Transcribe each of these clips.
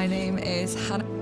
My name is Hannah.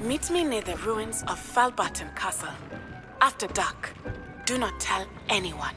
Meet me near the ruins of Falbaton Castle. After dark. Do not tell anyone.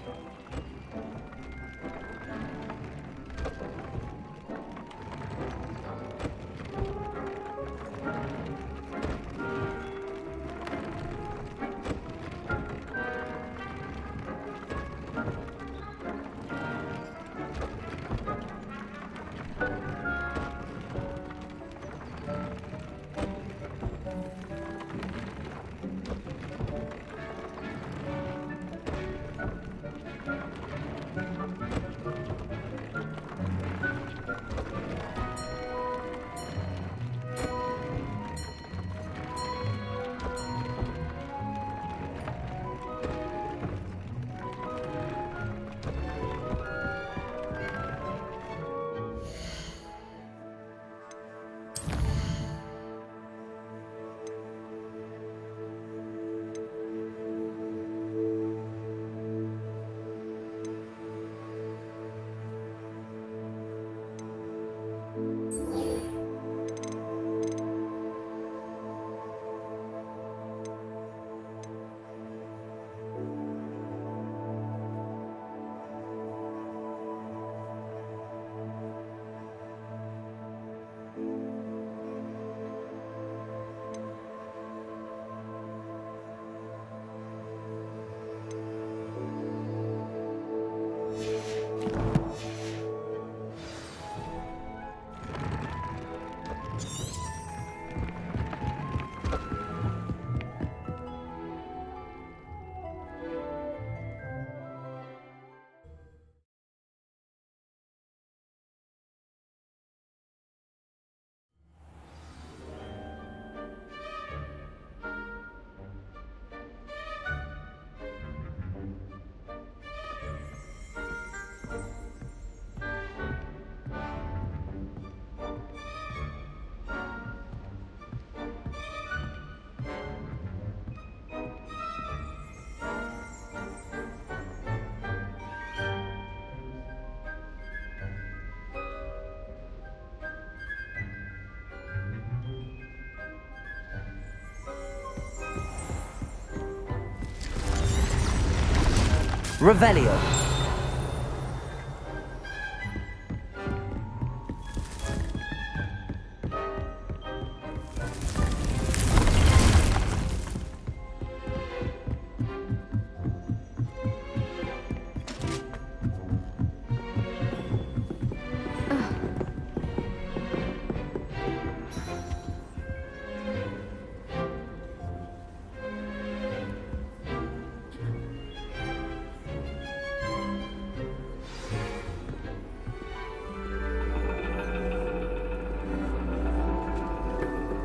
Revelio.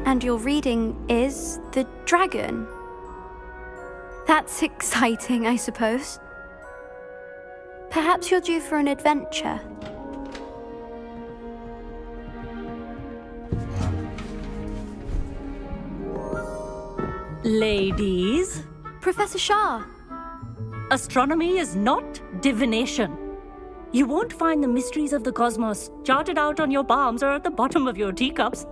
And your reading is the dragon. That's exciting, I suppose. Perhaps you're due for an adventure. Ladies, Professor Shah. astronomy is not divination. You won't find the mysteries of the cosmos charted out on your palms or at the bottom of your teacups.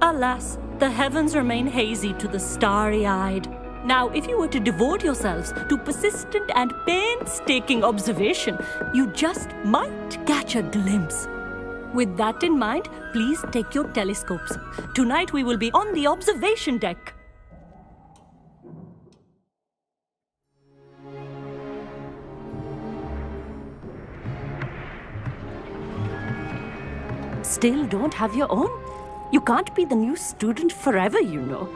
Alas, the heavens remain hazy to the starry-eyed. Now, if you were to devote yourselves to persistent and painstaking observation, you just might catch a glimpse. With that in mind, please take your telescopes. Tonight we will be on the observation deck. Still don't have your own? You can't be the new student forever, you know.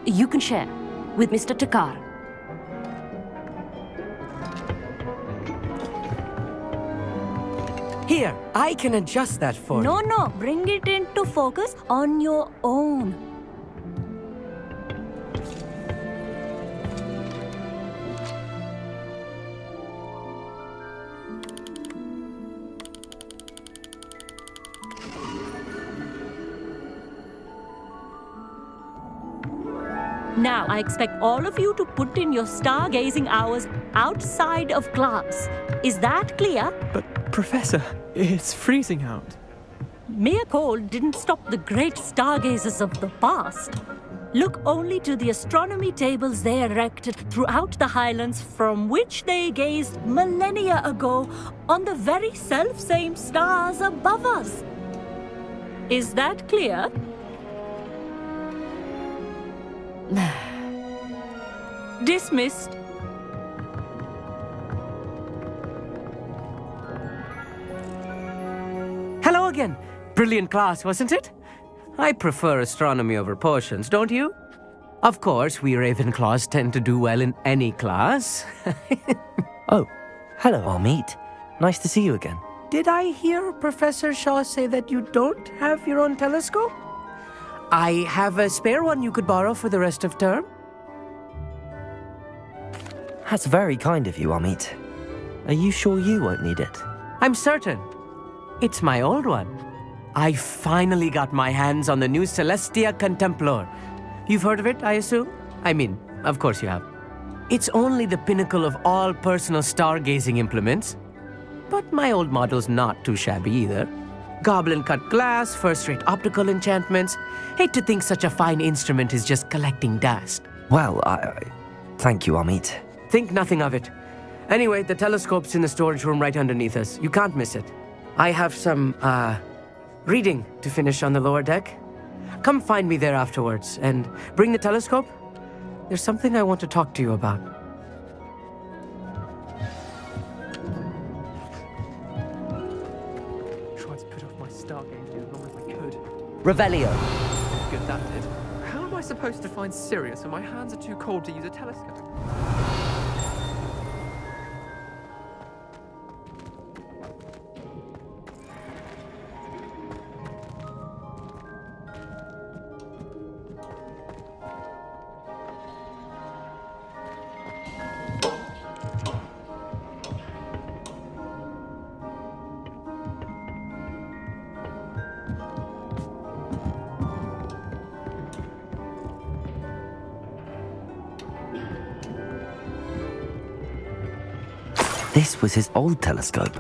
You can share with Mr. Takar. Here, I can adjust that for you. No, bring it into focus on your own. Now, I expect all of you to put in your stargazing hours outside of class. Is that clear? But, Professor, it's freezing out. Mere cold didn't stop the great stargazers of the past. Look only to the astronomy tables they erected throughout the highlands from which they gazed millennia ago on the very self-same stars above us. Is that clear? Dismissed. Hello again. Brilliant class, wasn't it? I prefer astronomy over potions, don't you? Of course, we Ravenclaws tend to do well in any class. Oh, hello, Amit. Nice to see you again. Did I hear Professor Shaw say that you don't have your own telescope? I have a spare one you could borrow for the rest of term. That's very kind of you, Amit. Are you sure you won't need it? I'm certain. It's my old one. I finally got my hands on the new Celestia Contemplar. You've heard of it, I assume? I mean, of course you have. It's only the pinnacle of all personal stargazing implements. But my old model's not too shabby either. Goblin-cut glass, first-rate optical enchantments. Hate to think such a fine instrument is just collecting dust. Well, thank you, Amit. Think nothing of it. Anyway, the telescope's in the storage room right underneath us. You can't miss it. I have some, reading to finish on the lower deck. Come find me there afterwards, and bring the telescope. There's something I want to talk to you about. Tried to put off my stargazing as long as I could. Revelio. Good, that did. How am I supposed to find Sirius when my hands are too cold to use a telescope? This was his old telescope.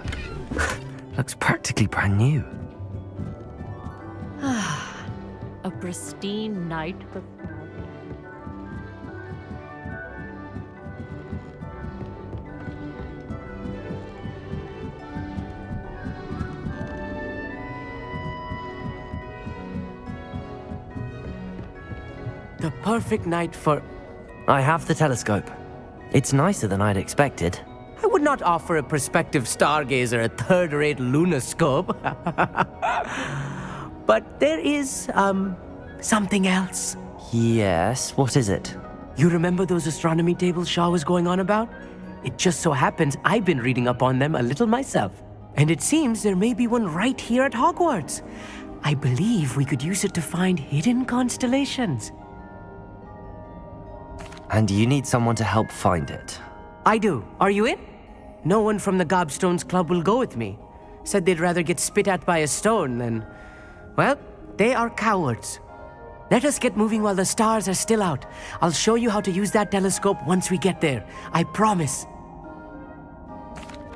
Looks practically brand new. A pristine night for... The perfect night for... I have the telescope. It's nicer than I'd expected. I would not offer a prospective stargazer a third-rate lunoscope. But there is, something else. Yes, what is it? You remember those astronomy tables Shaw was going on about? It just so happens I've been reading up on them a little myself. And it seems there may be one right here at Hogwarts. I believe we could use it to find hidden constellations. And you need someone to help find it. I do. Are you in? No one from the Gobstones Club will go with me. Said they'd rather get spit at by a stone than... Well, they are cowards. Let us get moving while the stars are still out. I'll show you how to use that telescope once we get there. I promise.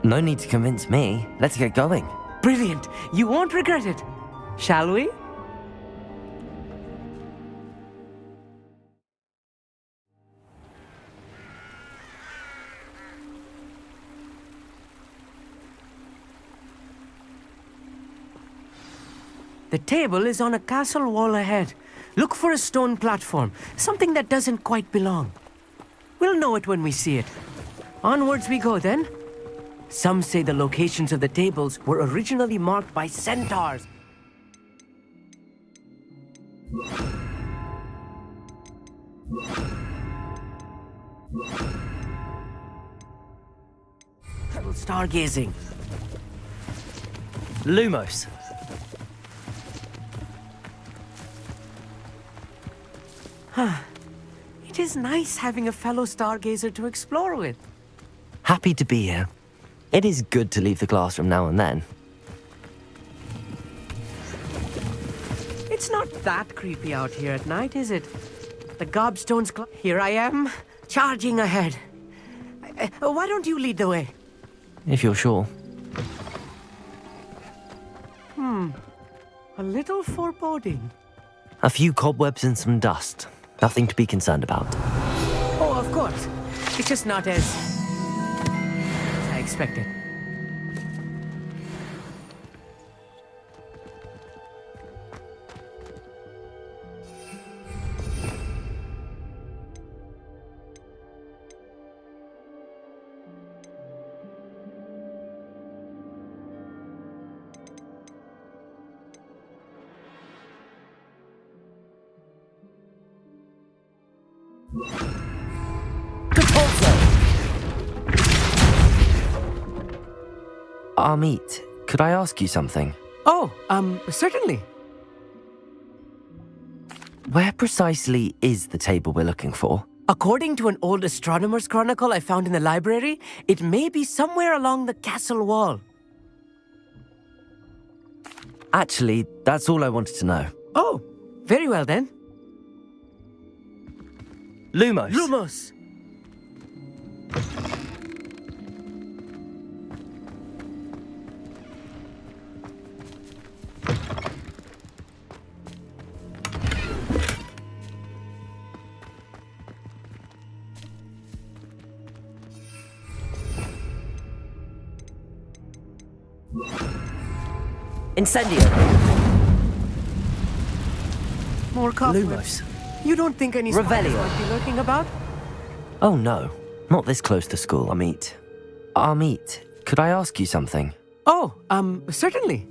No need to convince me. Let's get going. Brilliant. You won't regret it. Shall we? The table is on a castle wall ahead. Look for a stone platform, something that doesn't quite belong. We'll know it when we see it. Onwards we go then. Some say the locations of the tables were originally marked by centaurs. Stargazing. Lumos. It is nice having a fellow stargazer to explore with. Happy to be here. It is good to leave the classroom now and then. It's not that creepy out here at night, is it? The Gobstones Club. Here I am, charging ahead. Why don't you lead the way? If you're sure. A little foreboding. A few cobwebs and some dust. Nothing to be concerned about. Oh, of course. It's just not as I expected. Amit, could I ask you something? Oh, certainly. Where precisely is the table we're looking for? According to an old astronomer's chronicle I found in the library, it may be somewhere along the castle wall. Actually, that's all I wanted to know. Oh, very well then. Lumos. Lumos! Incendio. More cobwebs. Lumos. You don't think any spiders Revelio. might be lurking about? Oh no, not this close to school, Amit. Amit, could I ask you something? Oh, certainly.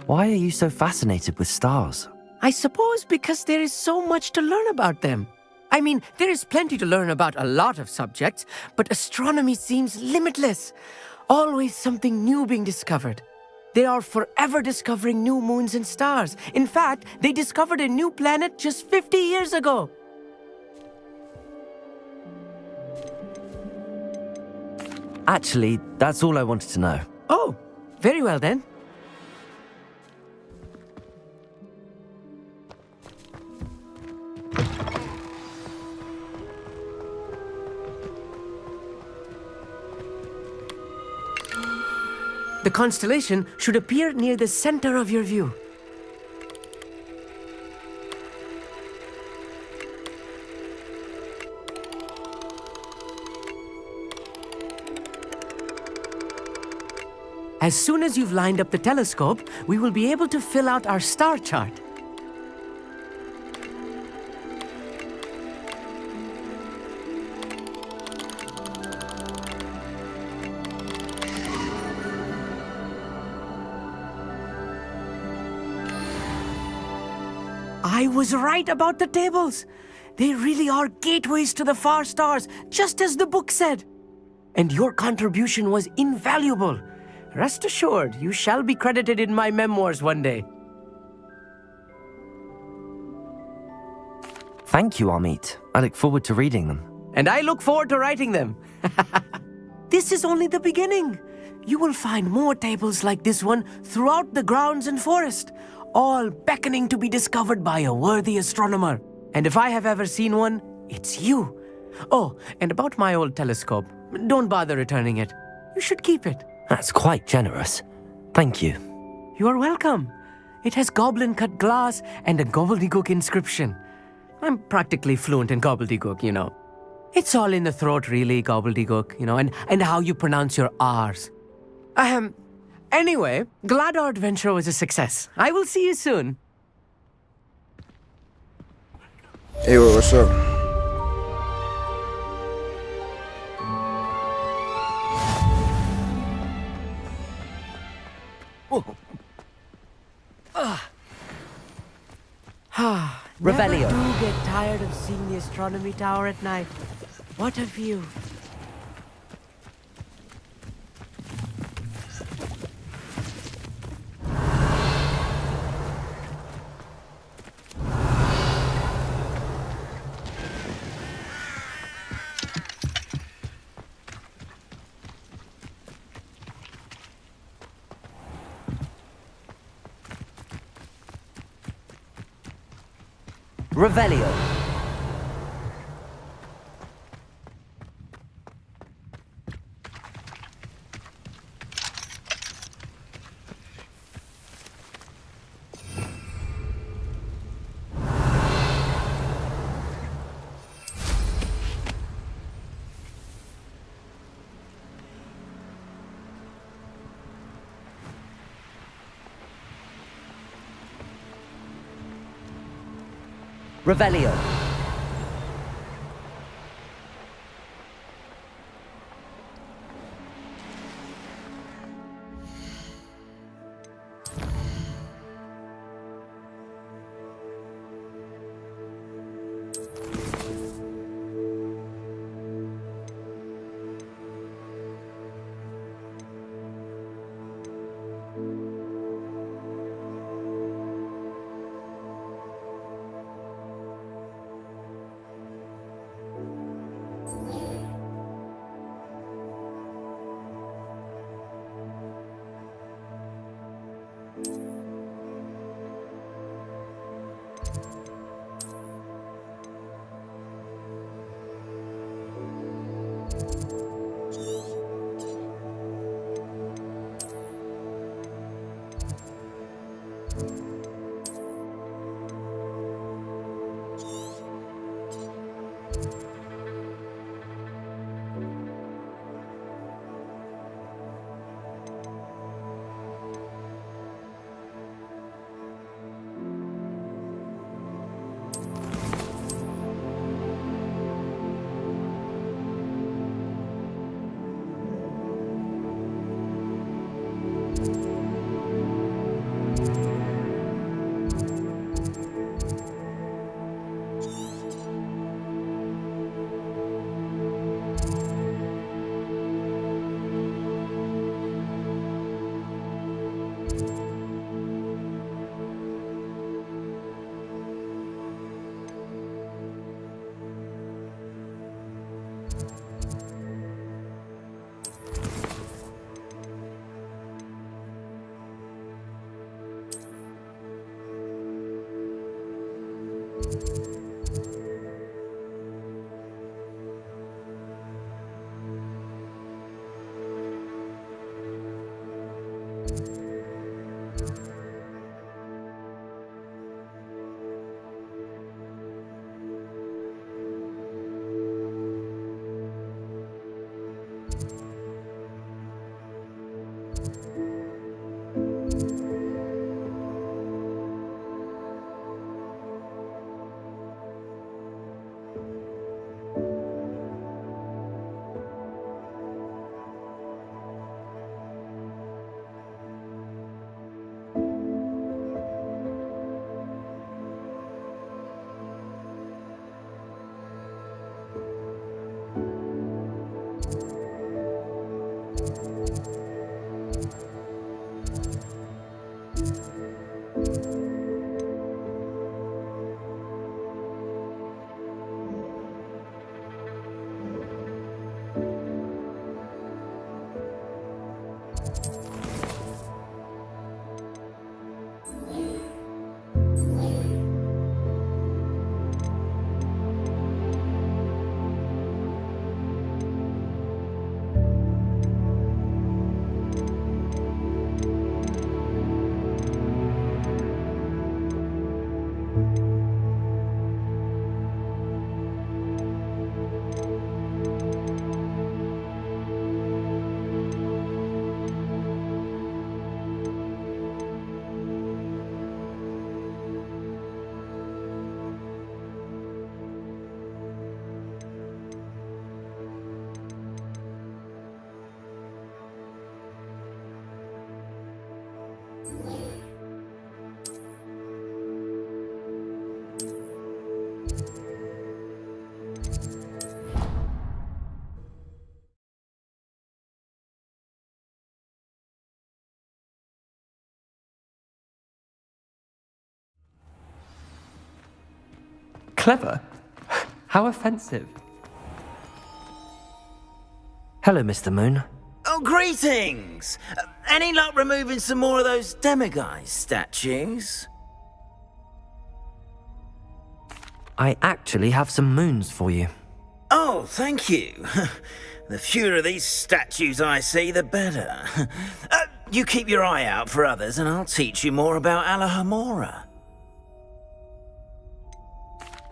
Why are you so fascinated with stars? I suppose because there is so much to learn about them. I mean, there is plenty to learn about a lot of subjects, but astronomy seems limitless. Always something new being discovered. They are forever discovering new moons and stars. In fact, they discovered a new planet just 50 years ago. Actually, that's all I wanted to know. Oh, very well then. The constellation should appear near the center of your view. As soon as you've lined up the telescope, we will be able to fill out our star chart. I was right about the tables. They really are gateways to the far stars, just as the book said. And your contribution was invaluable. Rest assured, you shall be credited in my memoirs one day. Thank you, Amit. I look forward to reading them. And I look forward to writing them. This is only the beginning. You will find more tables like this one throughout the grounds and forest, all beckoning to be discovered by a worthy astronomer. And if I have ever seen one, it's you. Oh, and about my old telescope, don't bother returning it. You should keep it. That's quite generous. Thank you. You are welcome. It has goblin-cut glass and a gobbledygook inscription. I'm practically fluent in gobbledygook, you know. It's all in the throat, really, gobbledygook, you know, and how you pronounce your R's. Anyway, glad our adventure was a success. I will see you soon. Hey, what's up? Revelio. Never do get tired of seeing the astronomy tower at night. What a view. Revelio. Revelio. Clever? How offensive. Hello, Mr. Moon. Oh, greetings! Any luck removing some more of those demiguise statues? I actually have some moons for you. Oh, thank you. The fewer of these statues I see, the better. You keep your eye out for others, and I'll teach you more about Alahamora.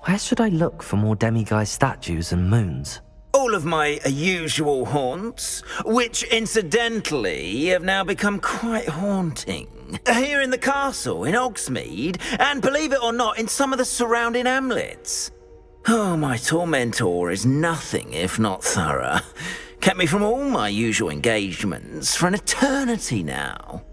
Where should I look for more demiguise statues and moons? All of my usual haunts, which incidentally have now become quite haunting. Here in the castle, in Hogsmeade, and believe it or not, in some of the surrounding hamlets. Oh, my tormentor is nothing if not thorough. Kept me from all my usual engagements for an eternity now.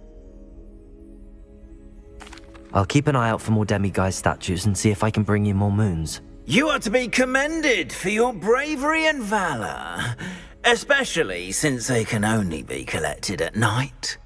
I'll keep an eye out for more demiguise statues and see if I can bring you more moons. You are to be commended for your bravery and valor, especially since they can only be collected at night.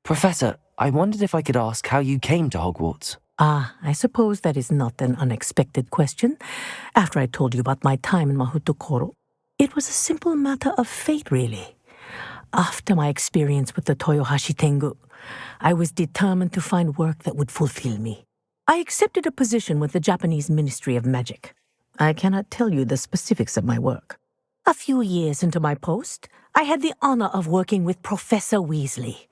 Professor, I wondered if I could ask how you came to Hogwarts. Ah, I suppose that is not an unexpected question. After I told you about my time in Mahutokoro, it was a simple matter of fate, really. After my experience with the Toyohashi Tengu, I was determined to find work that would fulfill me. I accepted a position with the Japanese Ministry of Magic. I cannot tell you the specifics of my work. A few years into my post, I had the honor of working with Professor Weasley,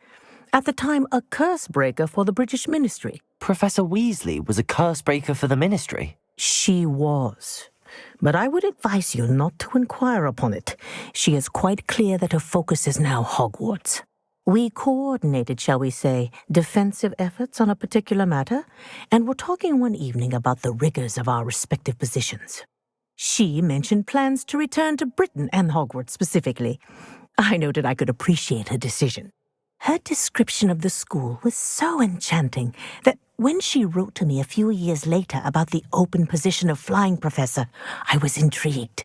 at the time a curse breaker for the British Ministry. Professor Weasley was a curse breaker for the Ministry? She was. But I would advise you not to inquire upon it. She is quite clear that her focus is now Hogwarts. We coordinated, shall we say, defensive efforts on a particular matter, and were talking one evening about the rigors of our respective positions. She mentioned plans to return to Britain and Hogwarts specifically. I noted I could appreciate her decision. Her description of the school was so enchanting that when she wrote to me a few years later about the open position of flying professor, I was intrigued.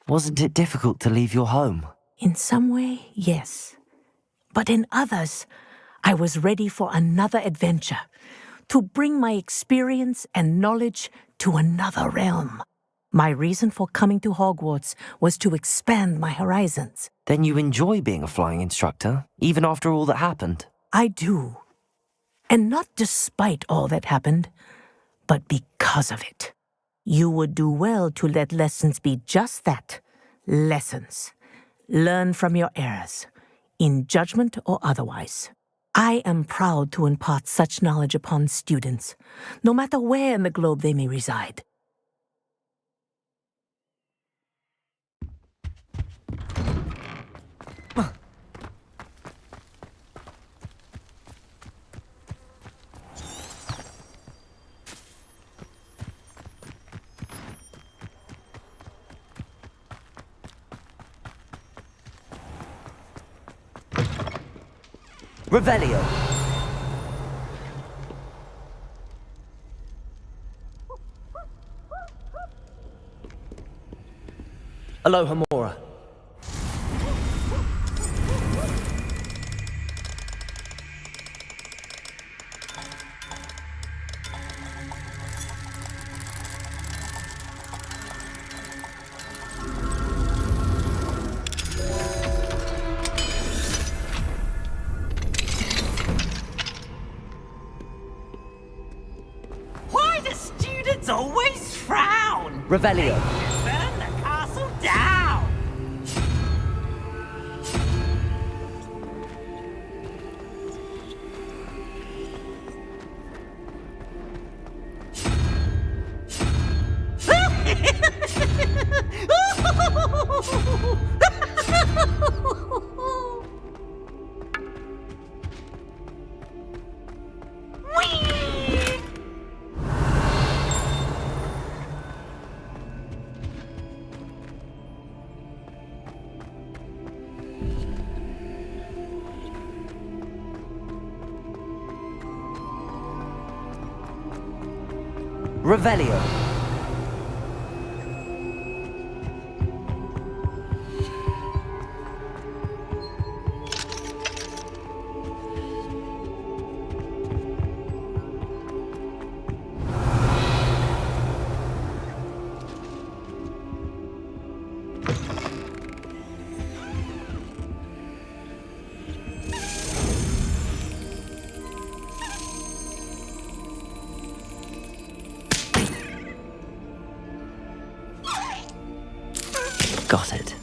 Wasn't it difficult to leave your home? In some way, yes. But in others, I was ready for another adventure, to bring my experience and knowledge to another realm. My reason for coming to Hogwarts was to expand my horizons. Then you enjoy being a flying instructor, even after all that happened? I do. And not despite all that happened, but because of it. You would do well to let lessons be just that, lessons. Learn from your errors, in judgment or otherwise. I am proud to impart such knowledge upon students, no matter where in the globe they may reside. Revelio! Alohamora. Revelio. Burn the castle down! Revelio. Got it.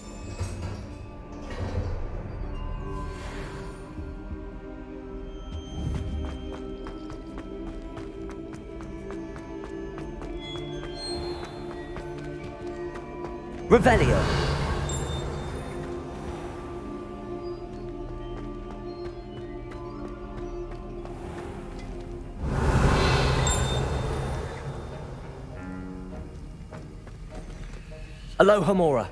Revelio. Aloha Mora.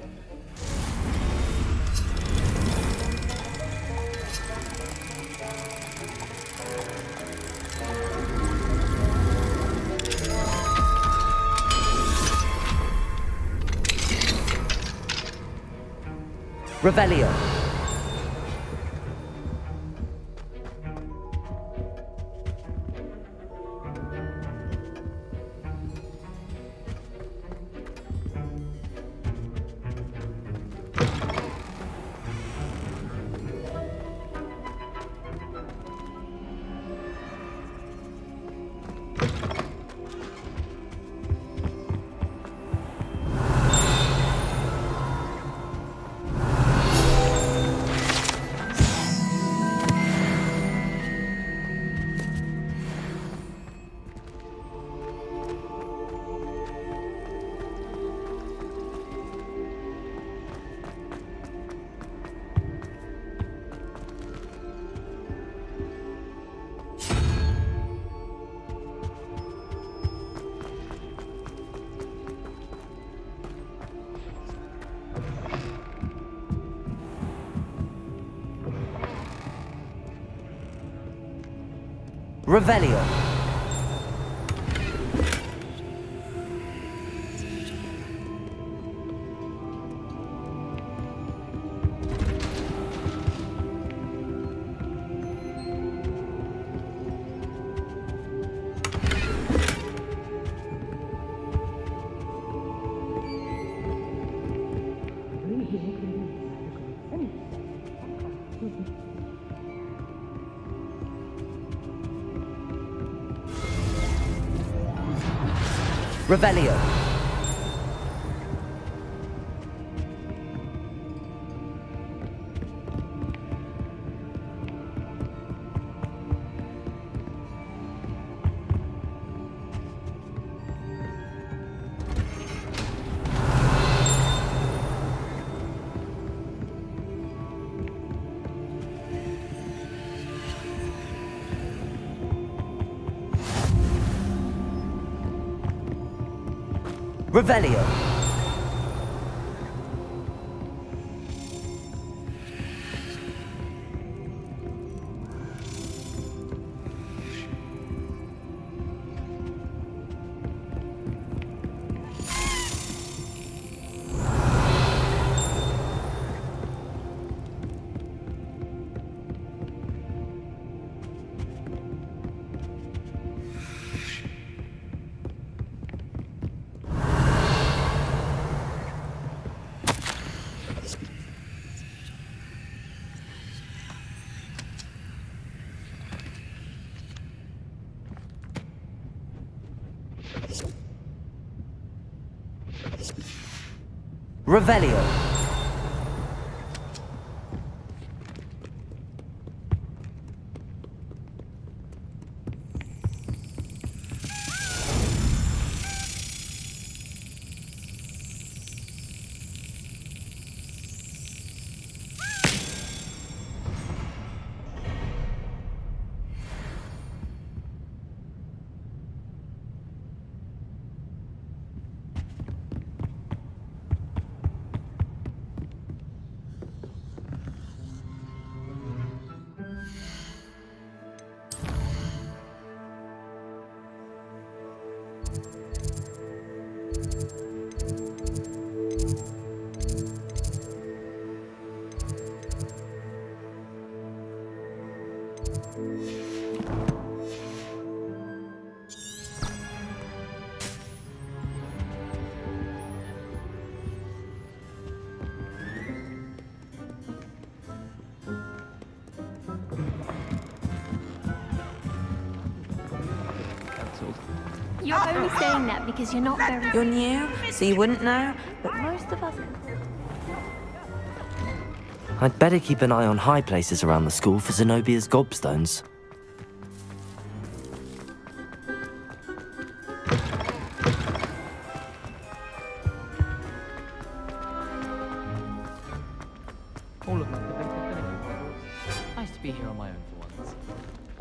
Revelio. Revelio. Revelio. Revelio. Revelio. You're only saying that because you're not very... You're new, so you wouldn't know, but Most of us... I'd better keep an eye on high places around the school for Zenobia's gobstones. All of my siblings have finished Hogwarts. Nice to be here on my own for once.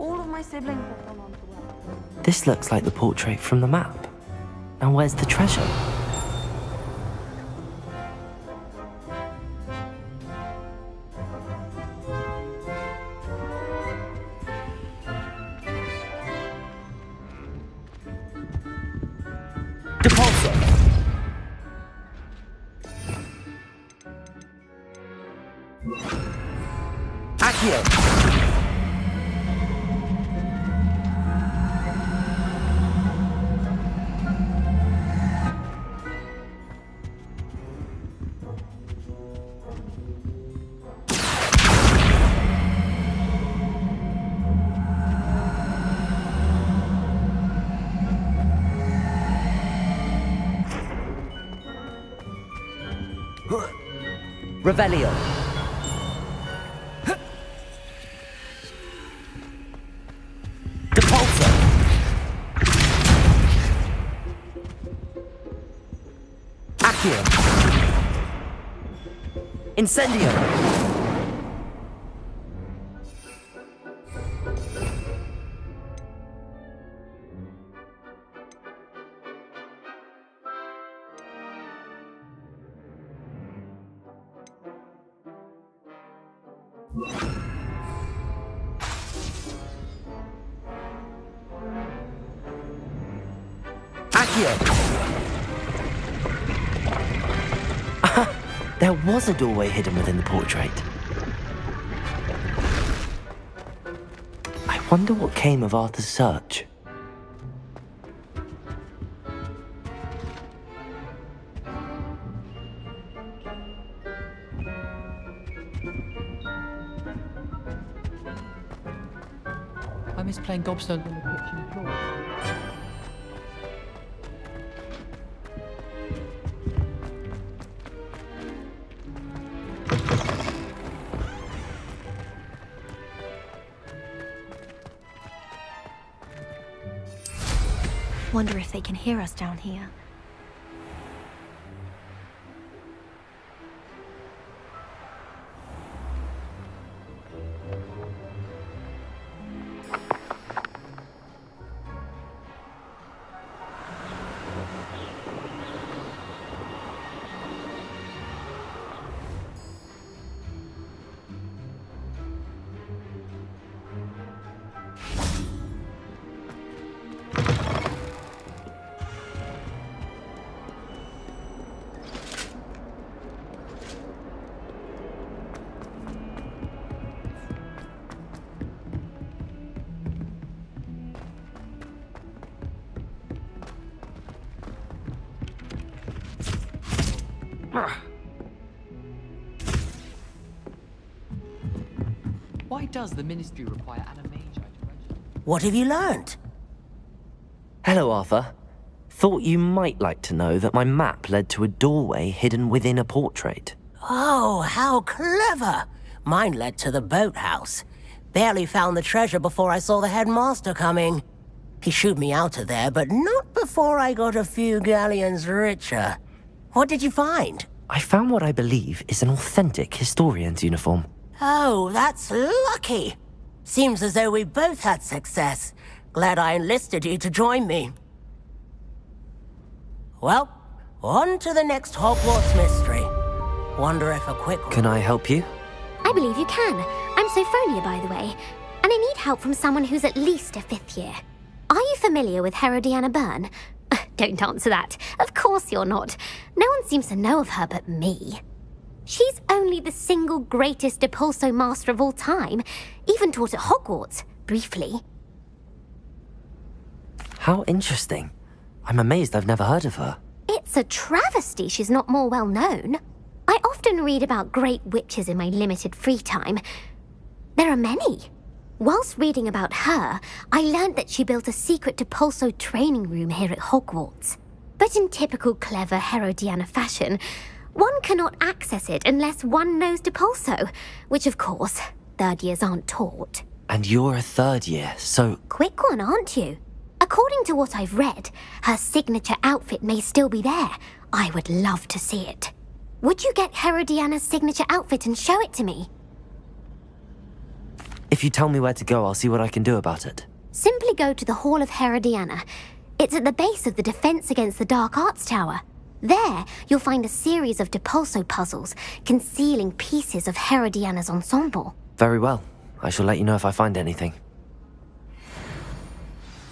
all of my siblings have gone on to work. This looks like the portrait from the map. Now where's the treasure? Depulso! Accio! Revelio. Depulso. Accio. Incendio. There was a doorway hidden within the portrait. I wonder what came of Arthur's search. I miss playing gobstones on the kitchen floor. Wonder if they can hear us down here. Why does the Ministry require Anna Magi to register? What have you learned? Hello, Arthur. Thought you might like to know that my map led to a doorway hidden within a portrait. Oh, how clever! Mine led to the boathouse. Barely found the treasure before I saw the headmaster coming. He shooed me out of there, but not before I got a few galleons richer. What did you find? I found what I believe is an authentic historian's uniform. Oh, that's lucky. Seems as though we both had success. Glad I enlisted you to join me. Well, on to the next Hogwarts mystery. Wonder if a quick one... Can I help you? I believe you can. I'm Sophronia, by the way, and I need help from someone who's at least a 5th year. Are you familiar with Herodiana Byrne? Don't answer that. Of course you're not. No one seems to know of her but me. She's only the single greatest Depulso master of all time, even taught at Hogwarts, briefly. How interesting. I'm amazed I've never heard of her. It's a travesty she's not more well known. I often read about great witches in my limited free time. There are many. Whilst reading about her, I learned that she built a secret Depulso training room here at Hogwarts. But in typical clever Herodiana fashion, one cannot access it unless one knows Depulso, which of course, 3rd years aren't taught. And you're a 3rd year, so... Quick one, aren't you? According to what I've read, her signature outfit may still be there. I would love to see it. Would you get Herodiana's signature outfit and show it to me? If you tell me where to go, I'll see what I can do about it. Simply go to the Hall of Herodiana. It's at the base of the Defense Against the Dark Arts Tower. There, you'll find a series of Depulso puzzles concealing pieces of Herodiana's ensemble. Very well. I shall let you know if I find anything.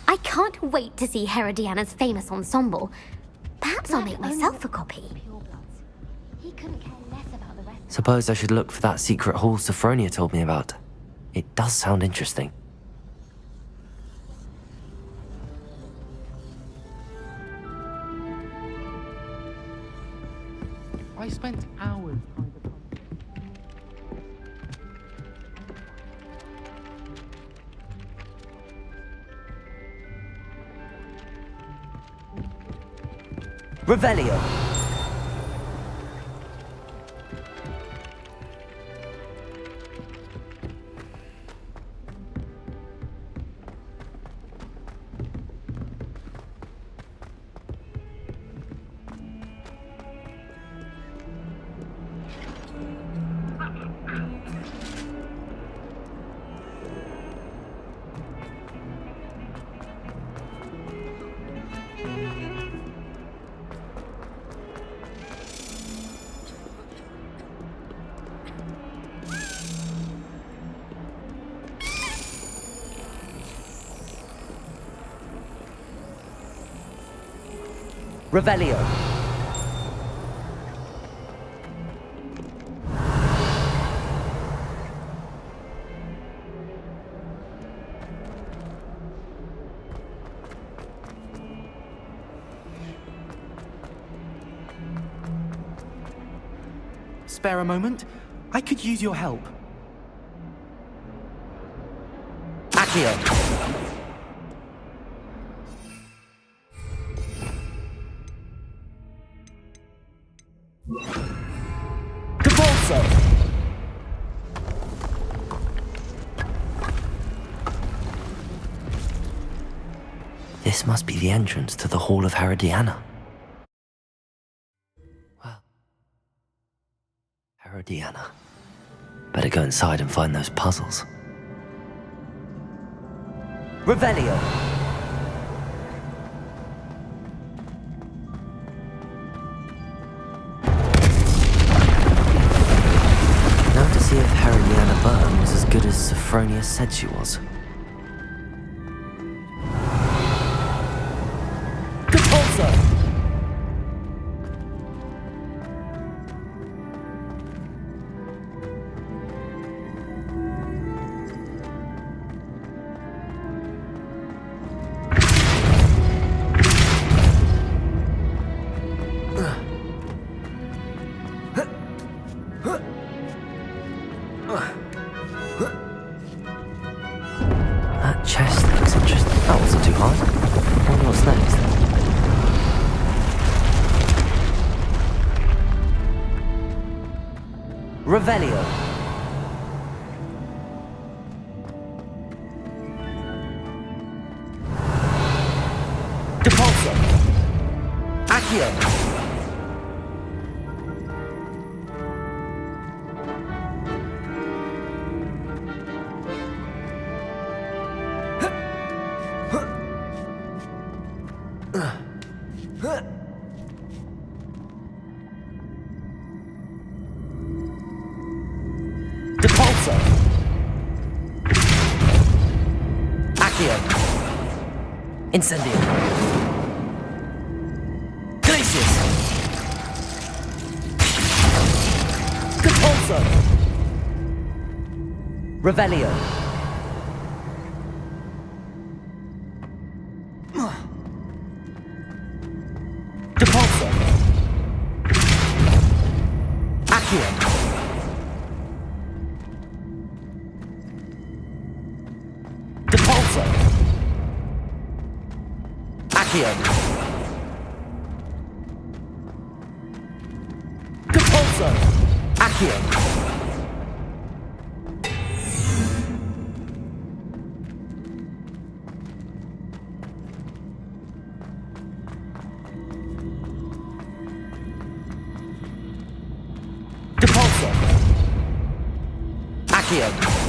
I can't wait to see Herodiana's famous ensemble. Perhaps I'll make myself a copy. He couldn't care less about the rest. Suppose I should look for that secret hall Sophronia told me about. It does sound interesting. I spent hours trying to... Revelio! Revelio. Spare a moment? I could use your help. Accio. This must be the entrance to the Hall of Herodiana. Well, Herodiana. Better go inside and find those puzzles. Revelio! Now to see if Herodiana Byrne was as good as Sophronia said she was. That chest looks interesting. That wasn't too hard. I wonder what's next. Revelio. Depulso. Accio. Depulso. Accio. Incendio. Glacius. Depulso. Revelio. Depulso. Accio. Depulso. Accio. Depulso. Accio. Depulso. Accio. Accio.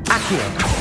Accio.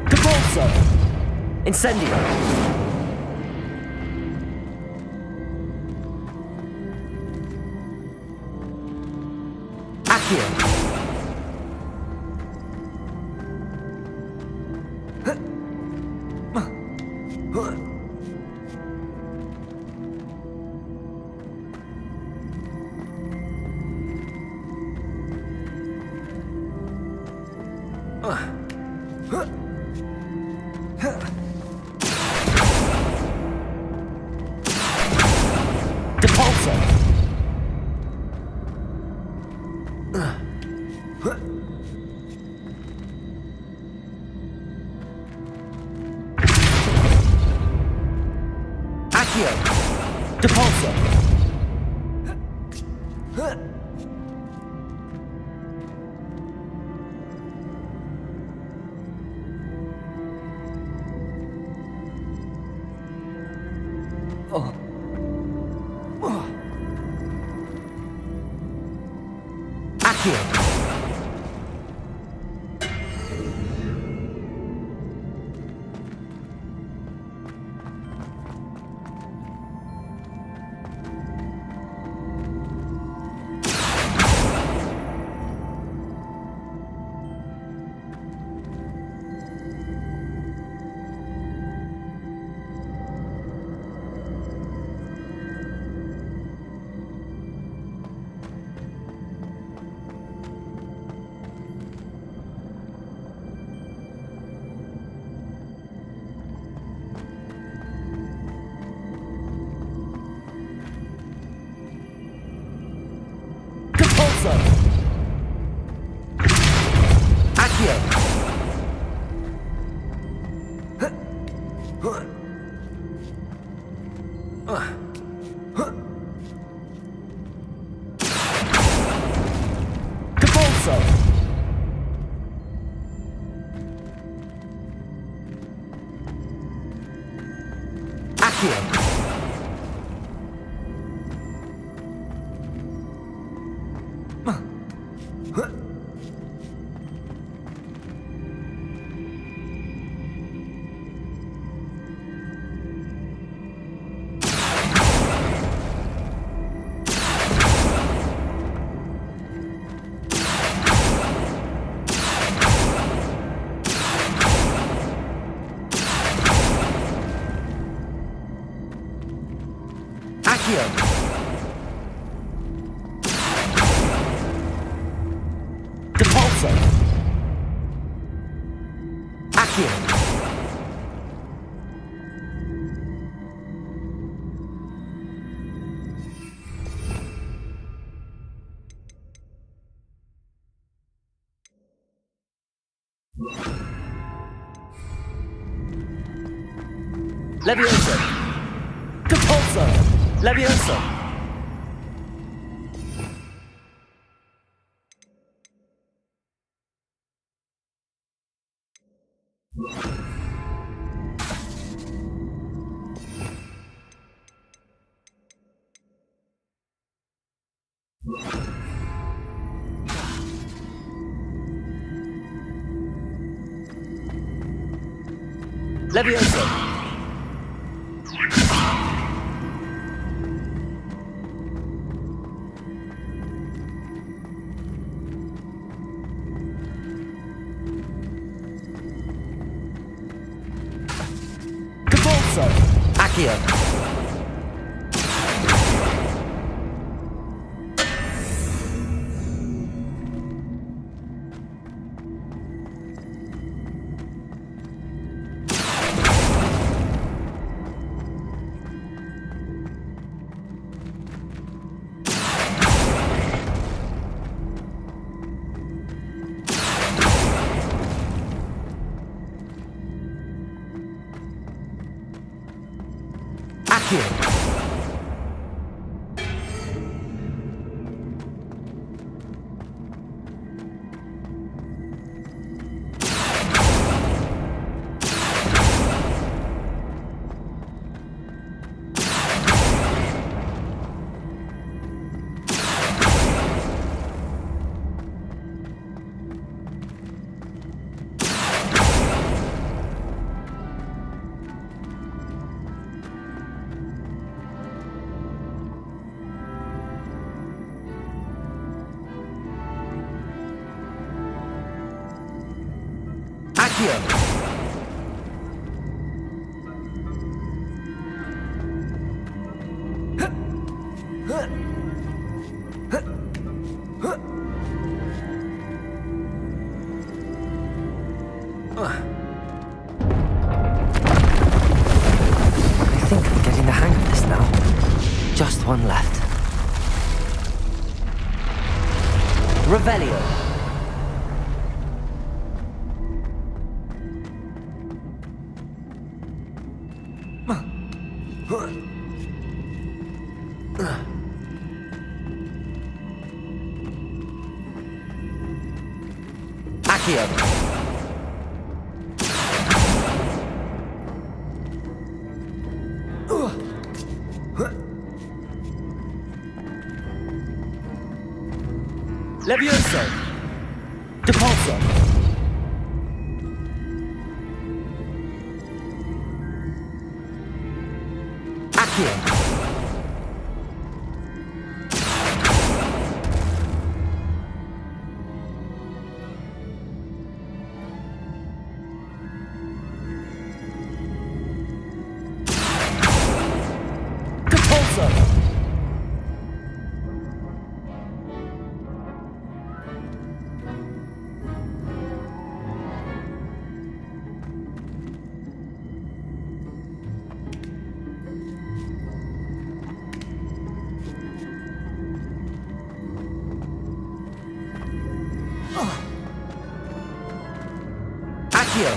Depulso. Incendio. Accio. Depulso. Accio. Depulso. Accio. Depulso. Accio. Depulso. Accio. Depulso. Accio. Levioso. Depulso. Levioso. Levioso. Depulso. Accio. Accio. Accio. I think I'm getting the hang of this now. Just one left. Revelio. Accio. Levioso. Depulso. Accio. Depulso. Accio.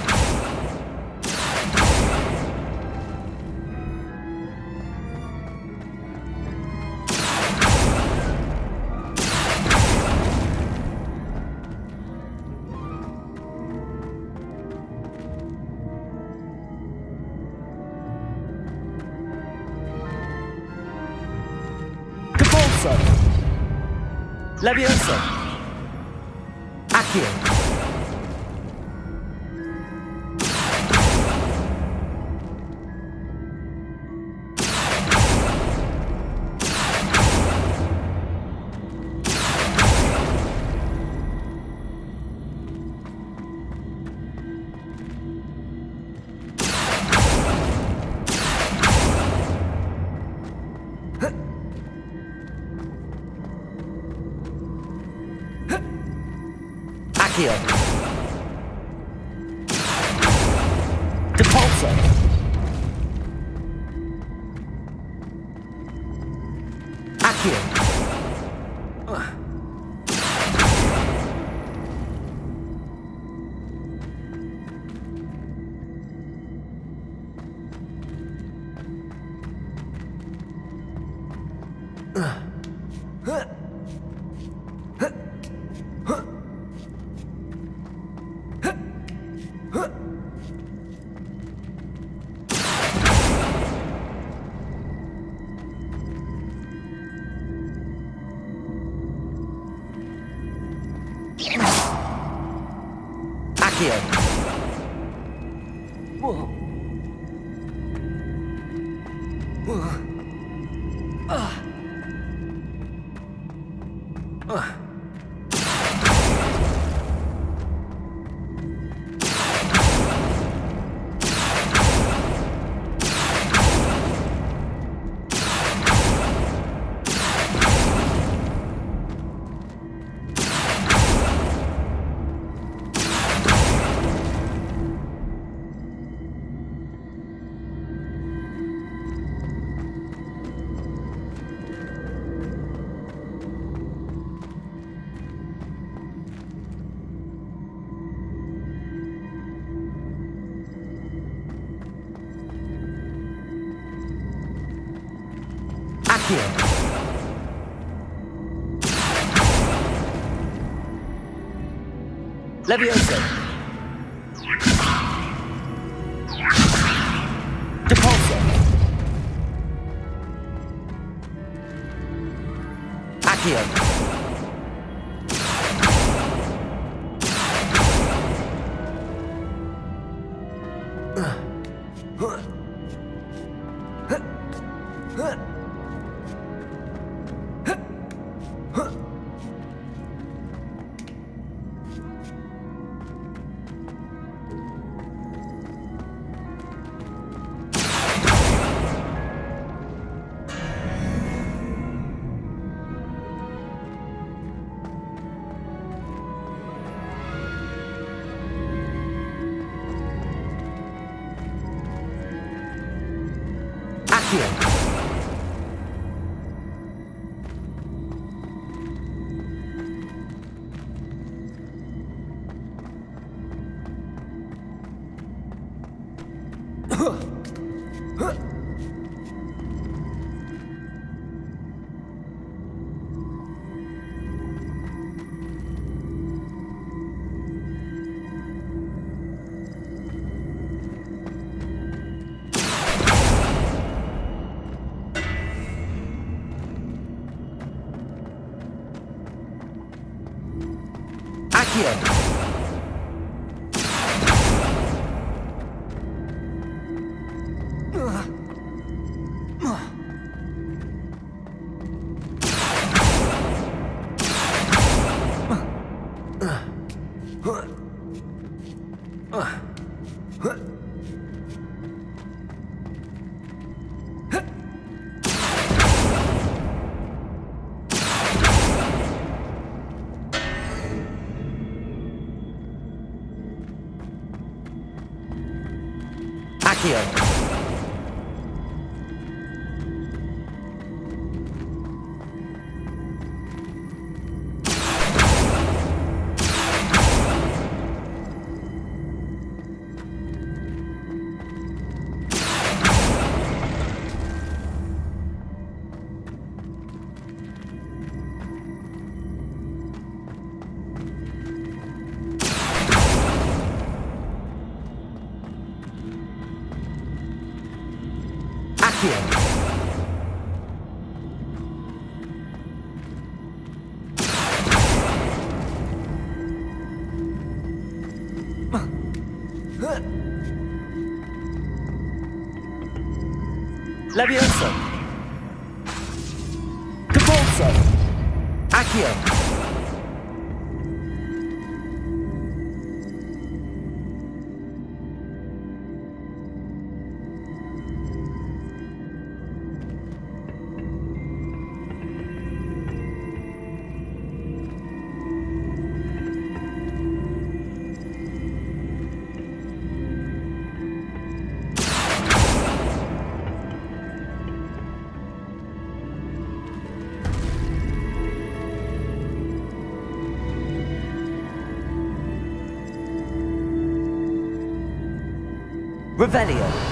Depulso. Levioso. Accio. Accio. Depulso. Accio. Accio. Accio. Levioso. Depulso. Accio. Accio. Accio. Accio. Accio. Levioso. Capulso. Accio. Revelio.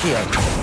Accio.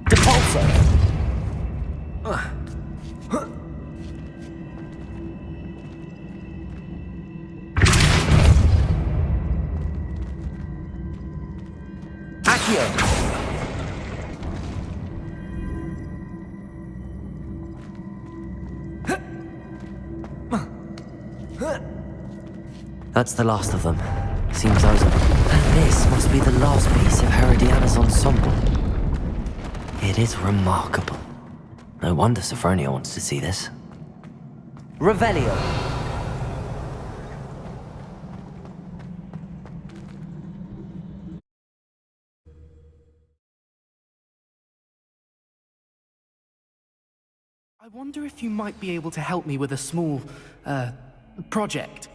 Depulso! Accio! That's the last of them. Seems I was... And this must be the last piece of Herodiana's ensemble. It is remarkable. No wonder Sophronia wants to see this. Revelio! I wonder if you might be able to help me with a small, project.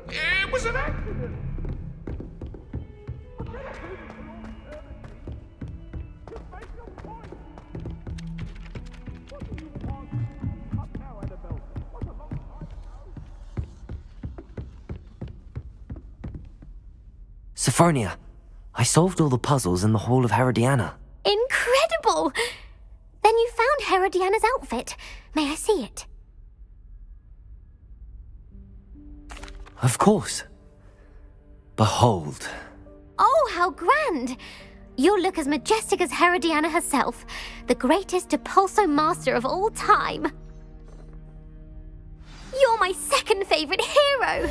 It was an accident! Sophronia, I solved all the puzzles in the Hall of Herodiana. Incredible! Then you found Herodiana's outfit. May I see it? Of course. Behold. Oh, how grand! You'll look as majestic as Herodiana herself, the greatest Depulso master of all time. You're my second favorite hero!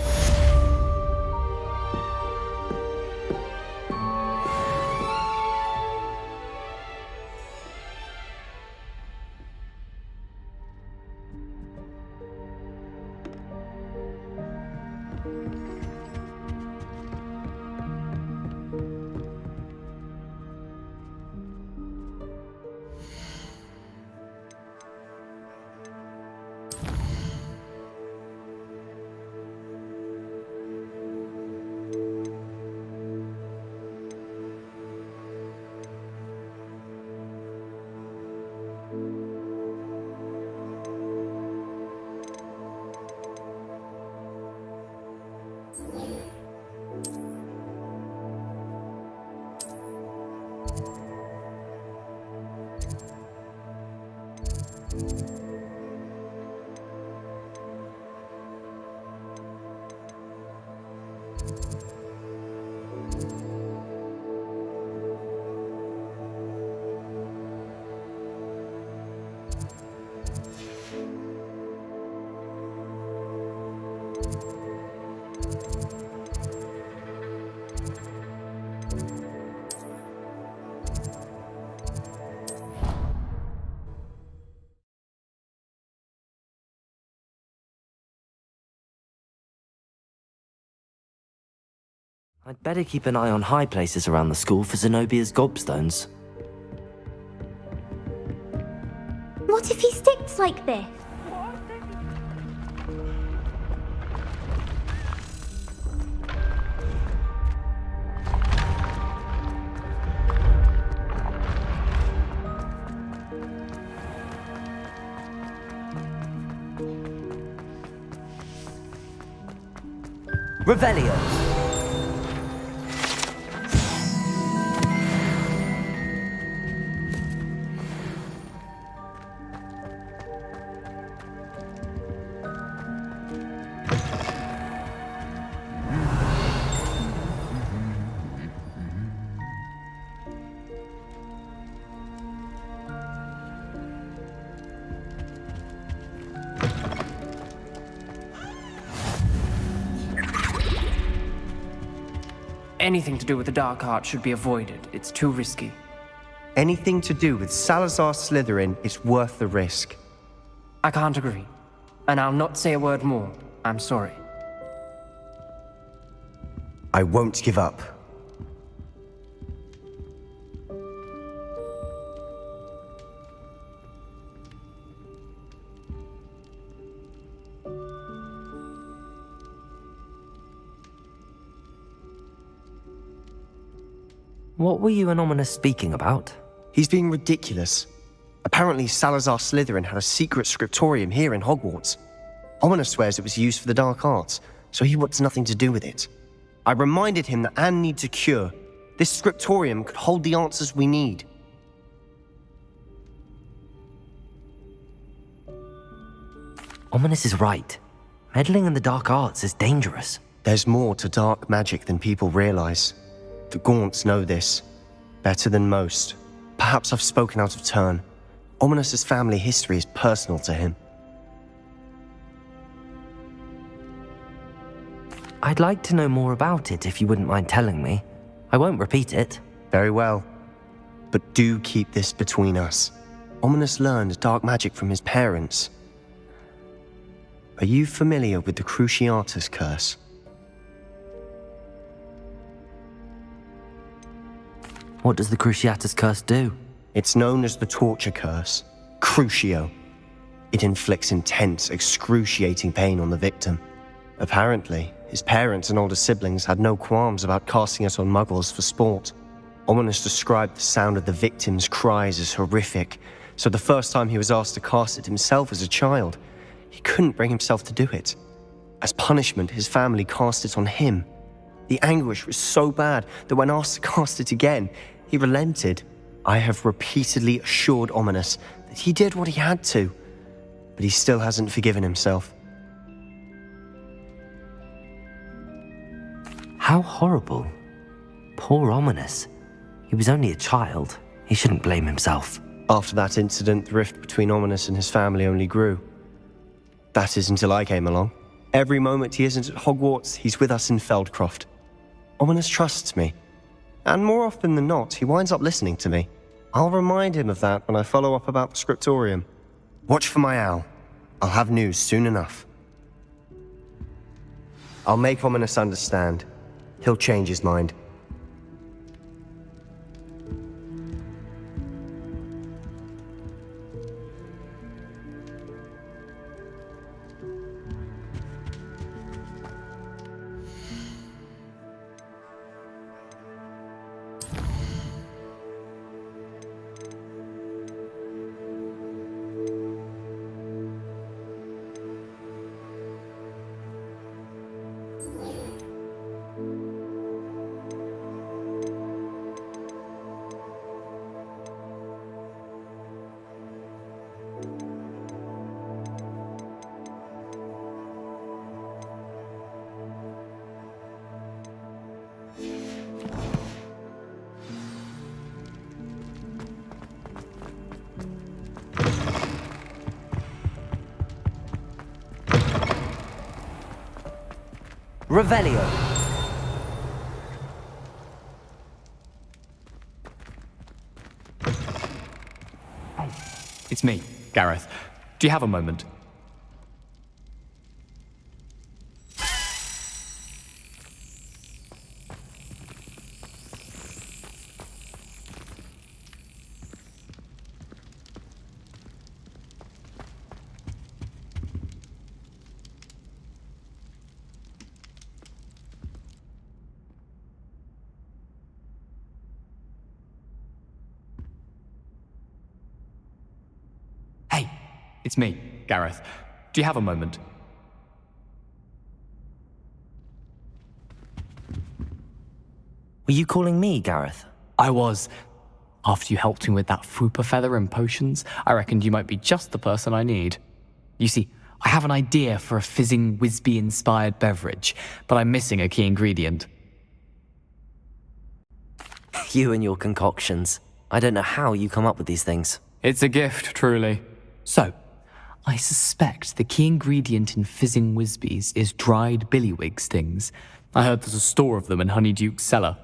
I'd better keep an eye on high places around the school for Zenobia's gobstones. What if he sticks like this? Revelio! Anything to do with the dark art should be avoided. It's too risky. Anything to do with Salazar Slytherin is worth the risk. I can't agree. And I'll not say a word more. I'm sorry. I won't give up. What were you and Ominous speaking about? He's being ridiculous. Apparently, Salazar Slytherin had a secret scriptorium here in Hogwarts. Ominous swears it was used for the dark arts, so he wants nothing to do with it. I reminded him that Anne needs a cure. This scriptorium could hold the answers we need. Ominous is right. Meddling in the dark arts is dangerous. There's more to dark magic than people realize. The Gaunts know this better than most. Perhaps I've spoken out of turn. Ominous's family history is personal to him. I'd like to know more about it if you wouldn't mind telling me. I won't repeat it. Very well. But do keep this between us. Ominous learned dark magic from his parents. Are you familiar with the Cruciatus Curse? What does the Cruciatus Curse do? It's known as the Torture Curse, Crucio. It inflicts intense, excruciating pain on the victim. Apparently, his parents and older siblings had no qualms about casting it on muggles for sport. Ominous described the sound of the victim's cries as horrific, so the first time he was asked to cast it himself as a child, he couldn't bring himself to do it. As punishment, his family cast it on him. The anguish was so bad that when asked to cast it again, he relented. I have repeatedly assured Ominous that he did what he had to, but he still hasn't forgiven himself. How horrible. Poor Ominous. He was only a child. He shouldn't blame himself. After that incident, the rift between Ominous and his family only grew. That is until I came along. Every moment he isn't at Hogwarts, he's with us in Feldcroft. Ominous trusts me. And more often than not, he winds up listening to me. I'll remind him of that when I follow up about the scriptorium. Watch for my owl. I'll have news soon enough. I'll make Ominous understand. He'll change his mind. Revelio. It's me, Gareth. Do you have a moment? Hey, it's me, Gareth. Do you have a moment? Were you calling me, Gareth? I was. After you helped me with that Fupa feather and potions, I reckoned you might be just the person I need. You see, I have an idea for a fizzing Whizbee-inspired beverage, but I'm missing a key ingredient. You and your concoctions. I don't know how you come up with these things. It's a gift, truly. So, I suspect the key ingredient in fizzing Whizbees is dried billywig stings. I heard there's a store of them in Honeyduke's cellar.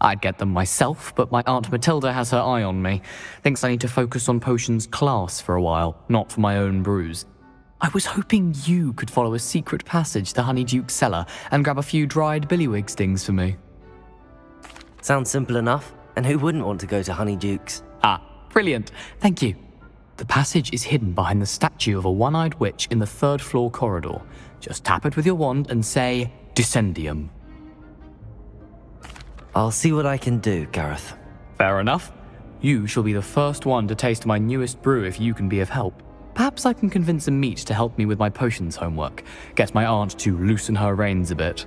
I'd get them myself, but my Aunt Matilda has her eye on me. Thinks I need to focus on potions class for a while, not for my own brews. I was hoping you could follow a secret passage to Honeyduke's cellar and grab a few dried billywig stings for me. Sounds simple enough, and who wouldn't want to go to Honeyduke's? Ah, brilliant. Thank you. The passage is hidden behind the statue of a one-eyed witch in the third-floor corridor. Just tap it with your wand and say, Descendium. I'll see what I can do, Gareth. Fair enough. You shall be the first one to taste my newest brew if you can be of help. Perhaps I can convince a meat to help me with my potions homework. Get my aunt to loosen her reins a bit.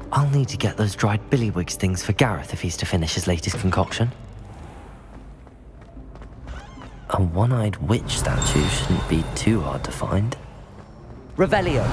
I'll need to get those dried billywig stings for Gareth if he's to finish his latest concoction. A one-eyed witch statue shouldn't be too hard to find. Revelio!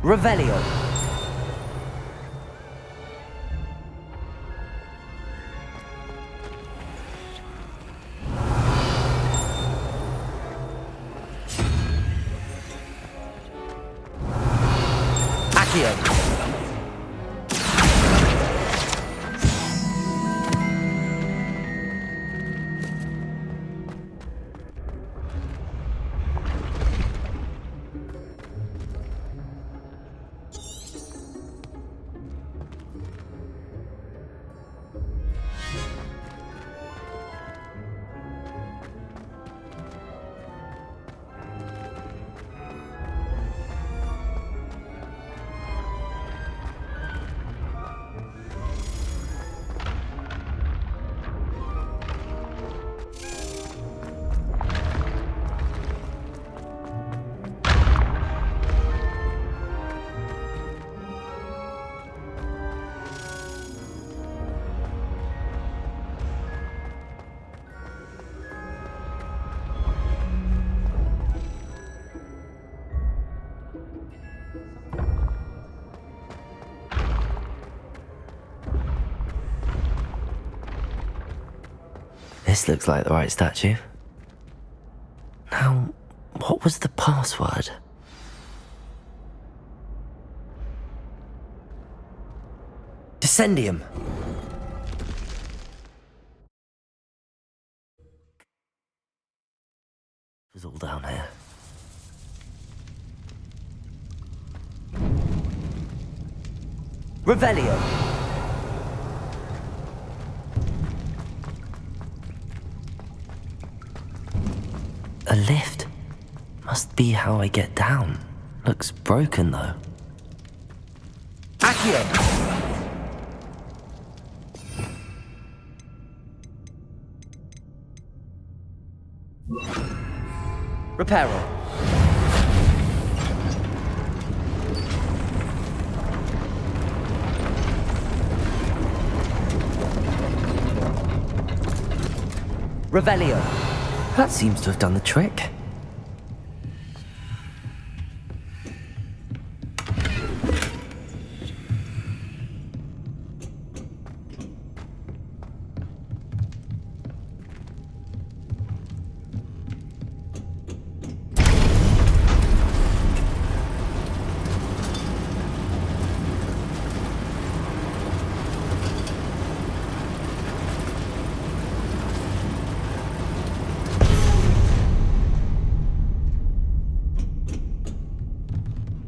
Revelio. Accio. This looks like the right statue. Now, what was the password? Descendium. It's all down here. Revelio. A lift. Must be how I get down. Looks broken, though. Accio! Reparo. Revelio. That seems to have done the trick.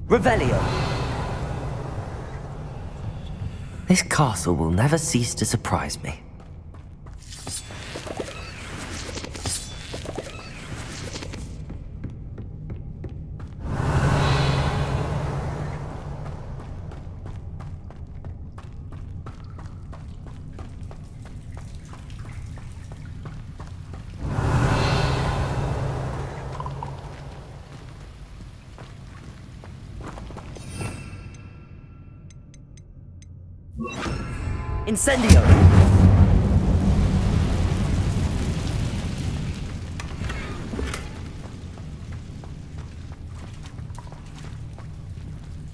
Revelio. This castle will never cease to surprise me. Incendio!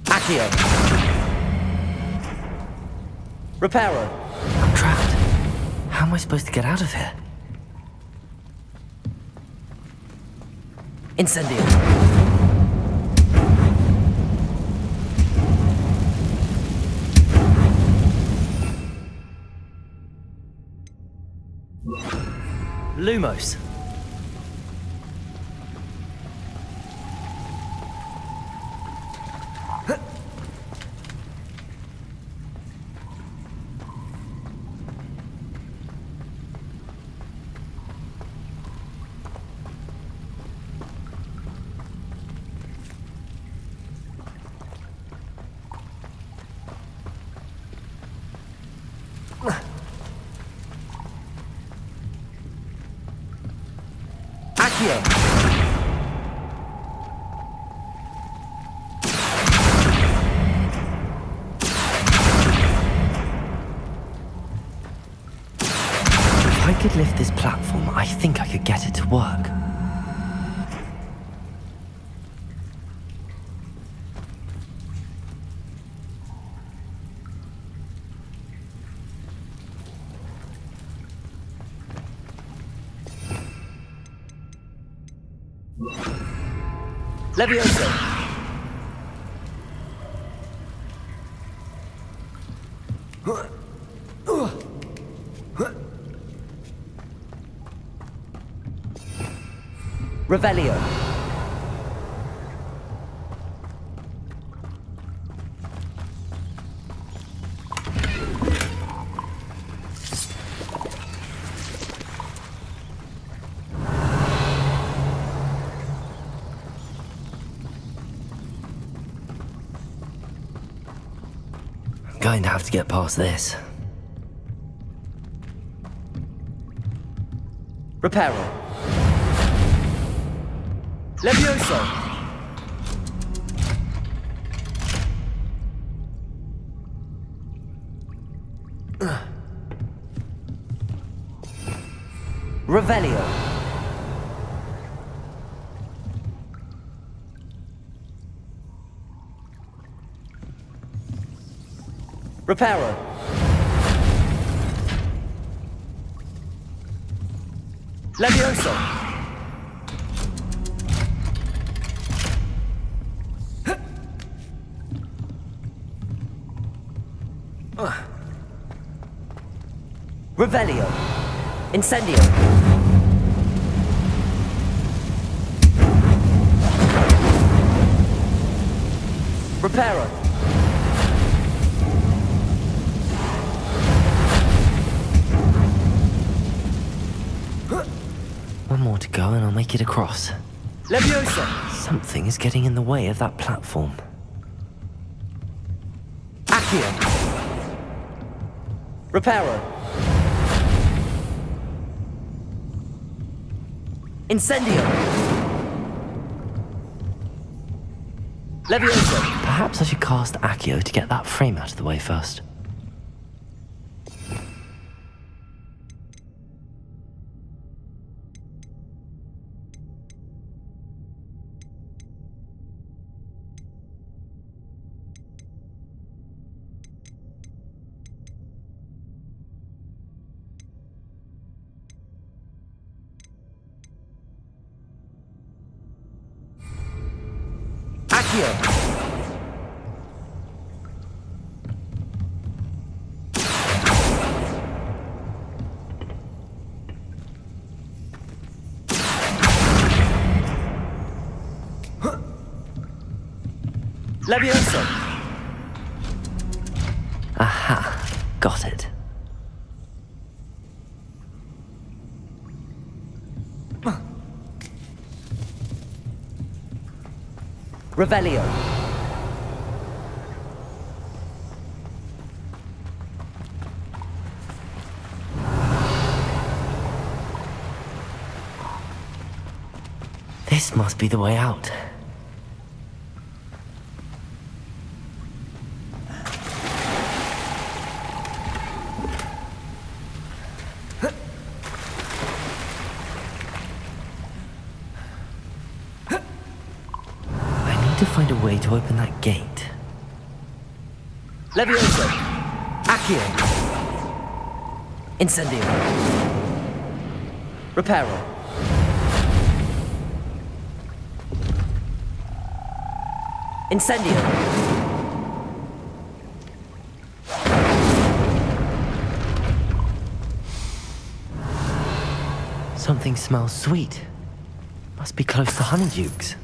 Accio! Reparo! I'm trapped. How am I supposed to get out of here? Incendio! Lumos. Accio! If I could lift this platform, I think I could get it to work. Levioso! Revelio! Going to have to get past this. Reparo. Levioso. Revelio. Reparo. Levioso. Revelio. Incendio. Reparo. One more to go and I'll make it across. Leviosa! Something is getting in the way of that platform. Accio! Reparo! Incendio! Leviosa! Perhaps I should cast Accio to get that frame out of the way first. Levioso! Aha, got it. Revelio. This must be the way out. to find a way to open that gate. Levioso! Accio! Incendio! Reparo! Incendio! Something smells sweet. Must be close to Honeydukes.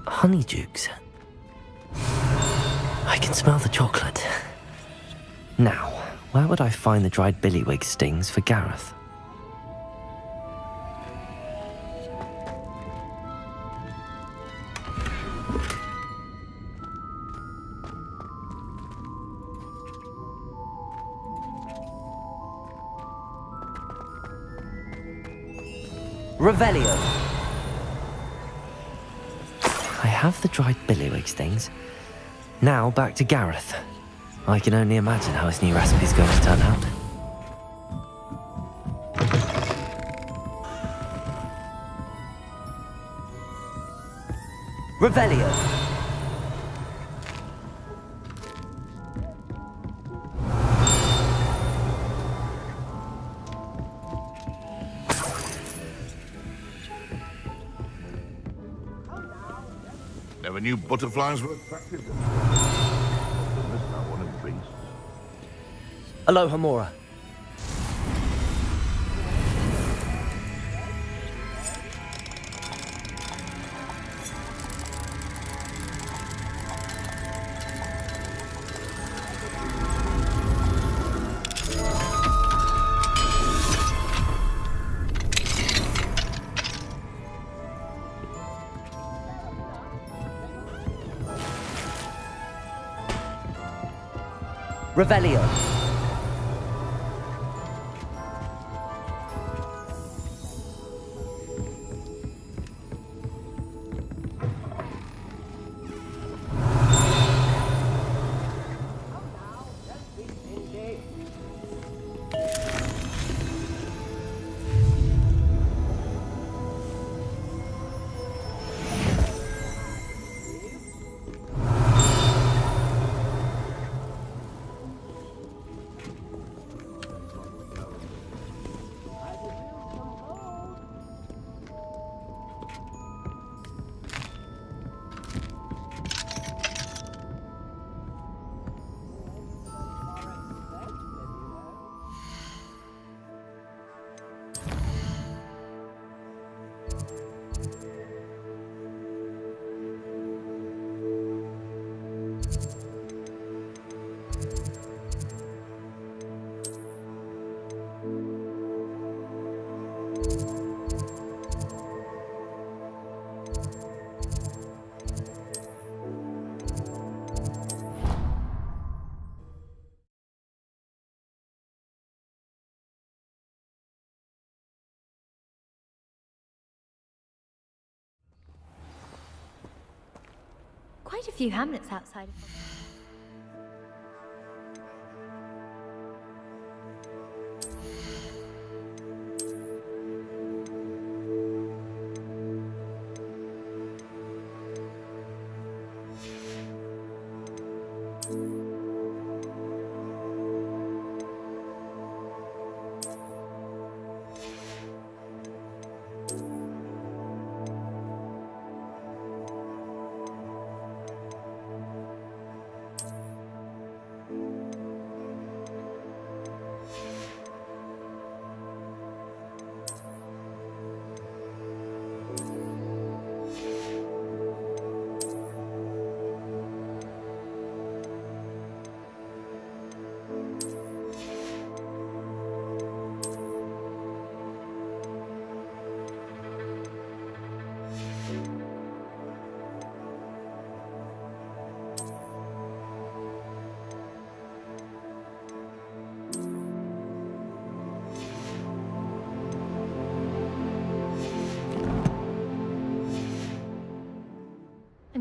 Honeydukes. I can smell the chocolate. Now, where would I find the dried billywig stings for Gareth? Revelio! I have the dried billywig stings. Now back to Gareth. I can only imagine how his new recipe's going to turn out. Revelio! Never knew butterflies were attractive. Aloha Mora. Revelio. Quite a few hamlets outside of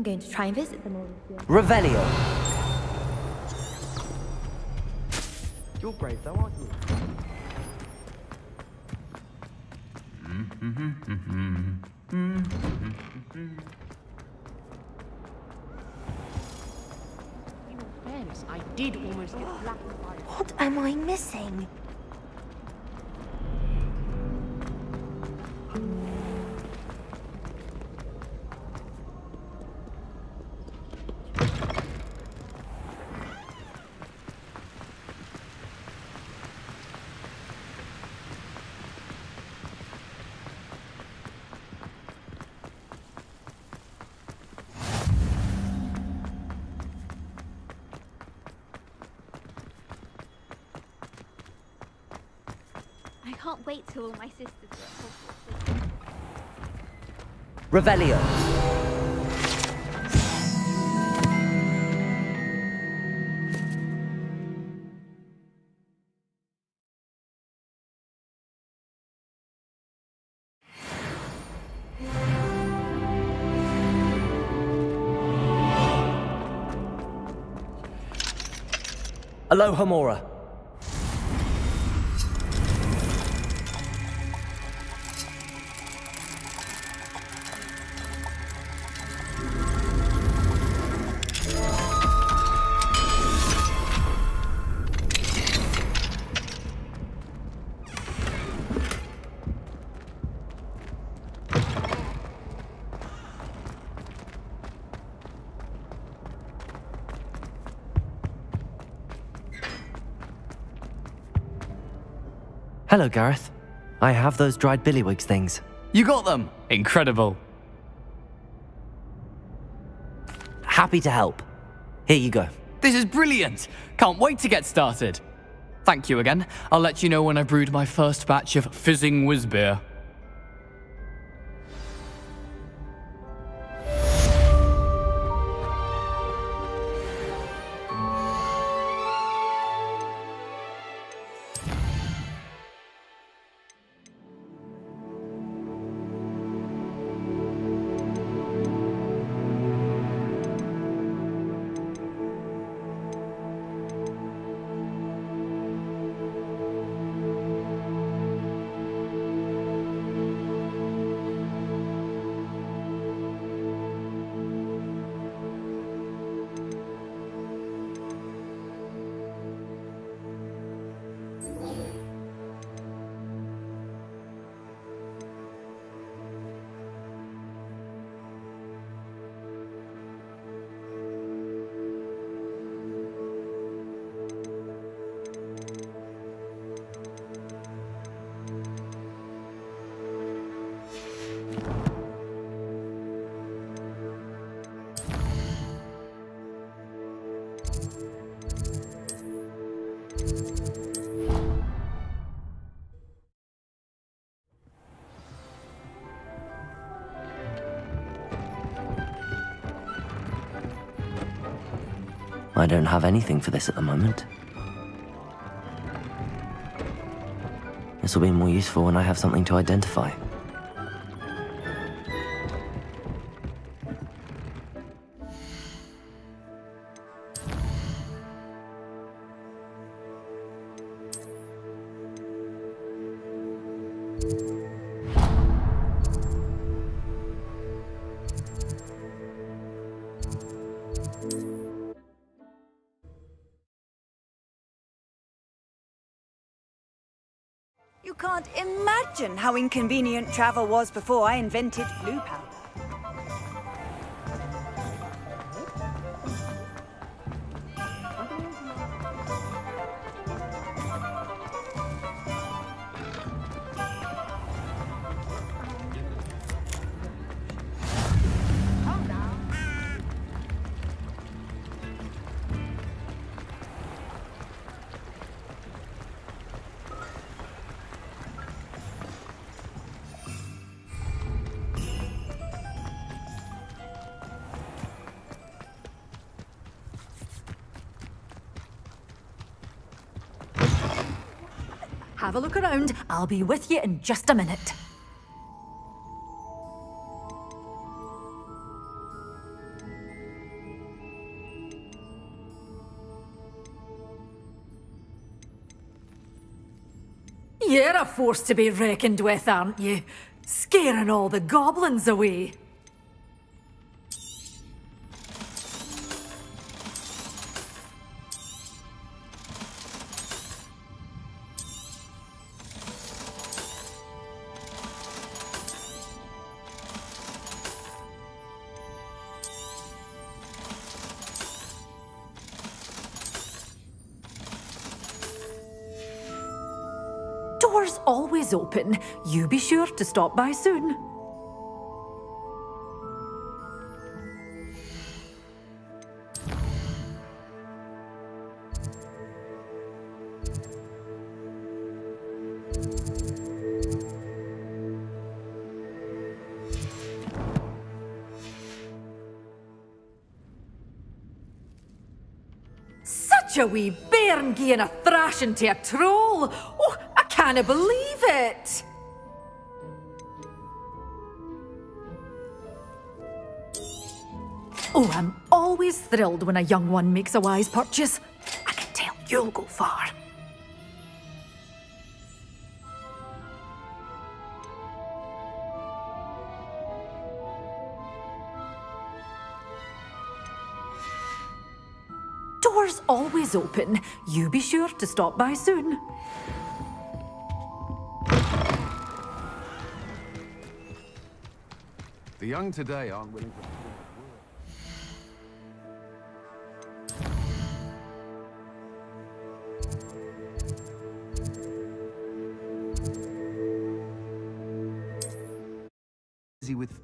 I'm going to try and visit them all this year. Revelio. You're brave though, aren't you? In all fairness, I did almost get black and white. What am I missing? I can't wait till all my sisters are at Hogwarts. Revelio. Aloha Mora. Hello, Gareth. I have those dried billywigs things. You got them! Incredible. Happy to help. Here you go. This is brilliant! Can't wait to get started. Thank you again. I'll let you know when I brewed my first batch of fizzing whizbeer. I don't have anything for this at the moment. This will be more useful when I have something to identify. You can't imagine how inconvenient travel was before I invented blue powder. Have a look around. I'll be with you in just a minute. You're a force to be reckoned with, aren't you? Scaring all the goblins away. Doors always open. You be sure to stop by soon. Such a wee bairn gieing a thrashing to a troll! Oh, I can't believe it! Oh, I'm always thrilled when a young one makes a wise purchase. I can tell you'll go far. Doors always open. You be sure to stop by soon. The young today aren't willing to... Busy with...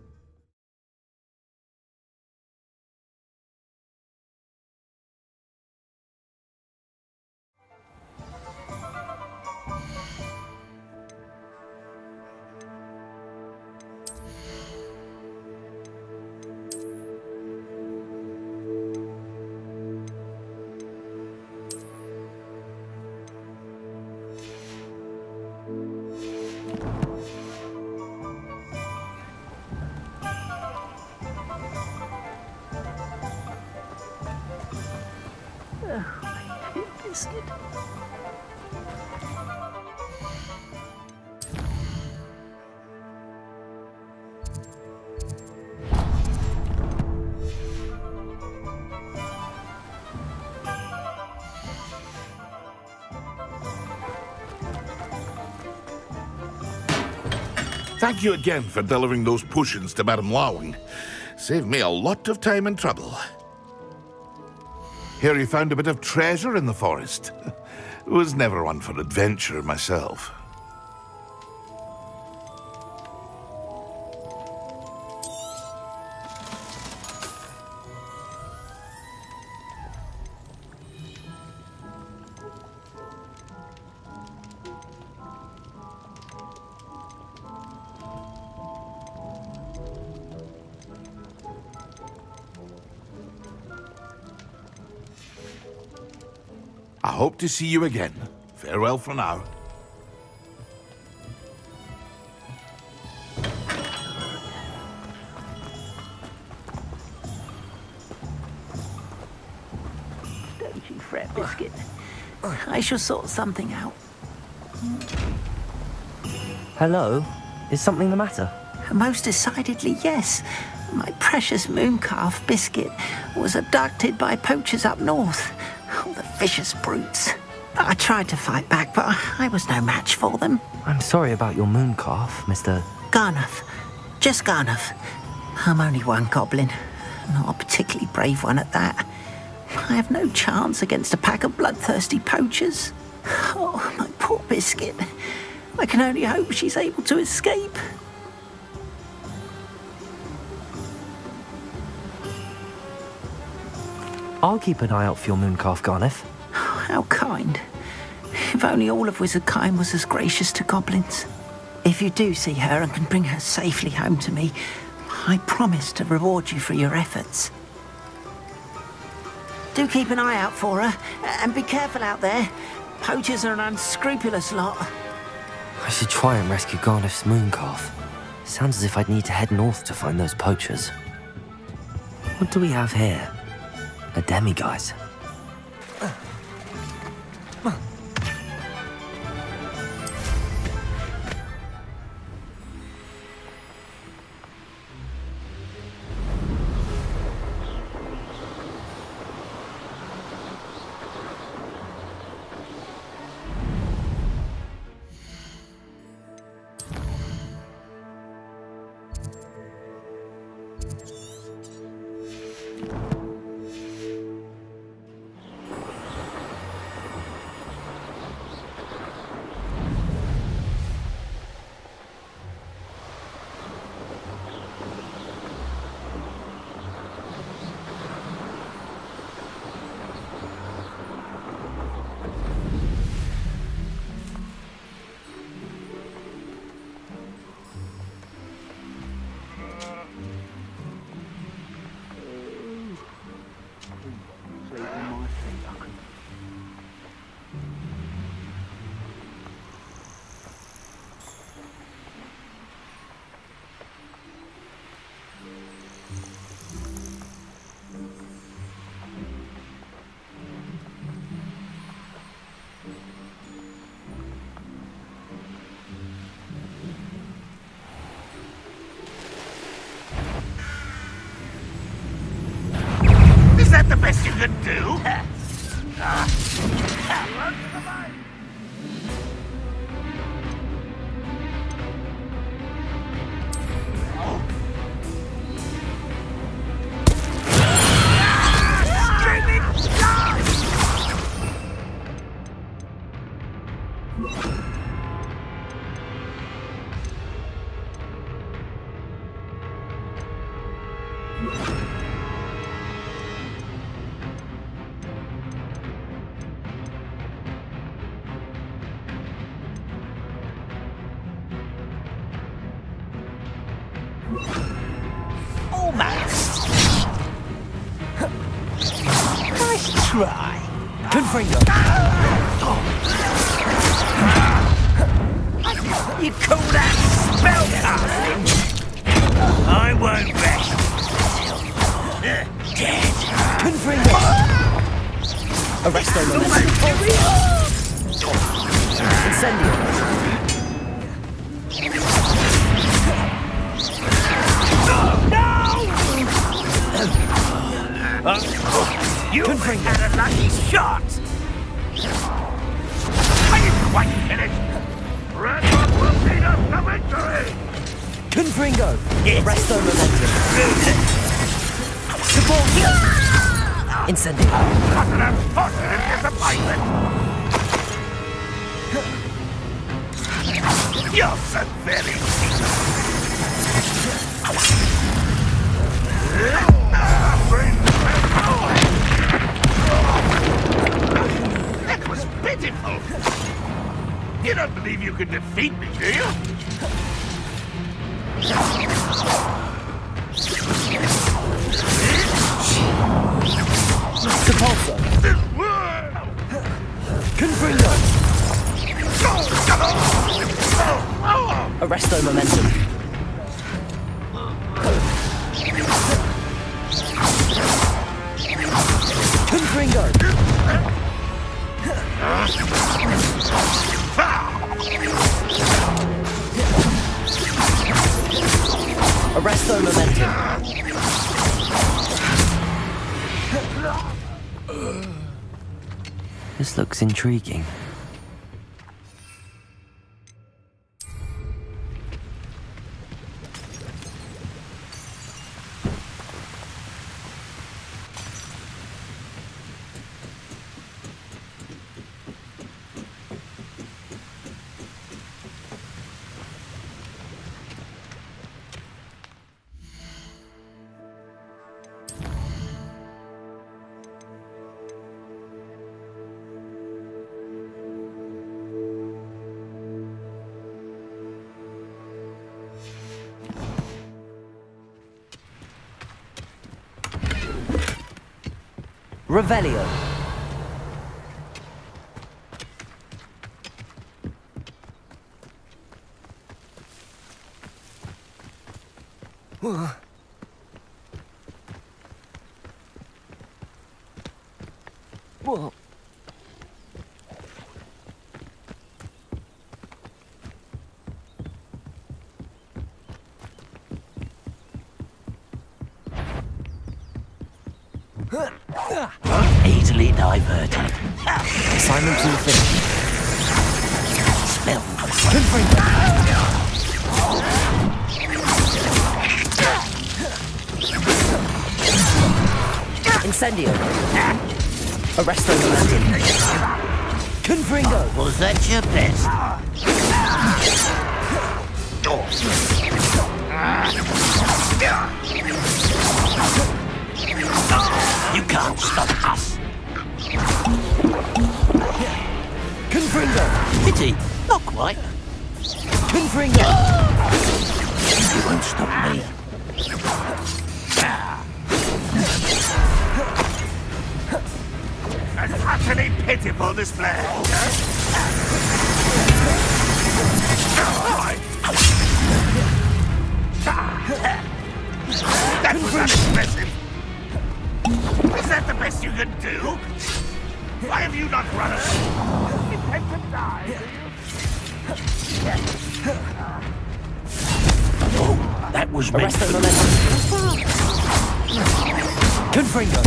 Biscuit. Thank you again for delivering those potions to Madame Lawing. Saved me a lot of time and trouble. Hear you found a bit of treasure in the forest. Was never one for adventure myself. I hope to see you again. Farewell for now. Don't you fret, Biscuit. I shall sort something out. Hello? Is something the matter? Most decidedly, yes. My precious mooncalf, Biscuit, was abducted by poachers up north. Oh, the vicious brutes. I tried to fight back, but I was no match for them. I'm sorry about your mooncalf, Mr. Garnuff. Just Garnuff. I'm only one goblin. Not a particularly brave one at that. I have no chance against a pack of bloodthirsty poachers. Oh, my poor Biscuit. I can only hope she's able to escape. I'll keep an eye out for your mooncalf, Garneth. How kind. If only all of Wizardkind was as gracious to goblins. If you do see her and can bring her safely home to me, I promise to reward you for your efforts. Do keep an eye out for her, and be careful out there. Poachers are an unscrupulous lot. I should try and rescue Garneth's mooncalf. Sounds as if I'd need to head north to find those poachers. What do we have here? A demiguise. best you can do? Almost. Nice try. Confringo. You call that spellcasting? I won't rest till you're dead. Confringo. Arresto Incendio. You had a lucky shot! I didn't quite finish. Redwood will lead us to victory. Confringo. Yes. Resto momentum. Support. Incendio. What an unfortunate disappointment. You're so very That was pitiful. You don't believe you can defeat me, do you? Sepulso. Confringo. Arresto momentum. Confringo. Arresto momentum. This looks intriguing. Revelio. Whoa. Easily diverted. Assignment to the finish. Spell. Confringo. Incendio. Arresto momentum. Confringo. Was that your best? You can't stop us. Confringo. Pity. Not quite. Confringo. You won't stop me. An utterly pitiful display. That was impressive. Is that the best you can do? Why have you not run away? Intend to die, do you? Oh, that was meant Arresto for momentum. Confringo.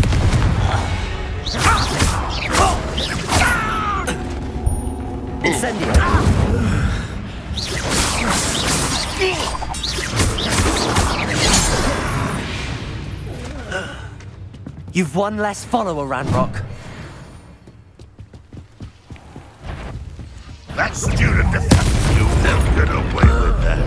You've one less follower, Ranrock. That student defects. You'll never get away with that.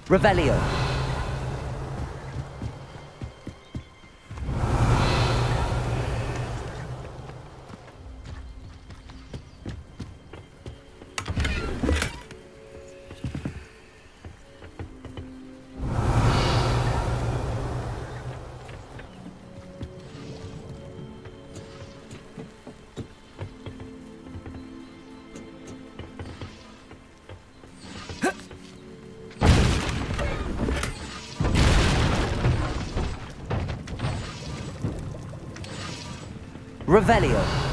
Revelio. Revelio.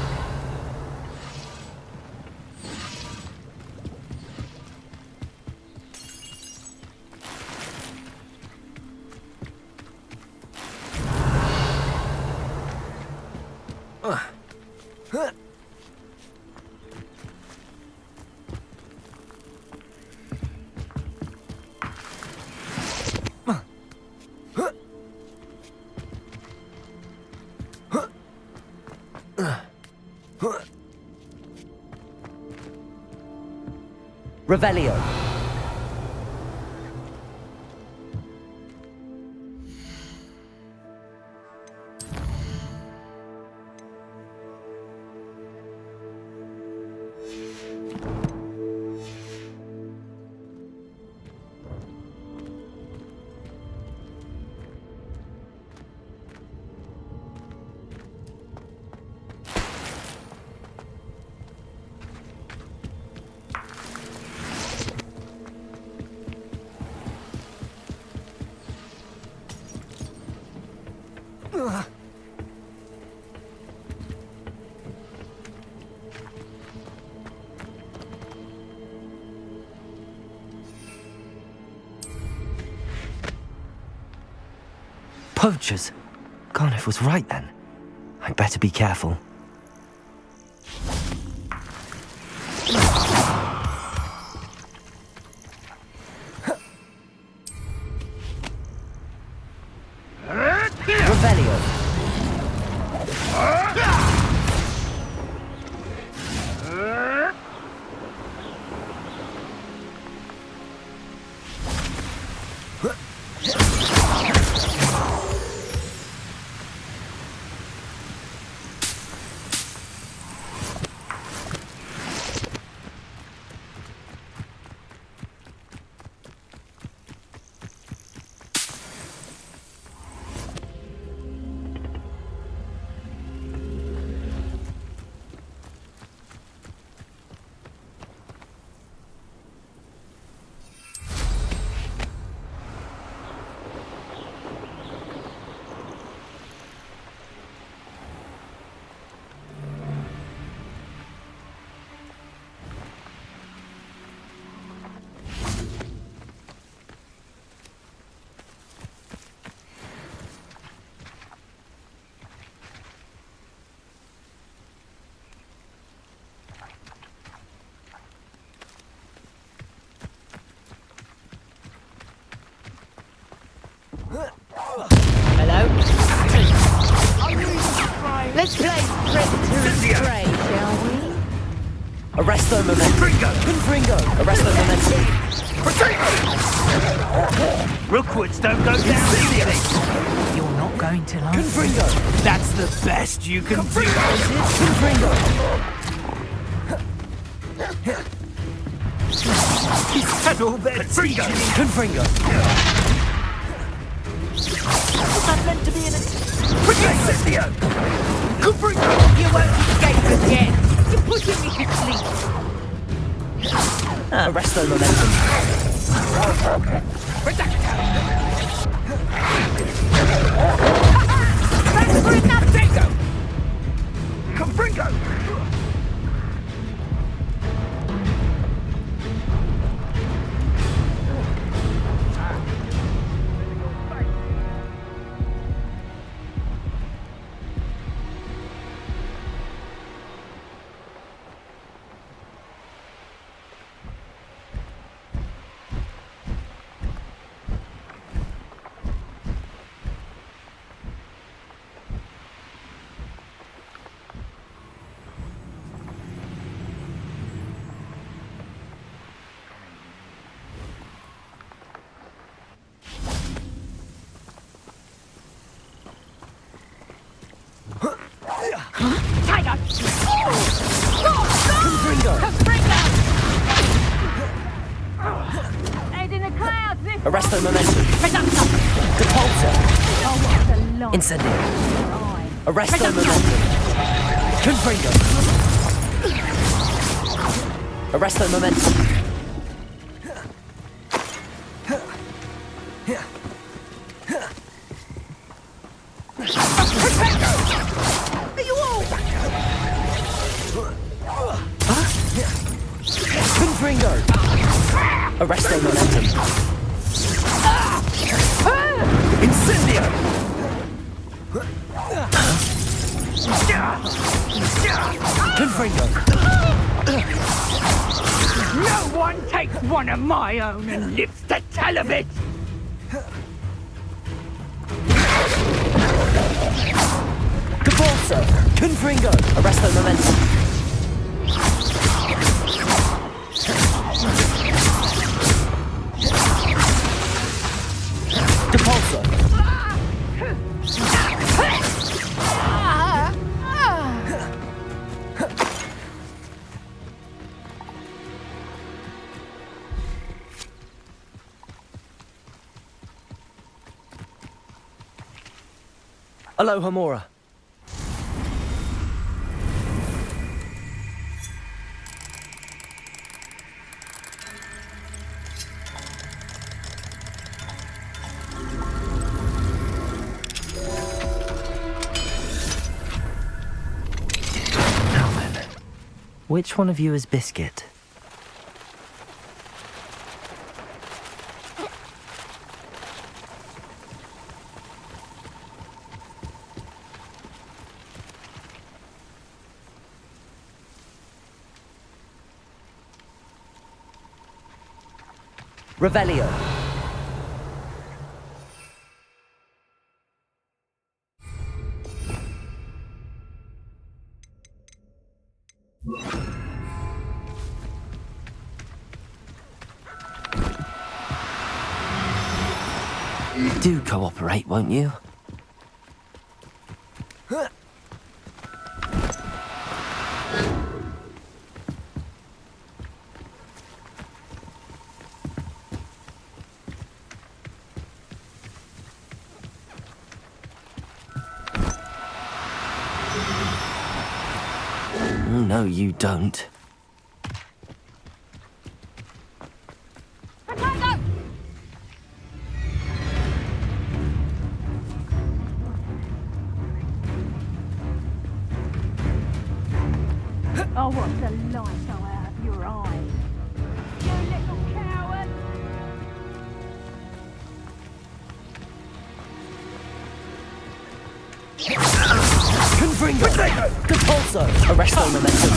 Revelio. Poachers? Carniff was right then. I'd better be careful. Revelio. Hello? Let's play Trick to Spray, shall we? Arresto Momentum. Confringo. Arresto Momentum. Rookwoods don't go down easy. You're not going to like Confringo. That's the best you can do. Confringo. He's had all their teaching. Confringo. Was that meant to be in a... Cynthia! You won't escape again. You're putting me to sleep. Arresto Momentum. Thanks for enough, Dingo! Confringo! Tiger! Confringo! Head in the clouds! Arresto momentum! Presumption! Depulsor! Oh, what a lot! Incendio! Arresto momentum! Confringo! Arresto momentum! Are you all? Confringo! Arresto momentum! Incendio! Confringo! No one takes one of my own and lives to tell of it! Depulsor! Confringo! Arresto momentum! Depulsor! Aloha Mora. Which one of you is Biscuit? Revelio. Do cooperate, won't you? No, you don't. Oh, what the light out of your eyes! You little coward! Confringo! Depulsor! Arresto momentum!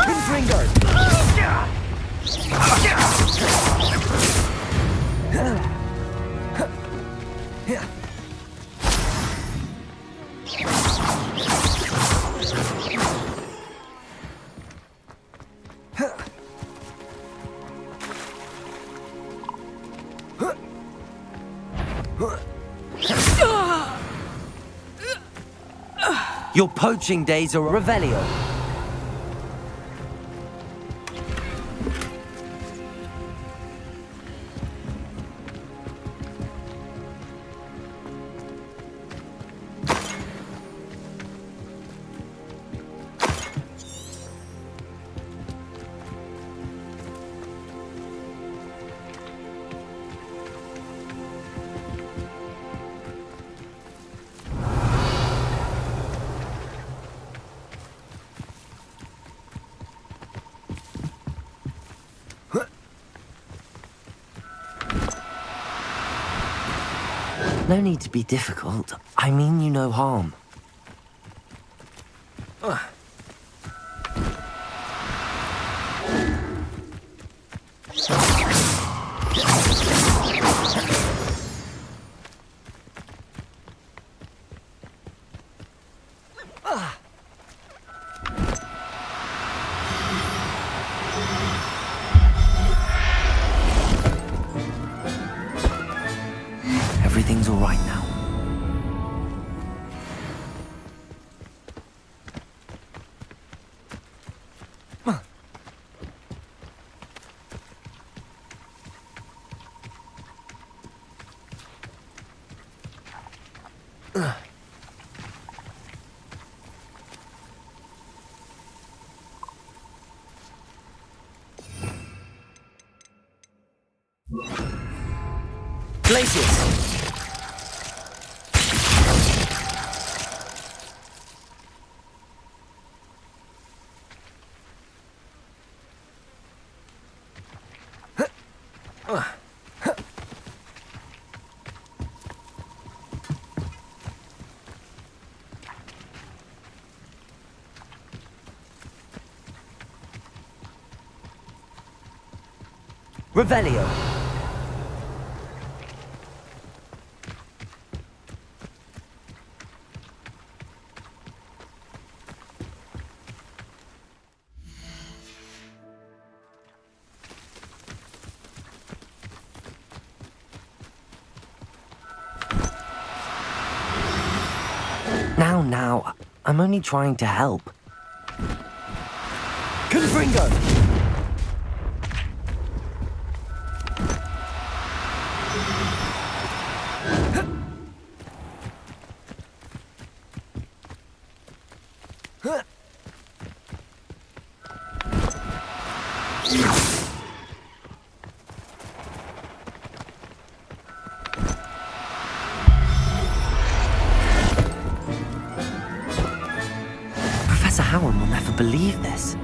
Confringo! Your poaching days are Revelio. No need to be difficult. I mean you no harm. Everything's all right now. Glaciers! Revelio. Now, I'm only trying to help. Confringo! Professor Howard will never believe this.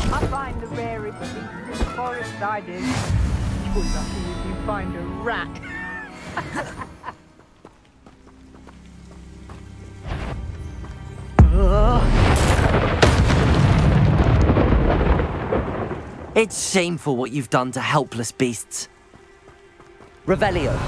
I find the rarest beast in the forest, I do. You're lucky if you find a rat. It's shameful what you've done to helpless beasts. Revelio.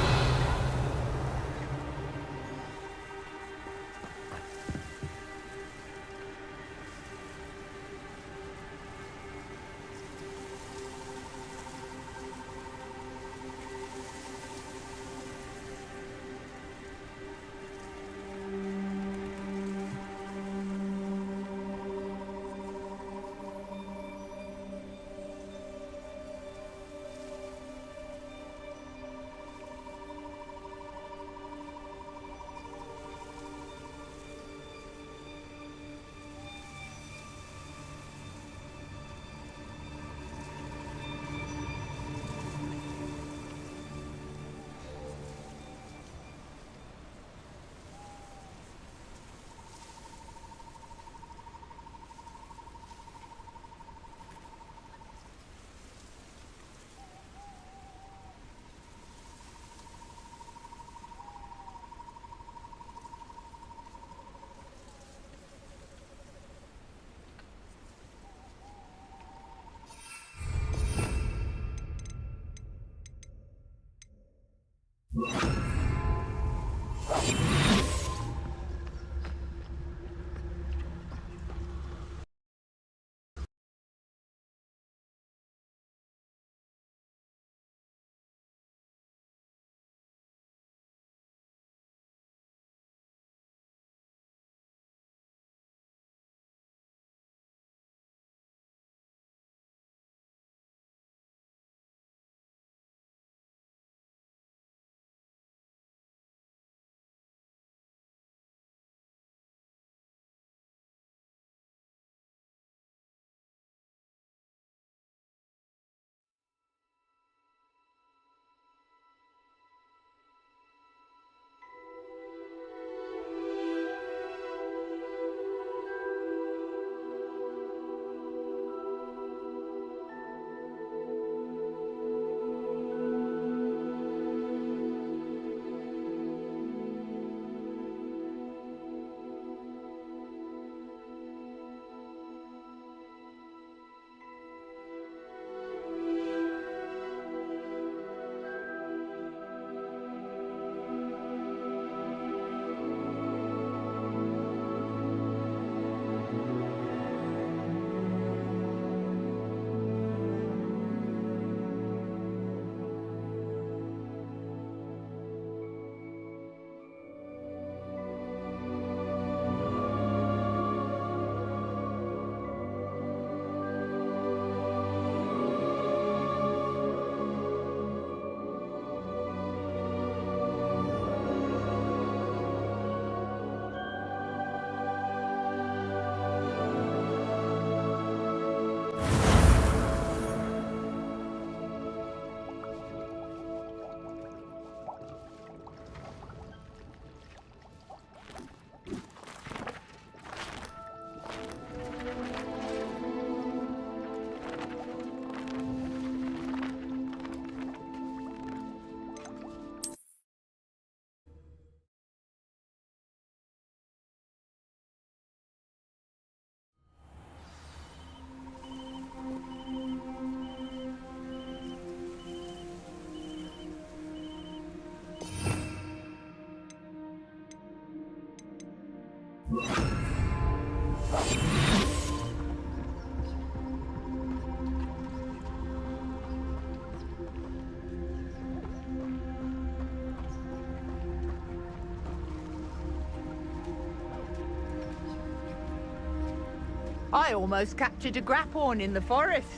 I almost captured a grapphorn in the forest.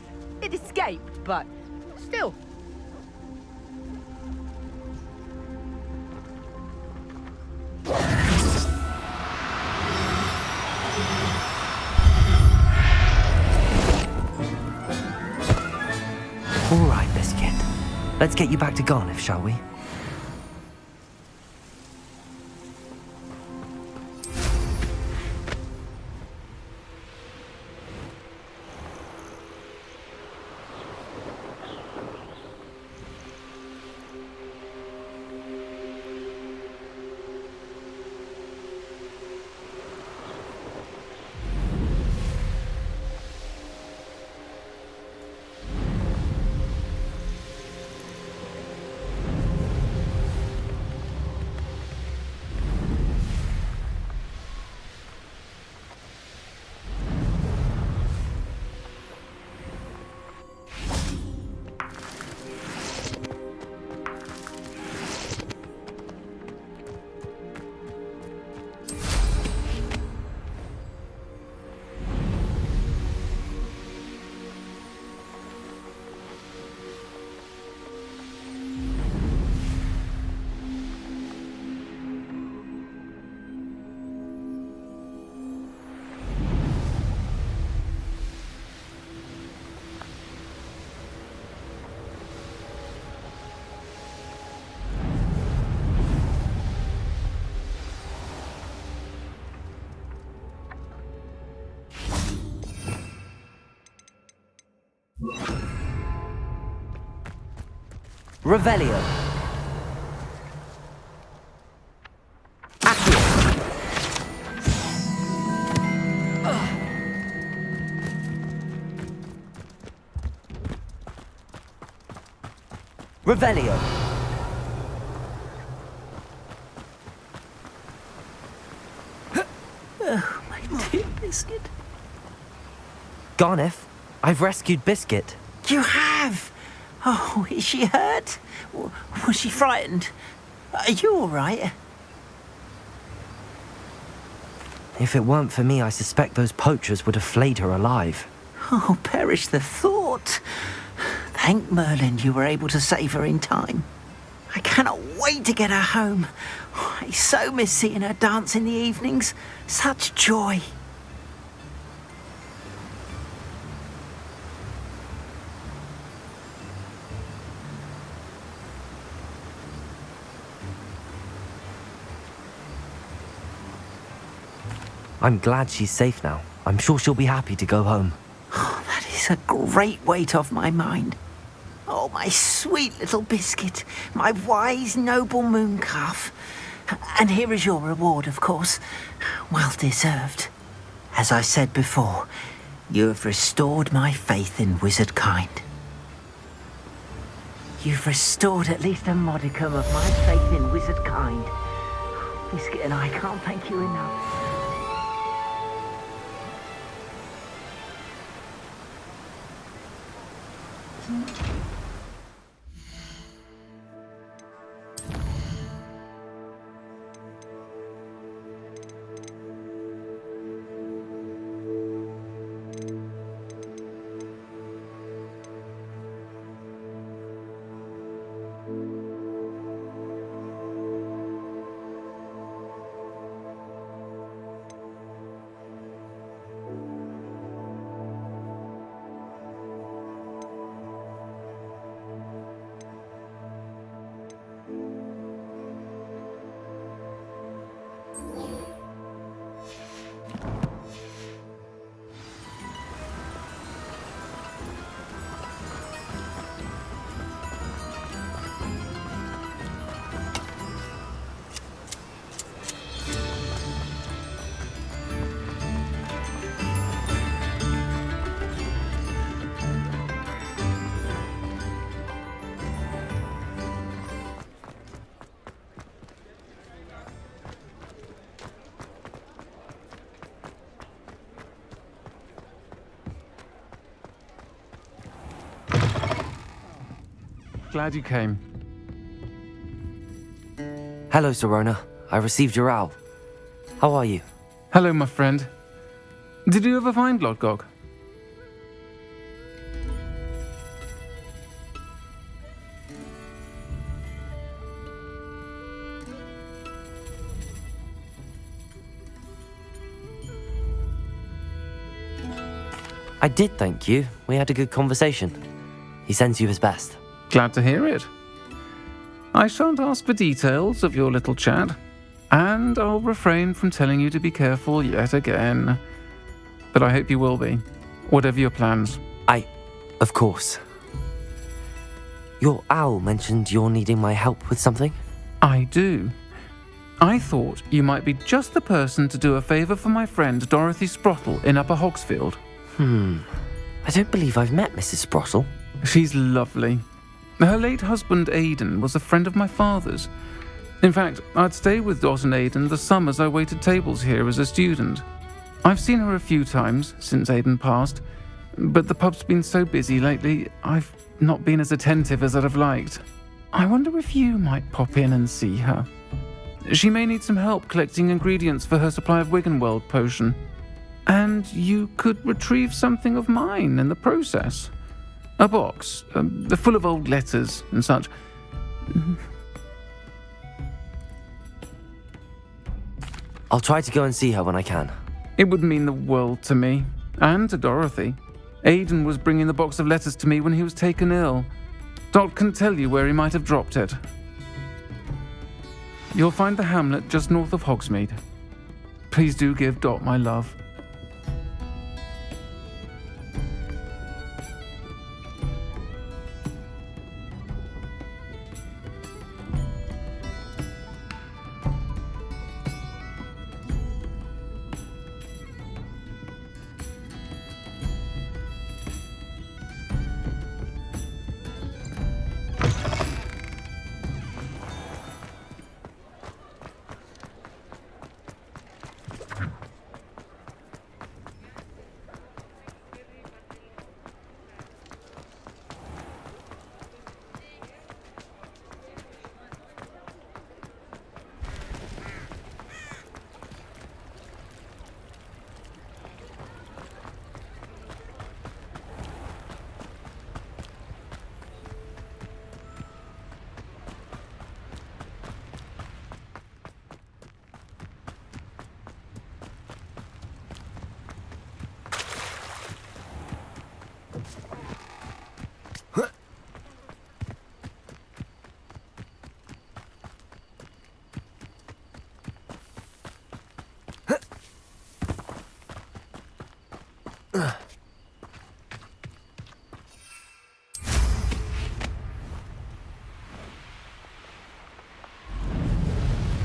It escaped, but still. All right, Biscuit. Let's get you back to Garniff, shall we? Revelio. Accio. Revelio. Oh, my dear Biscuit. Garniff, I've rescued Biscuit. You have? Oh, is she hurt? Was she frightened? Are you all right? If it weren't for me, I suspect those poachers would have flayed her alive. Oh, perish the thought. Thank Merlin you were able to save her in time. I cannot wait to get her home. I so miss seeing her dance in the evenings. Such joy. I'm glad she's safe now. I'm sure she'll be happy to go home. Oh, that is a great weight off my mind. Oh, my sweet little Biscuit, my wise, noble moon calf. And here is your reward, of course. Well deserved. As I said before, you have restored my faith in wizard kind. You've restored at least a modicum of my faith in wizard kind. Biscuit and I can't thank you enough. glad you came. Hello, Serona. I received your owl. How are you? Hello, my friend. Did you ever find Lodgok? I did, thank you. We had a good conversation. He sends you his best. Glad to hear it. I shan't ask for details of your little chat, and I'll refrain from telling you to be careful yet again. But I hope you will be, whatever your plans. Of course. Your owl mentioned you're needing my help with something? I do. I thought you might be just the person to do a favour for my friend Dorothy Sprottle in Upper Hogsfield. I don't believe I've met Mrs. Sprottle. She's lovely. Her late husband Aidan was a friend of my father's. In fact, I'd stay with Dot and Aidan the summers I waited tables here as a student. I've seen her a few times since Aidan passed, but the pub's been so busy lately, I've not been as attentive as I'd have liked. I wonder if you might pop in and see her. She may need some help collecting ingredients for her supply of Wiggenweld potion. And you could retrieve something of mine in the process. A box, full of old letters and such. I'll try to go and see her when I can. It would mean the world to me, and to Dorothy. Aidan was bringing the box of letters to me when he was taken ill. Dot can tell you where he might have dropped it. You'll find the hamlet just north of Hogsmeade. Please do give Dot my love.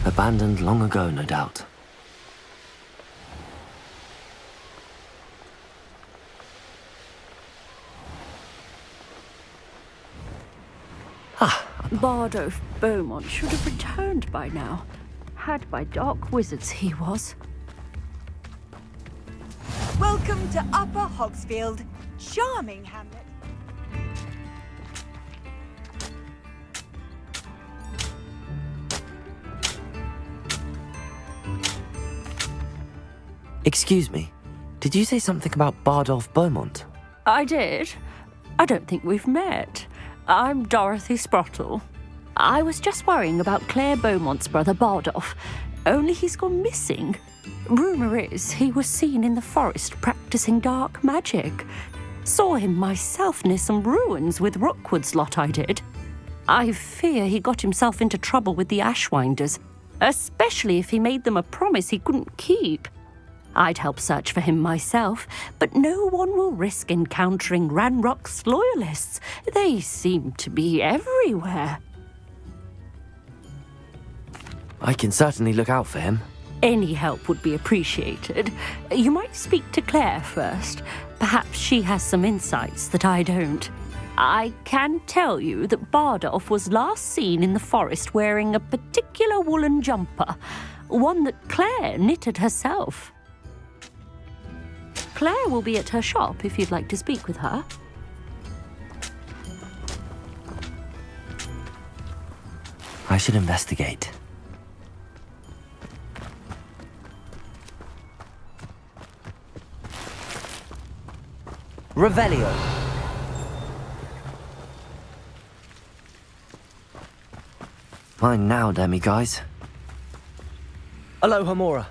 Abandoned long ago, no doubt. Bardolph Beaumont should have returned by now. Had by dark wizards he was. Welcome to Upper Hogsfield. Charming hamlet. Excuse me, did you say something about Bardolph Beaumont? I did. I don't think we've met. I'm Dorothy Sprottle. I was just worrying about Claire Beaumont's brother Bardolph, only he's gone missing. Rumour is he was seen in the forest practicing dark magic. Saw him myself near some ruins with Rookwood's lot I did. I fear he got himself into trouble with the Ashwinders, especially if he made them a promise he couldn't keep. I'd help search for him myself, but no one will risk encountering Ranrock's loyalists. They seem to be everywhere. I can certainly look out for him. Any help would be appreciated. You might speak to Claire first. Perhaps she has some insights that I don't. I can tell you that Bardolph was last seen in the forest wearing a particular woolen jumper, one that Claire knitted herself. Claire will be at her shop if you'd like to speak with her. I should investigate. Revelio. Fine now, demiguise. Aloha Mora.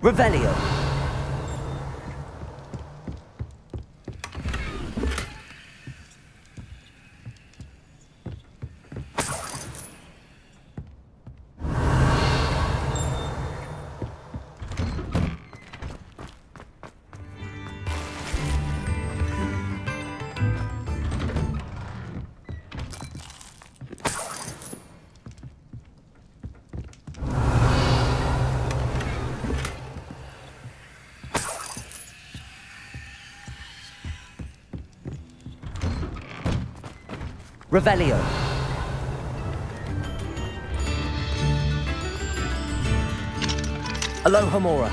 Revelio. Revelio. Aloha Mora.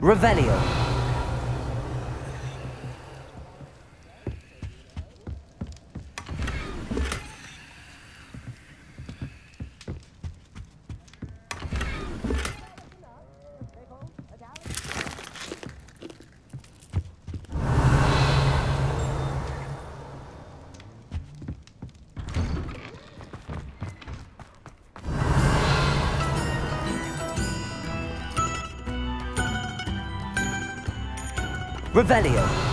Revelio. Revelio.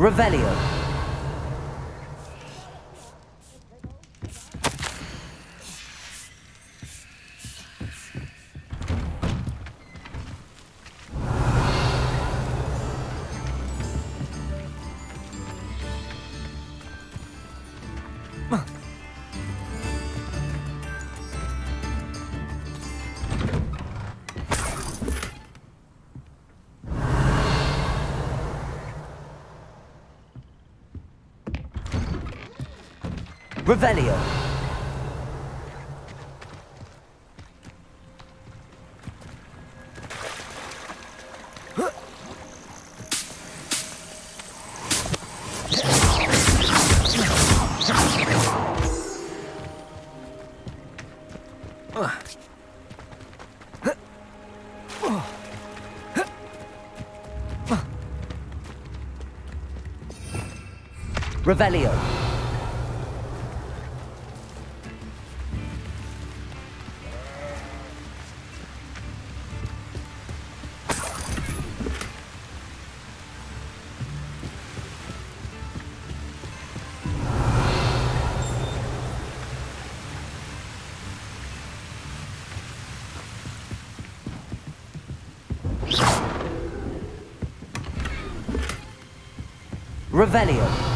Revelio. Revelio. Revelio. Revelio.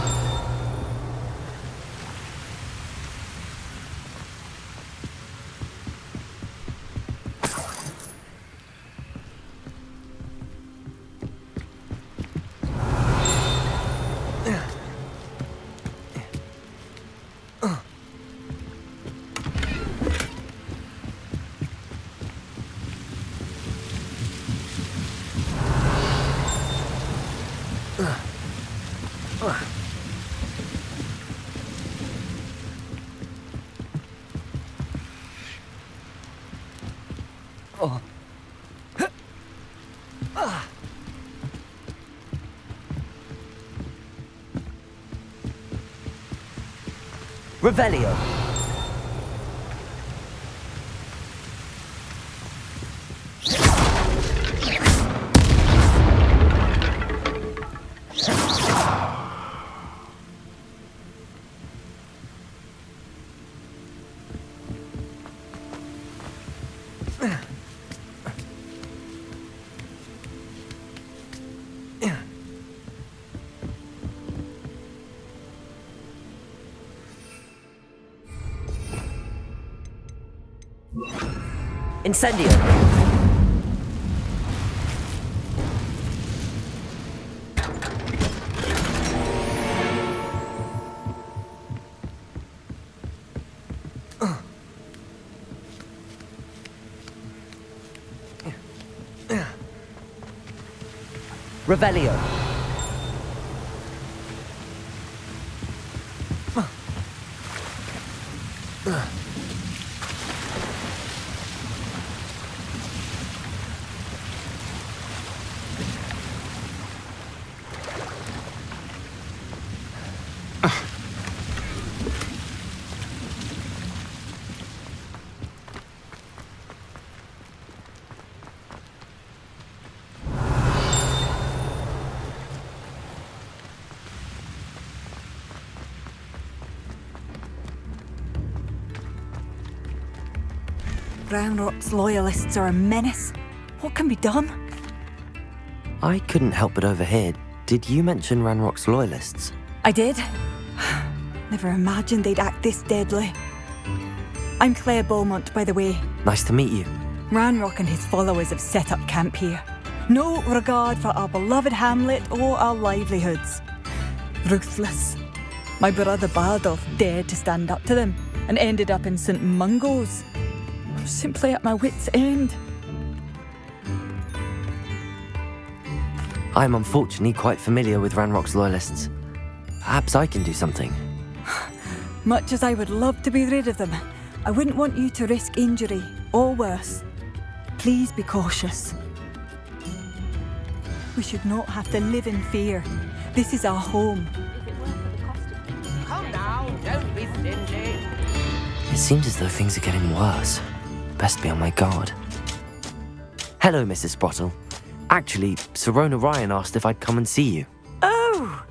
Revelio. Incendio. Revelio. Ranrock's loyalists are a menace. What can be done? I couldn't help but overhear. Did you mention Ranrock's loyalists? I did. Never imagined they'd act this deadly. I'm Claire Beaumont, by the way. Nice to meet you. Ranrock and his followers have set up camp here. No regard for our beloved hamlet or our livelihoods. Ruthless. My brother Bardolph dared to stand up to them and ended up in St. Mungo's. I was simply at my wit's end. I'm unfortunately quite familiar with Ranrock's loyalists. Perhaps I can do something. Much as I would love to be rid of them, I wouldn't want you to risk injury, or worse. Please be cautious. We should not have to live in fear. This is our home. Come now, don't be stingy. It seems as though things are getting worse. Best be on my guard. Hello, Mrs. Sprottle. Actually, Sirona Ryan asked if I'd come and see you. Oh,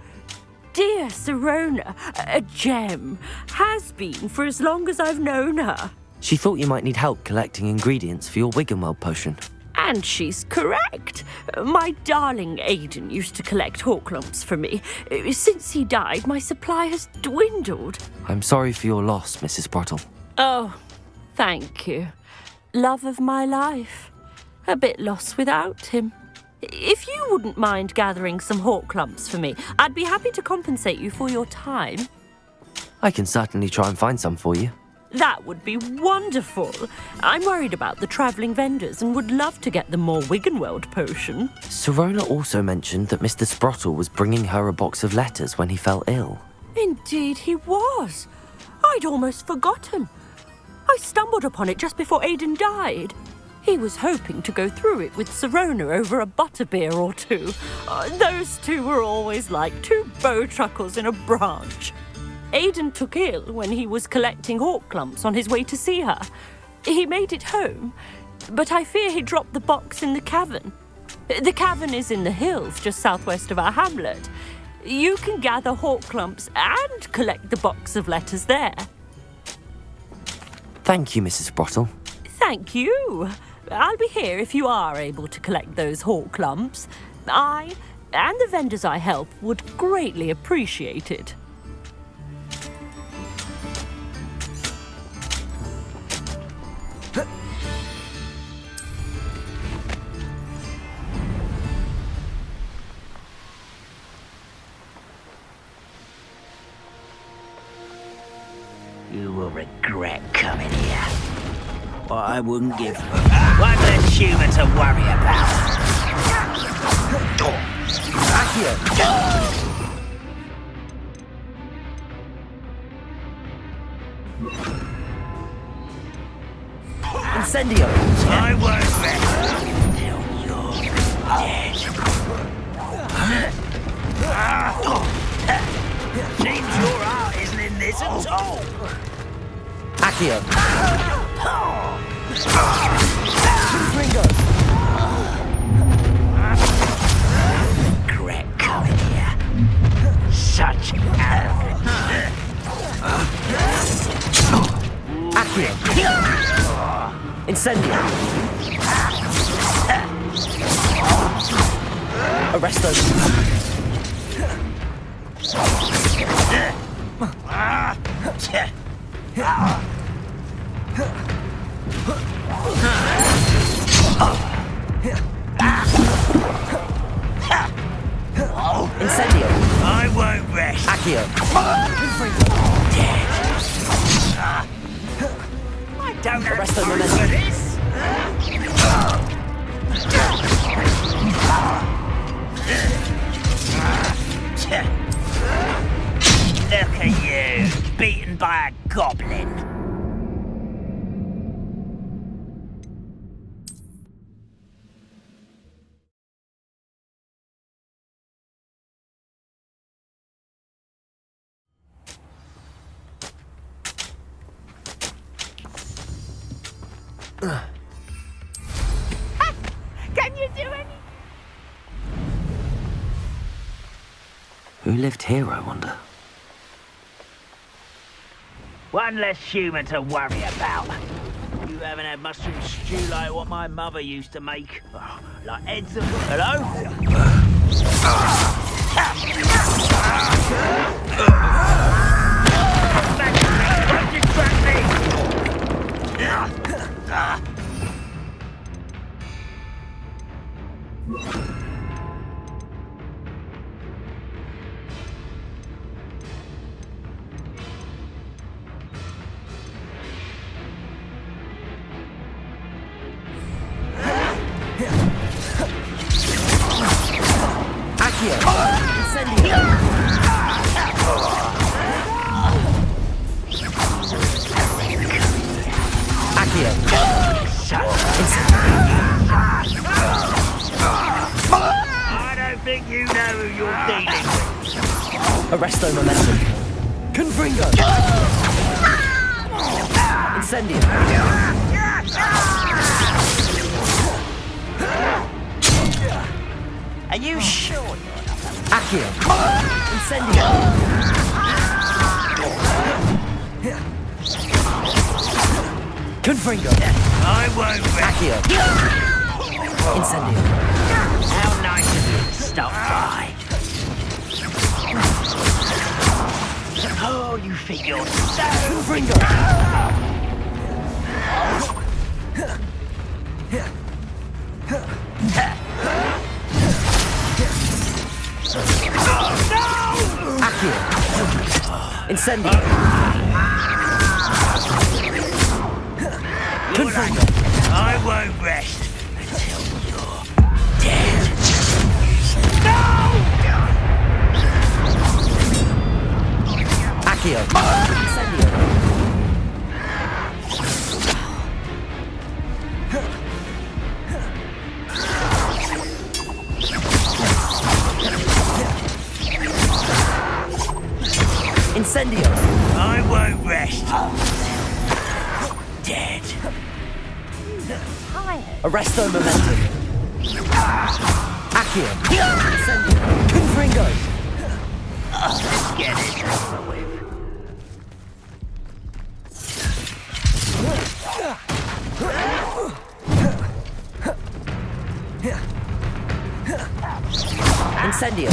dear Sirona, a gem. Has been for as long as I've known her. She thought you might need help collecting ingredients for your Wiggenweld potion. And she's correct. My darling Aidan used to collect hawk lumps for me. Since he died, my supply has dwindled. I'm sorry for your loss, Mrs. Sprottle. Oh, thank you. Love of my life. A bit lost without him. If you wouldn't mind gathering some hawk lumps for me, I'd be happy to compensate you for your time. I can certainly try and find some for you. That would be wonderful. I'm worried about the travelling vendors and would love to get them more Wiggenweld potion. Sirona also mentioned that Mr. Sprottle was bringing her a box of letters when he fell ill. Indeed he was. I'd almost forgotten. I stumbled upon it just before Aidan died. He was hoping to go through it with Sirona over a butterbeer or two. Those two were always like two bowtruckles in a branch. Aidan took ill when he was collecting hawk lumps on his way to see her. He made it home, but I fear he dropped the box in the cavern. The cavern is in the hills just southwest of our hamlet. You can gather hawk lumps and collect the box of letters there. Thank you, Mrs. Sprottle. Thank you. I'll be here if you are able to collect those hawk lumps. I and the vendors I help would greatly appreciate it. You will regret coming here. What I wouldn't give one less human to worry about. Incendio! My worst Seems your heart isn't in this at all. Accio. Regret coming here. Such arrogance. Accio. Incendio. Arresto. Incendio. I won't rest. Accio. Dead. I don't have Arresto time momentum. for this. Look at you, beaten by a goblin. Can you do anything? Who lived here, I wonder? One less human to worry about. You haven't had mushroom stew like what my mother used to make. Oh, like heads of... Hello? Don't distract me! I don't think you know who you're dealing with. Arresto momentum. Confringo. Incendio. Are you sure you're not? Accio. Incendio. Confringo. I won't rest. Accio. Incendio. How nice of you to stop by. Oh, you think you're so... Confringo. Accio. Incendio. Confringo. I won't rest until you're dead. No! Accio. Incendio. Incendio. I won't rest. Dead. Arresto momentum. Accio. Incendio. Confringo. Let's get it over with. Incendio.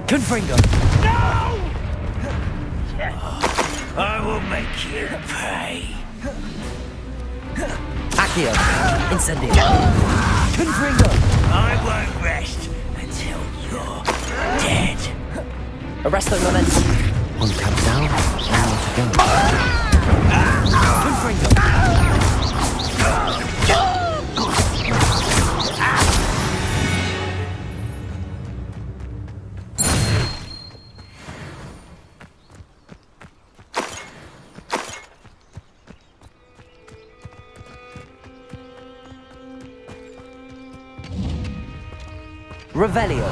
Confringo. No! I will make you pay. Accio. Incendio. Confringo. I won't rest until you're dead. Arresto momentum. One countdown, one more to go. Confringo. Revelio.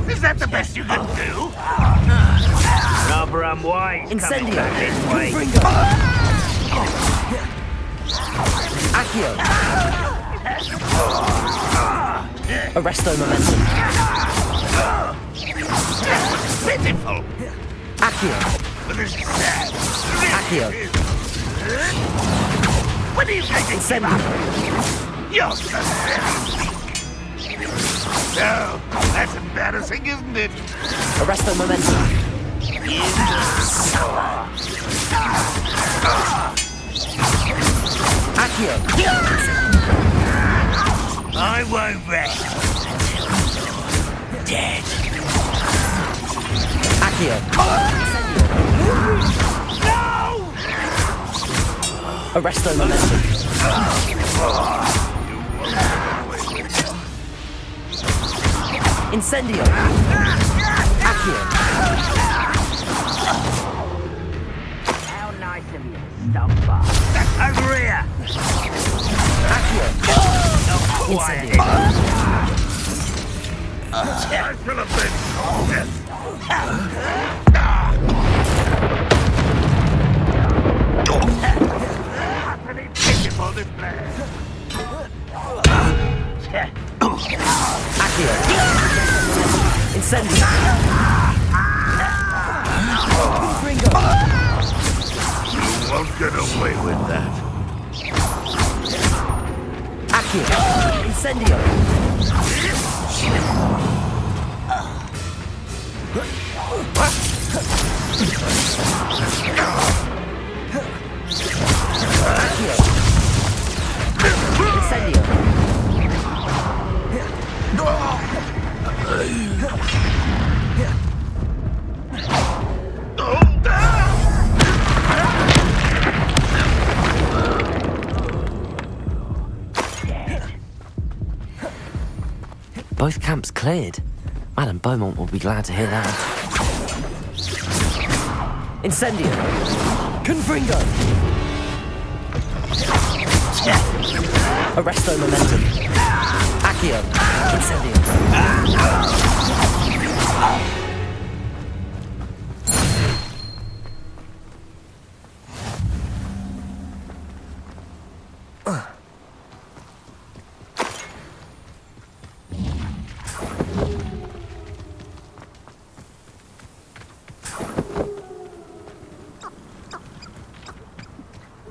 Is that the best you can do? Rather unwise coming back this way. Accio. Arresto momentum. Pitiful. Accio. But this is sad. Accio. When are you taking him up? You're pathetic. No, that's embarrassing, isn't it? Arresto momentum. You suffer. Accio. I won't rest until you're dead. Accio. No! Arresto momentum. Incendio. Accio. How nice of you to stop by. Over here. Accio. Incendio. Incendio. I feel a bit. Utterly pitiful display. Accio. Incendio. You won't get away with that. Accio. Incendio. Accio. Incendio. Both camps cleared. Madame Beaumont will be glad to hear that. Incendio. Confringo. Arresto momentum. Accio. Incendio.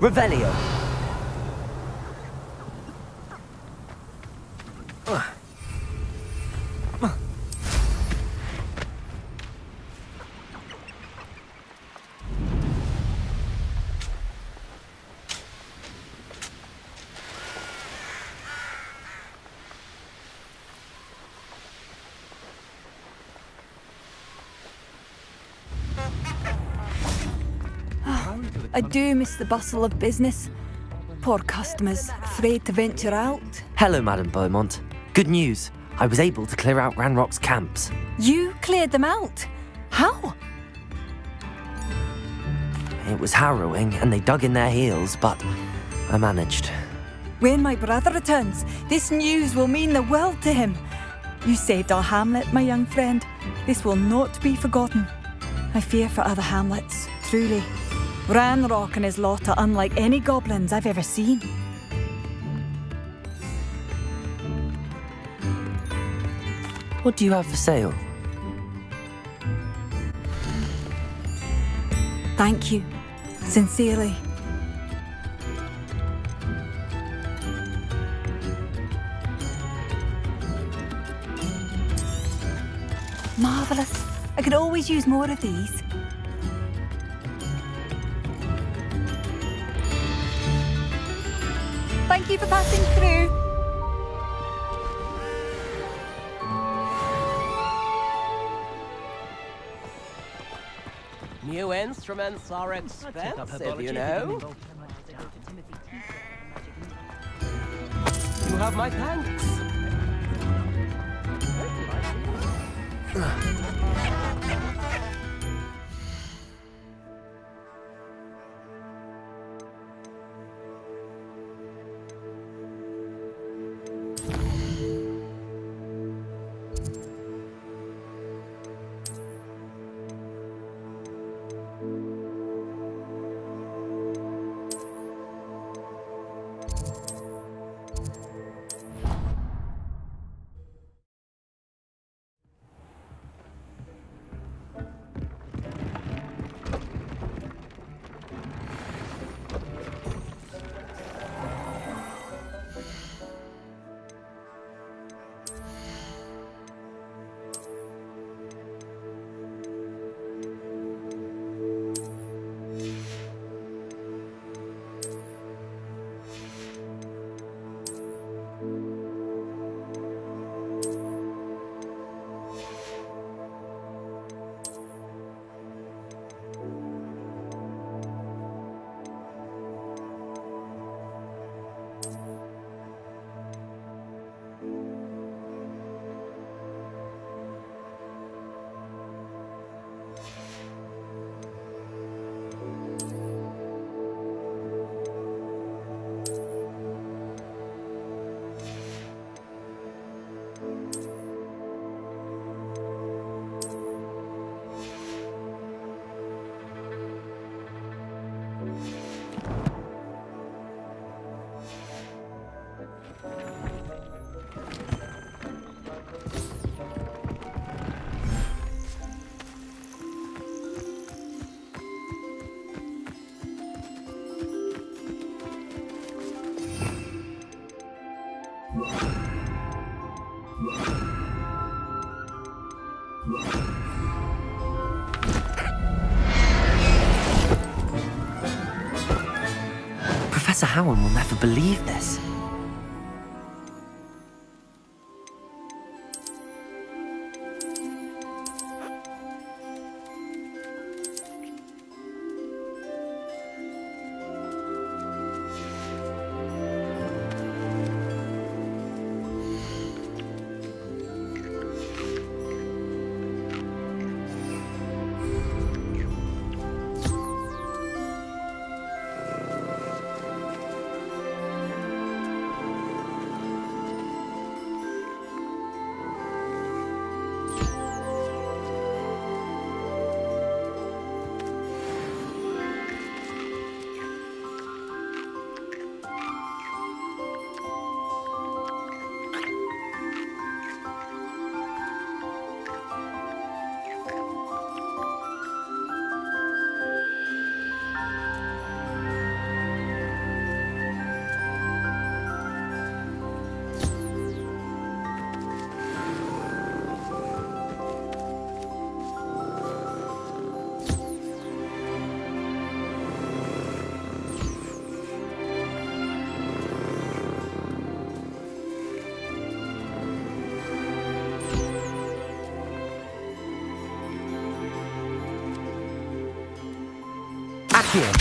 Revelio. I do miss the bustle of business. Poor customers, afraid to venture out. Hello, Madame Beaumont. Good news. I was able to clear out Ranrock's camps. You cleared them out? How? It was harrowing, and they dug in their heels, but I managed. When my brother returns, this news will mean the world to him. You saved our hamlet, my young friend. This will not be forgotten. I fear for other hamlets, truly. Ranrock and his lot are unlike any goblins I've ever seen. What do you have for sale? Thank you. Sincerely. Marvellous. I could always use more of these. Thank you for passing through. New instruments are expensive, you know. You have my thanks. Professor Howard will never believe this. Here.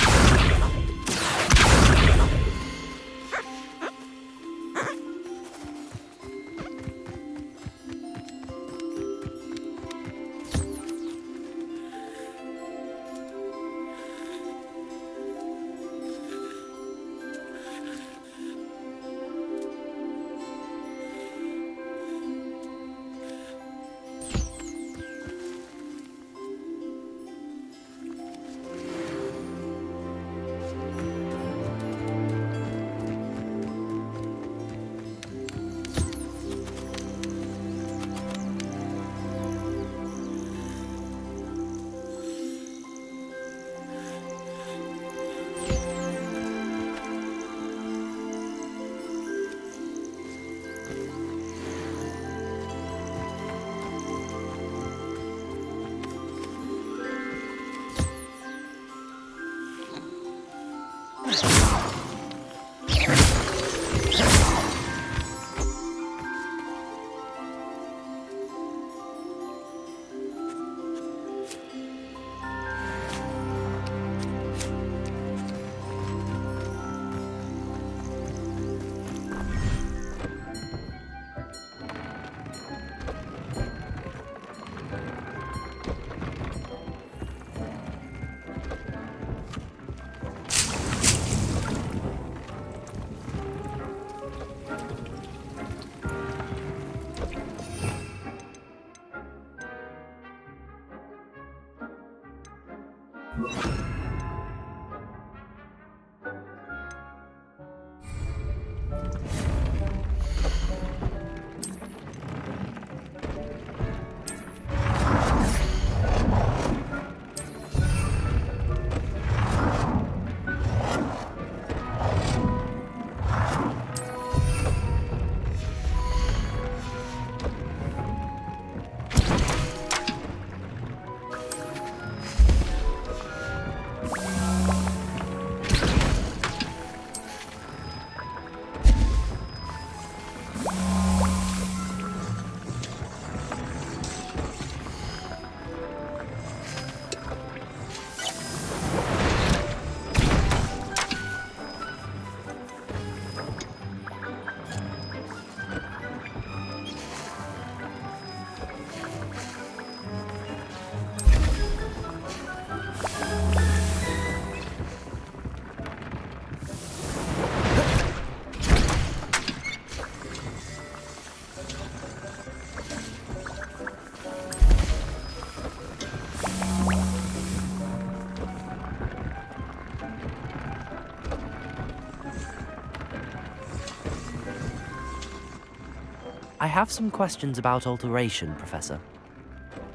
I have some questions about alteration, Professor.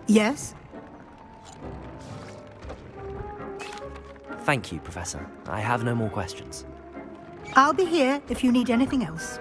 Yes? Thank you, Professor. I have no more questions. I'll be here if you need anything else.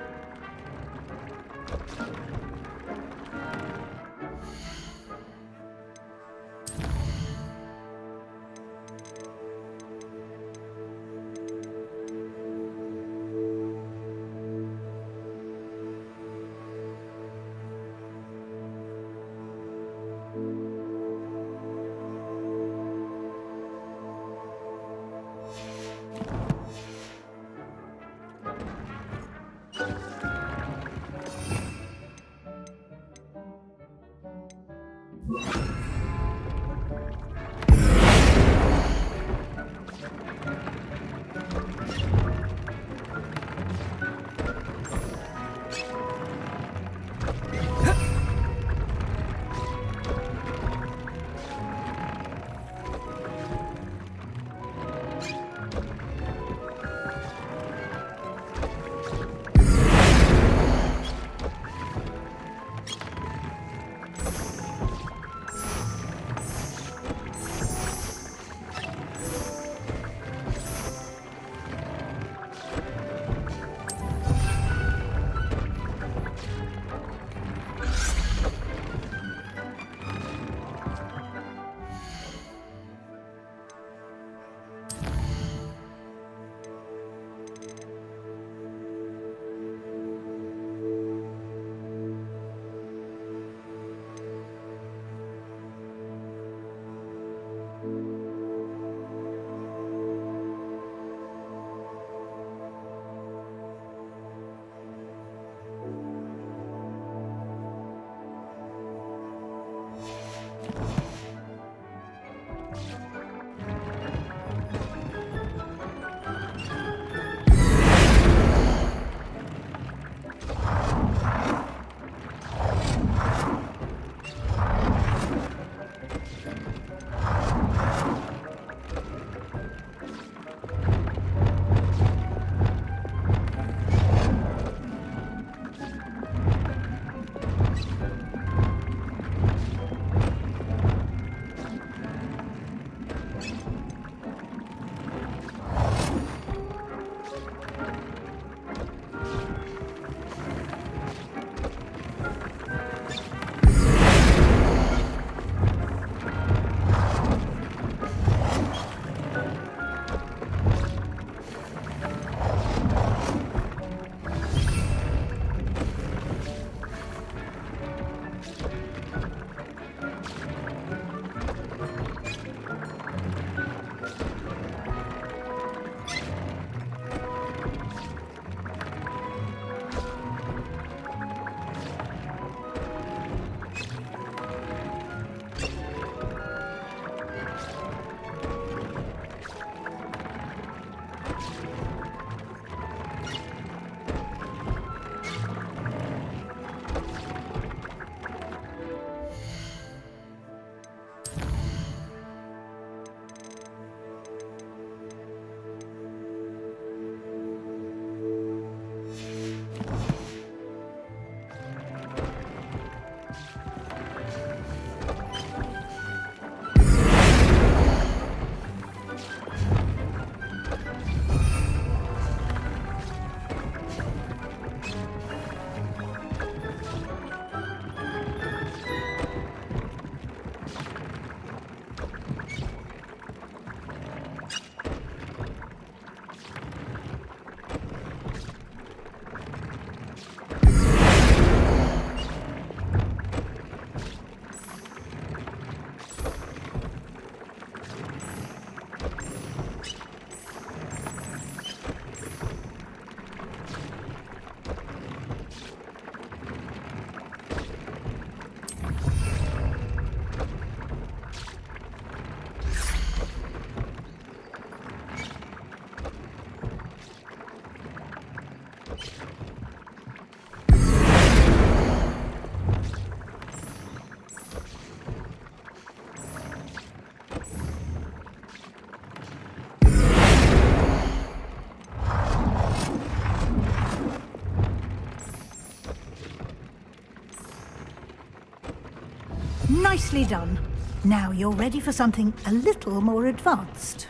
Nicely done. Now you're ready for something a little more advanced.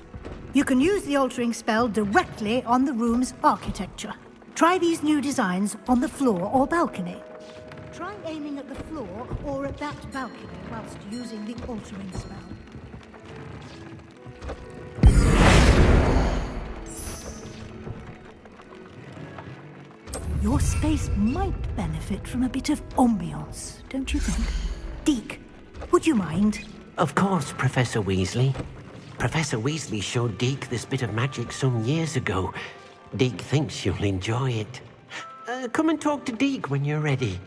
You can use the altering spell directly on the room's architecture. Try these new designs on the floor or balcony. Try aiming at the floor or at that balcony whilst using the altering spell. Your space might benefit from a bit of ambiance, don't you think? Deke, would you mind? Of course, Professor Weasley. Professor Weasley showed Deke this bit of magic some years ago. Deke thinks you'll enjoy it. Come and talk to Deke when you're ready.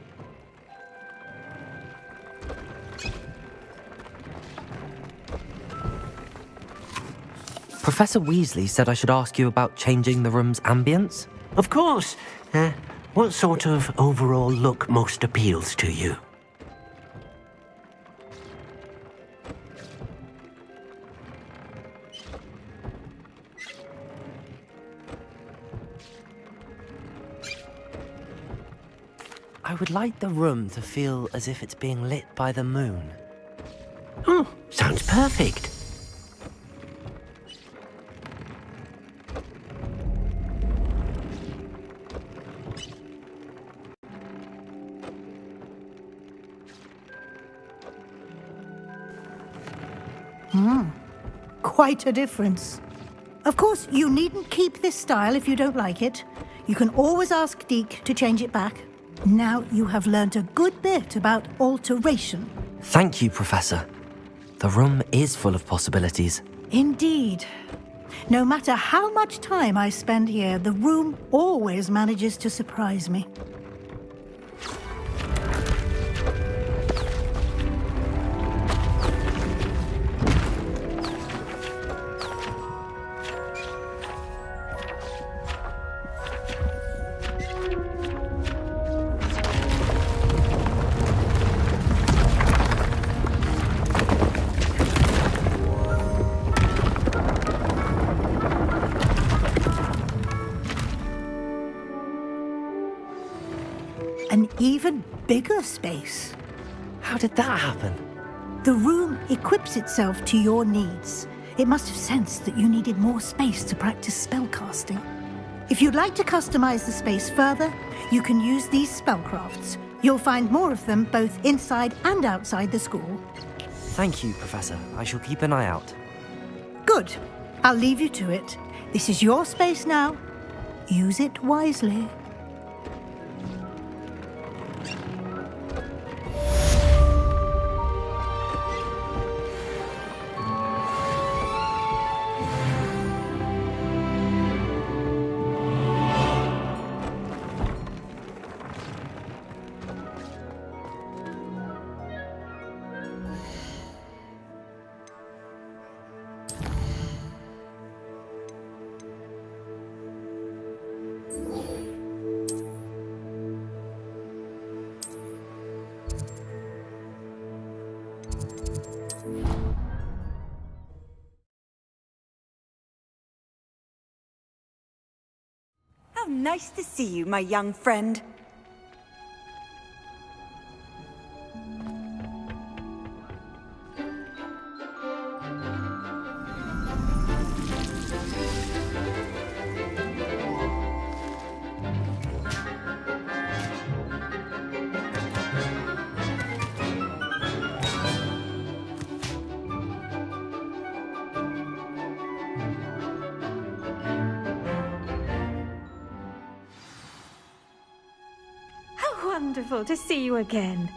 Professor Weasley said I should ask you about changing the room's ambience? Of course. What sort of overall look most appeals to you? I would like the room to feel as if it's being lit by the moon. Oh, sounds perfect. Quite a difference. Of course, you needn't keep this style if you don't like it. You can always ask Deke to change it back. Now you have learnt a good bit about alteration. Thank you, Professor. The room is full of possibilities. Indeed. No matter how much time I spend here, the room always manages to surprise me. An even bigger space. How did that happen? The room equips itself to your needs. It must have sensed that you needed more space to practice spellcasting. If you'd like to customize the space further, you can use these spellcrafts. You'll find more of them both inside and outside the school. Thank you, Professor. I shall keep an eye out. Good. I'll leave you to it. This is your space now. Use it wisely. How nice to see you, my young friend. Wonderful to see you again.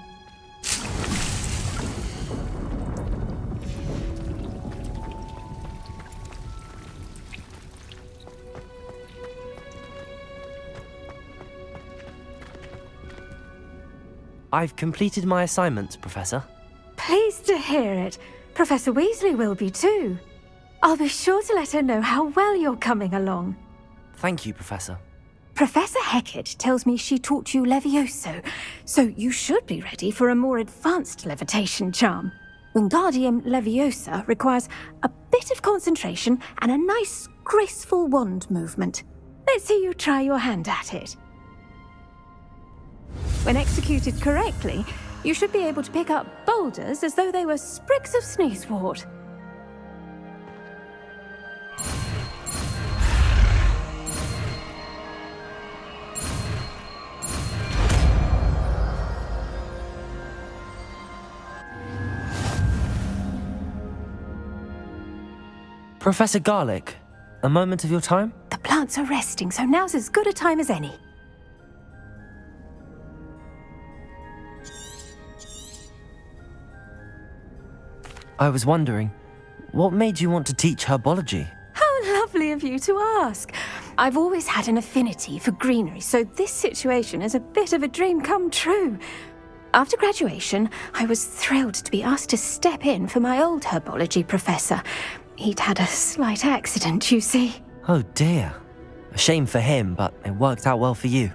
I've completed my assignments, Professor. Pleased to hear it. Professor Weasley will be too. I'll be sure to let her know how well you're coming along. Thank you, Professor. Professor Hecat tells me she taught you Levioso, so you should be ready for a more advanced levitation charm. Wingardium Leviosa requires a bit of concentration and a nice, graceful wand movement. Let's see you try your hand at it. When executed correctly, you should be able to pick up boulders as though they were sprigs of sneezewort. Professor Garlic, a moment of your time? The plants are resting, so now's as good a time as any. I was wondering, what made you want to teach herbology? How lovely of you to ask. I've always had an affinity for greenery, so this situation is a bit of a dream come true. After graduation, I was thrilled to be asked to step in for my old herbology professor. He'd had a slight accident, you see. Oh dear. A shame for him, but it worked out well for you.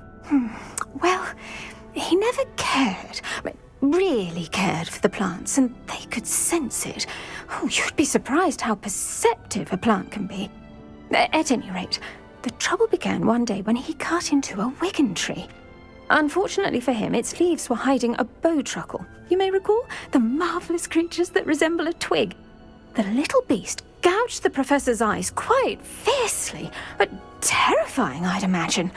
Well, he never cared, really cared for the plants, and they could sense it. Oh, you'd be surprised how perceptive a plant can be. At any rate, the trouble began one day when he cut into a wigan tree. Unfortunately for him, its leaves were hiding a bowtruckle. You may recall the marvellous creatures that resemble a twig. The little beast gouged the professor's eyes quite fiercely, but terrifying, I'd imagine.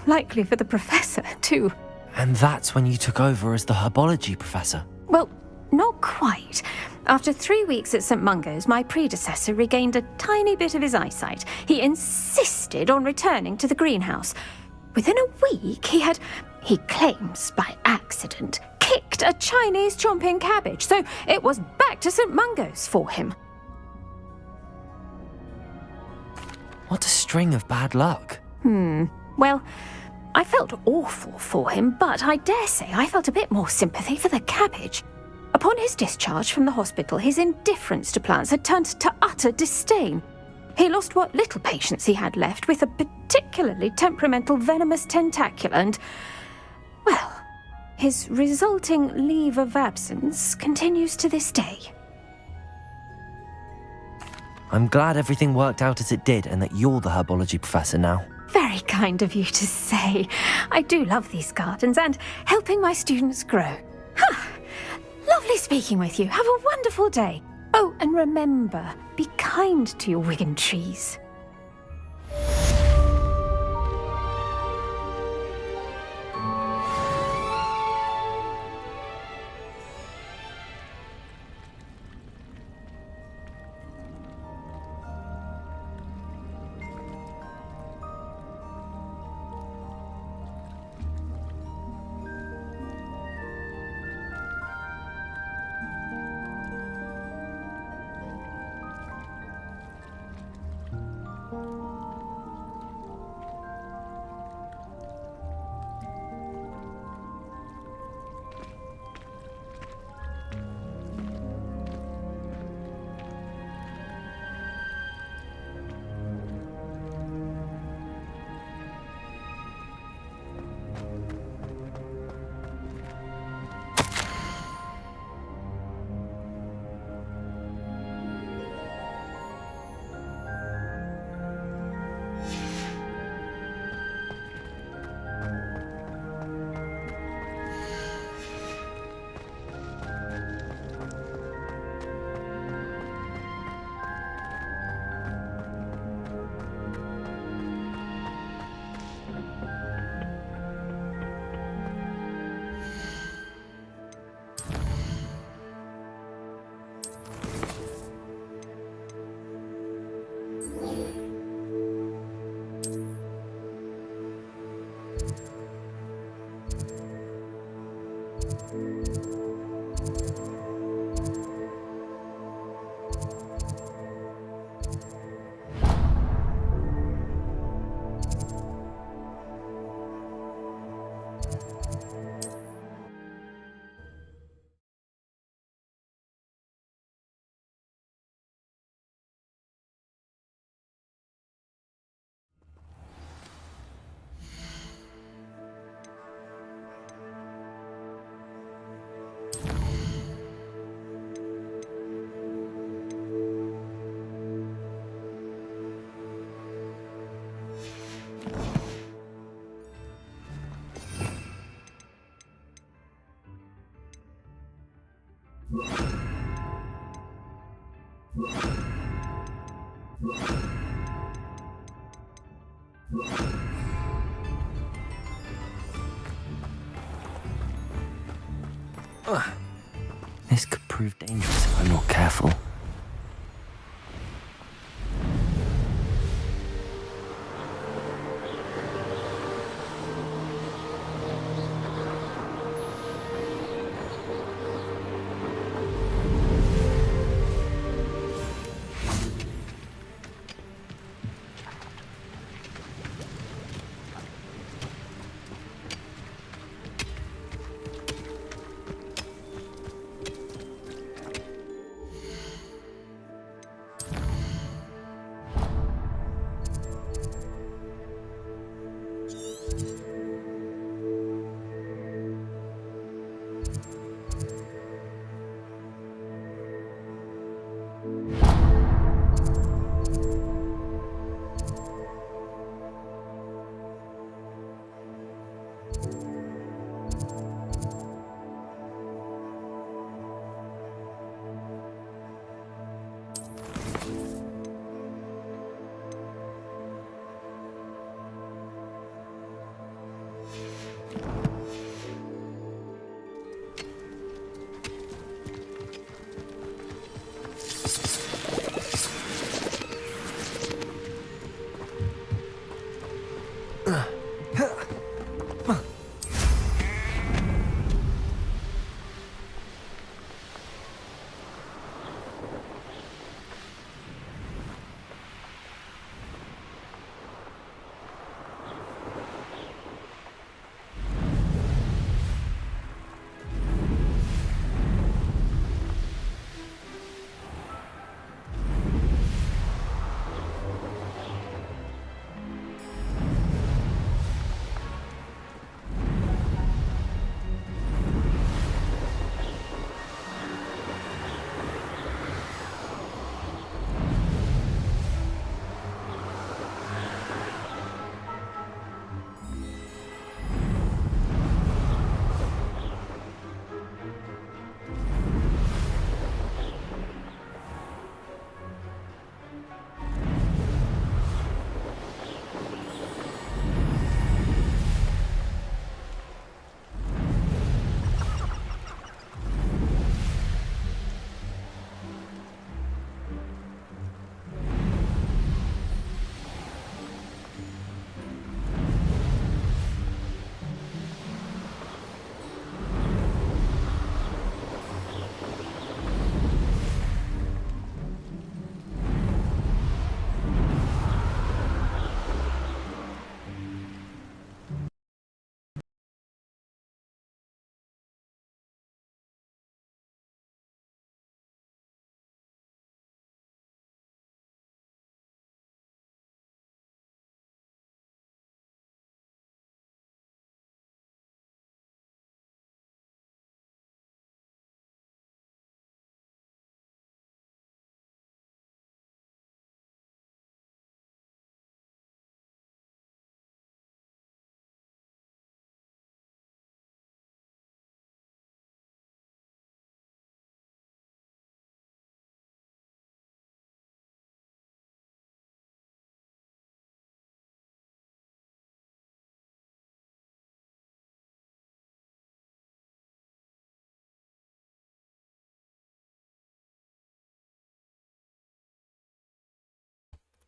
Likely for the professor, too. And that's when you took over as the herbology professor? Well, not quite. After 3 weeks at St. Mungo's, my predecessor regained a tiny bit of his eyesight. He insisted on returning to the greenhouse. Within a week, he claims by accident, kicked a Chinese chomping cabbage, so it was back to St. Mungo's for him. What a string of bad luck. Well, I felt awful for him, but I dare say I felt a bit more sympathy for the cabbage. Upon his discharge from the hospital, his indifference to plants had turned to utter disdain. He lost what little patience he had left with a particularly temperamental venomous tentacula and, well, his resulting leave of absence continues to this day. I'm glad everything worked out as it did and that you're the herbology professor now. Very kind of you to say. I do love these gardens and helping my students grow. Lovely speaking with you. Have a wonderful day. Oh, and remember, be kind to your wigan trees. This could prove dangerous if I'm not careful.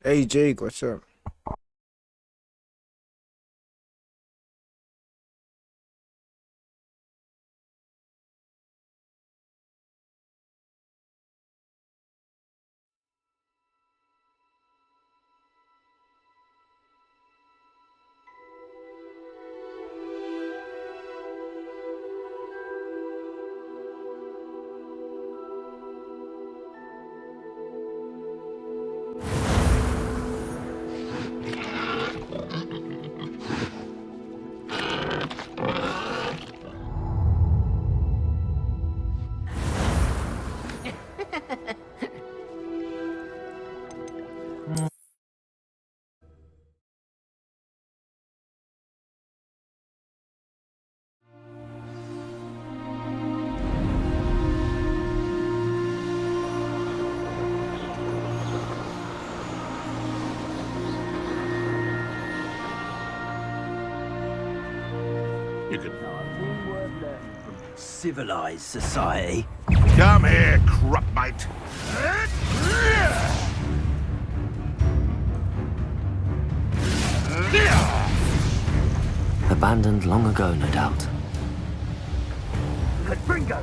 Hey Jake, what's up? You can. Not one word left from civilized society. Come here, Crupmite. Abandoned long ago, no doubt. Bringo!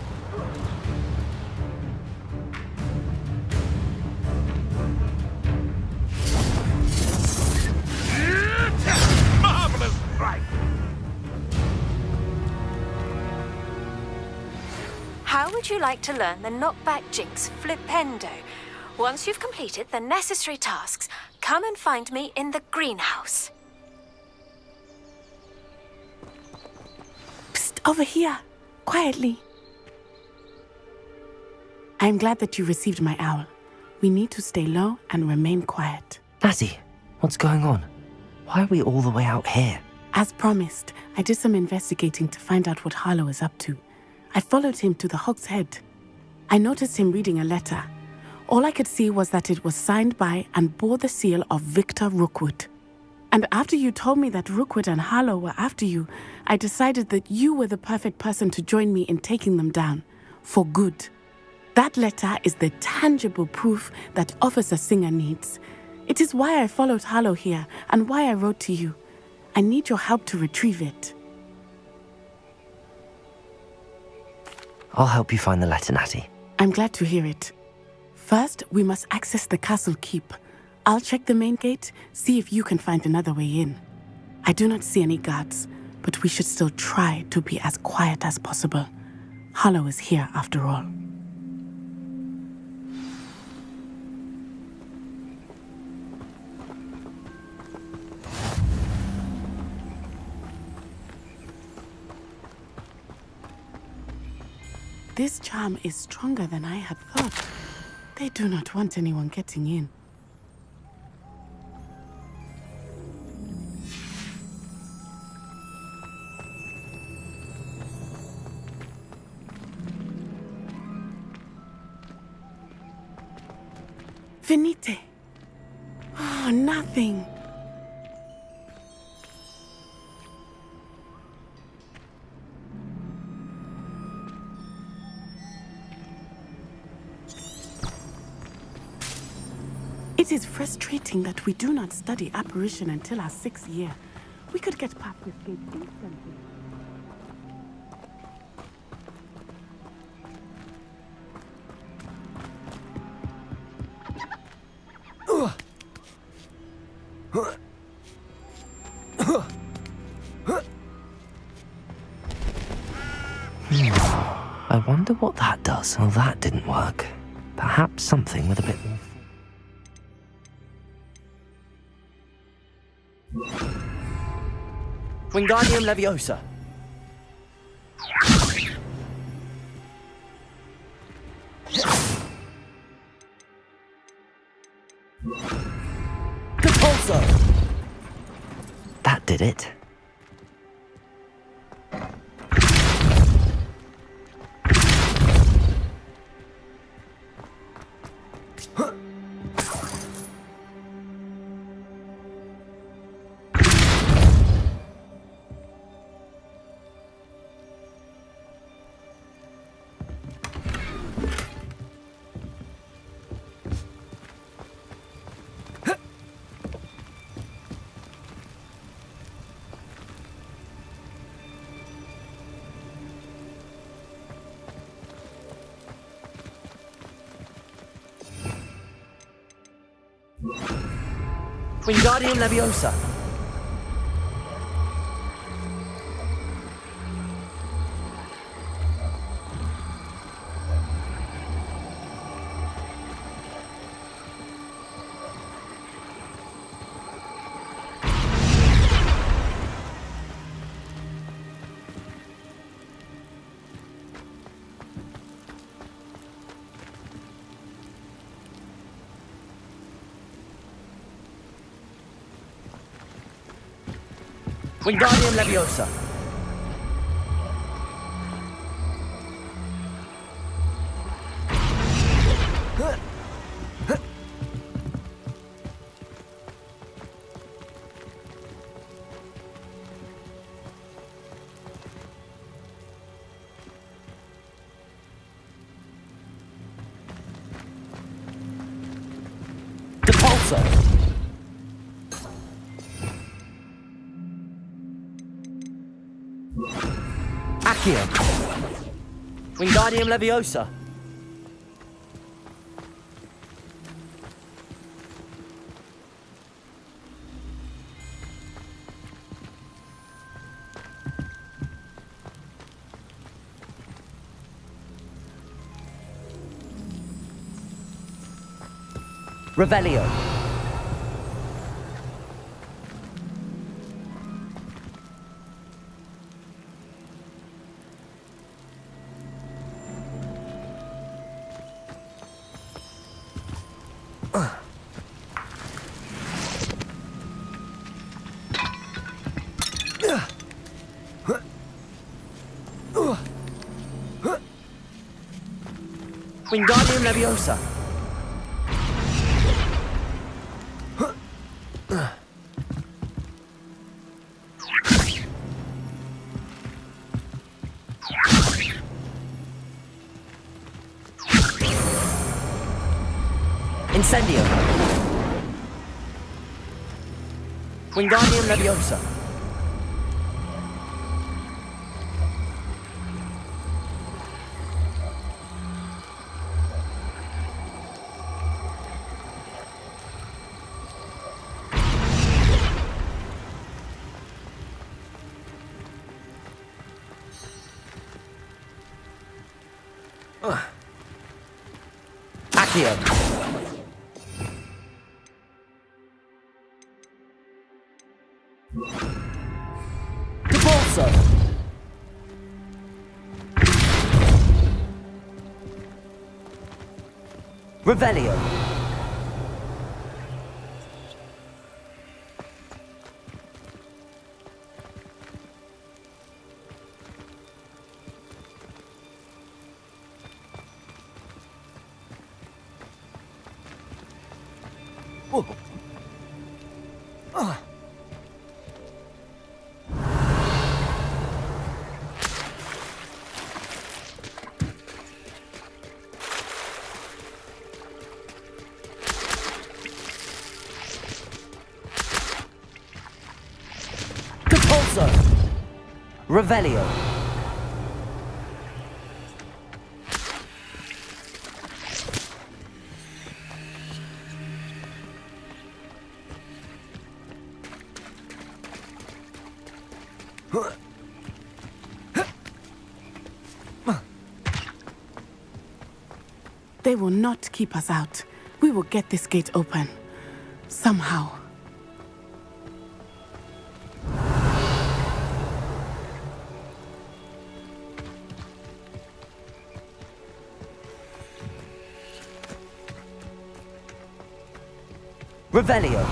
Marvelous strike! How would you like to learn the knockback jinx flipendo? Once you've completed the necessary tasks, come and find me in the greenhouse. Psst, over here. Quietly. I'm glad that you received my owl. We need to stay low and remain quiet. Natty, what's going on? Why are we all the way out here? As promised, I did some investigating to find out what Harlow is up to. I followed him to the Hog's Head. I noticed him reading a letter. All I could see was that it was signed by and bore the seal of Victor Rookwood. And after you told me that Rookwood and Harlow were after you, I decided that you were the perfect person to join me in taking them down. For good. That letter is the tangible proof that Officer Singer needs. It is why I followed Harlow here and why I wrote to you. I need your help to retrieve it. I'll help you find the letter, Natty. I'm glad to hear it. First, we must access the castle keep. I'll check the main gate, see if you can find another way in. I do not see any guards, but we should still try to be as quiet as possible. Harlow is here after all. This charm is stronger than I had thought. They do not want anyone getting in. Venite. Oh, nothing. It is frustrating that we do not study apparition until our 6th year. We could get past this gate instantly. I wonder what that does. Oh, that didn't work. Perhaps something with a bit more... Wingardium Leviosa. Repulsor. That did it. Wingardium Leviosa. Wingardium Leviosa. Repulsor! Accio! Wingardium Leviosa! Revelio. Wingardium Leviosa. Incendio. Wingardium Leviosa. Accio. Repulsor. Revelio. Repulsor. Revelio. They will not keep us out. We will get this gate open. Somehow. Revelio.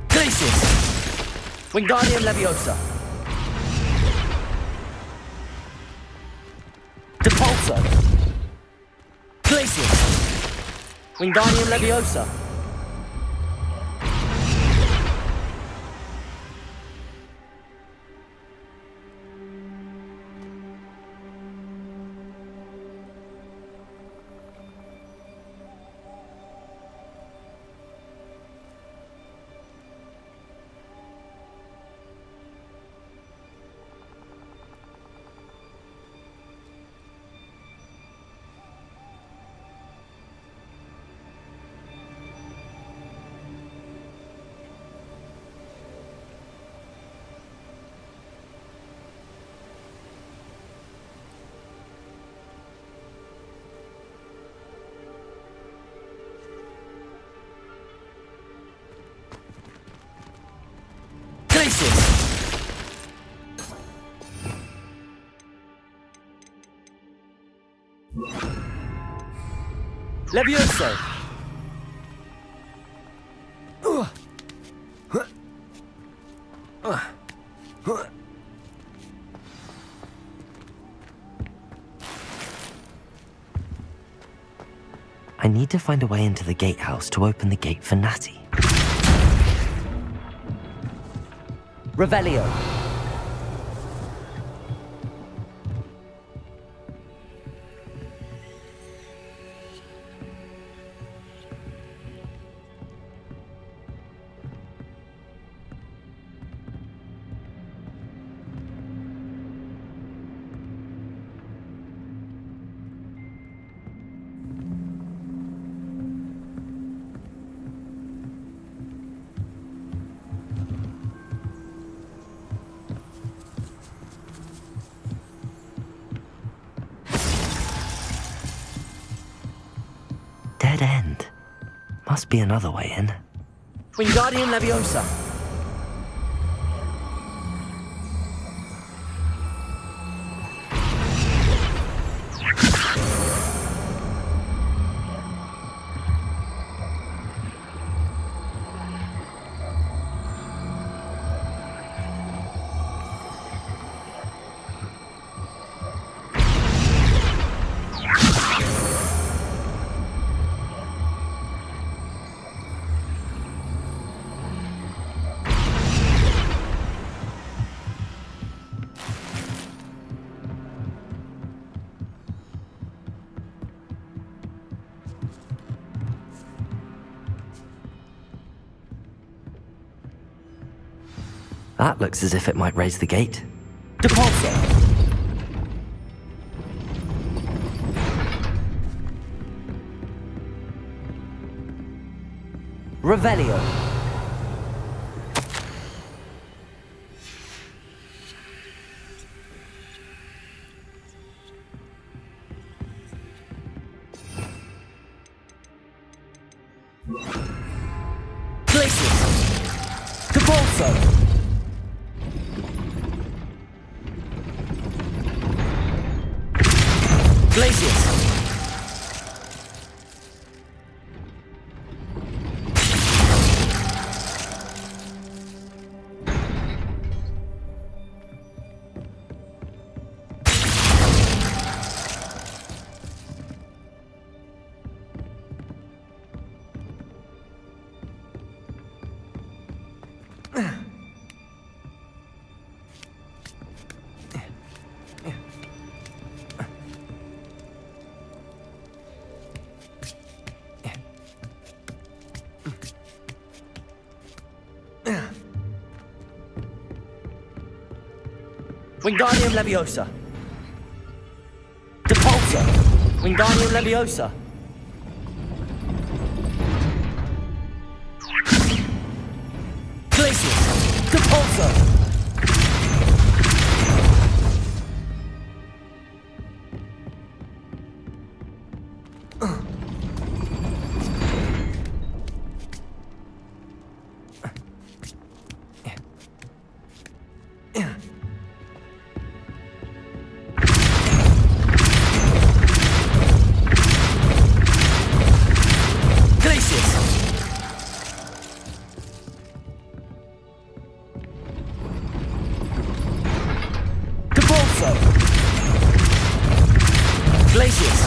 Glacius. Wingardium Leviosa. Glacius! Wingardium Leviosa! Levioso! I need to find a way into the gatehouse to open the gate for Natty. Revelio. Dead end. Must be another way in. Wingardium Leviosa. That looks as if it might raise the gate. Depulso! Revelio. Glacius. Depulso. Glacius! Wingardium Leviosa. Depulso. Wingardium Leviosa. Glacius. Depulso. Glacius.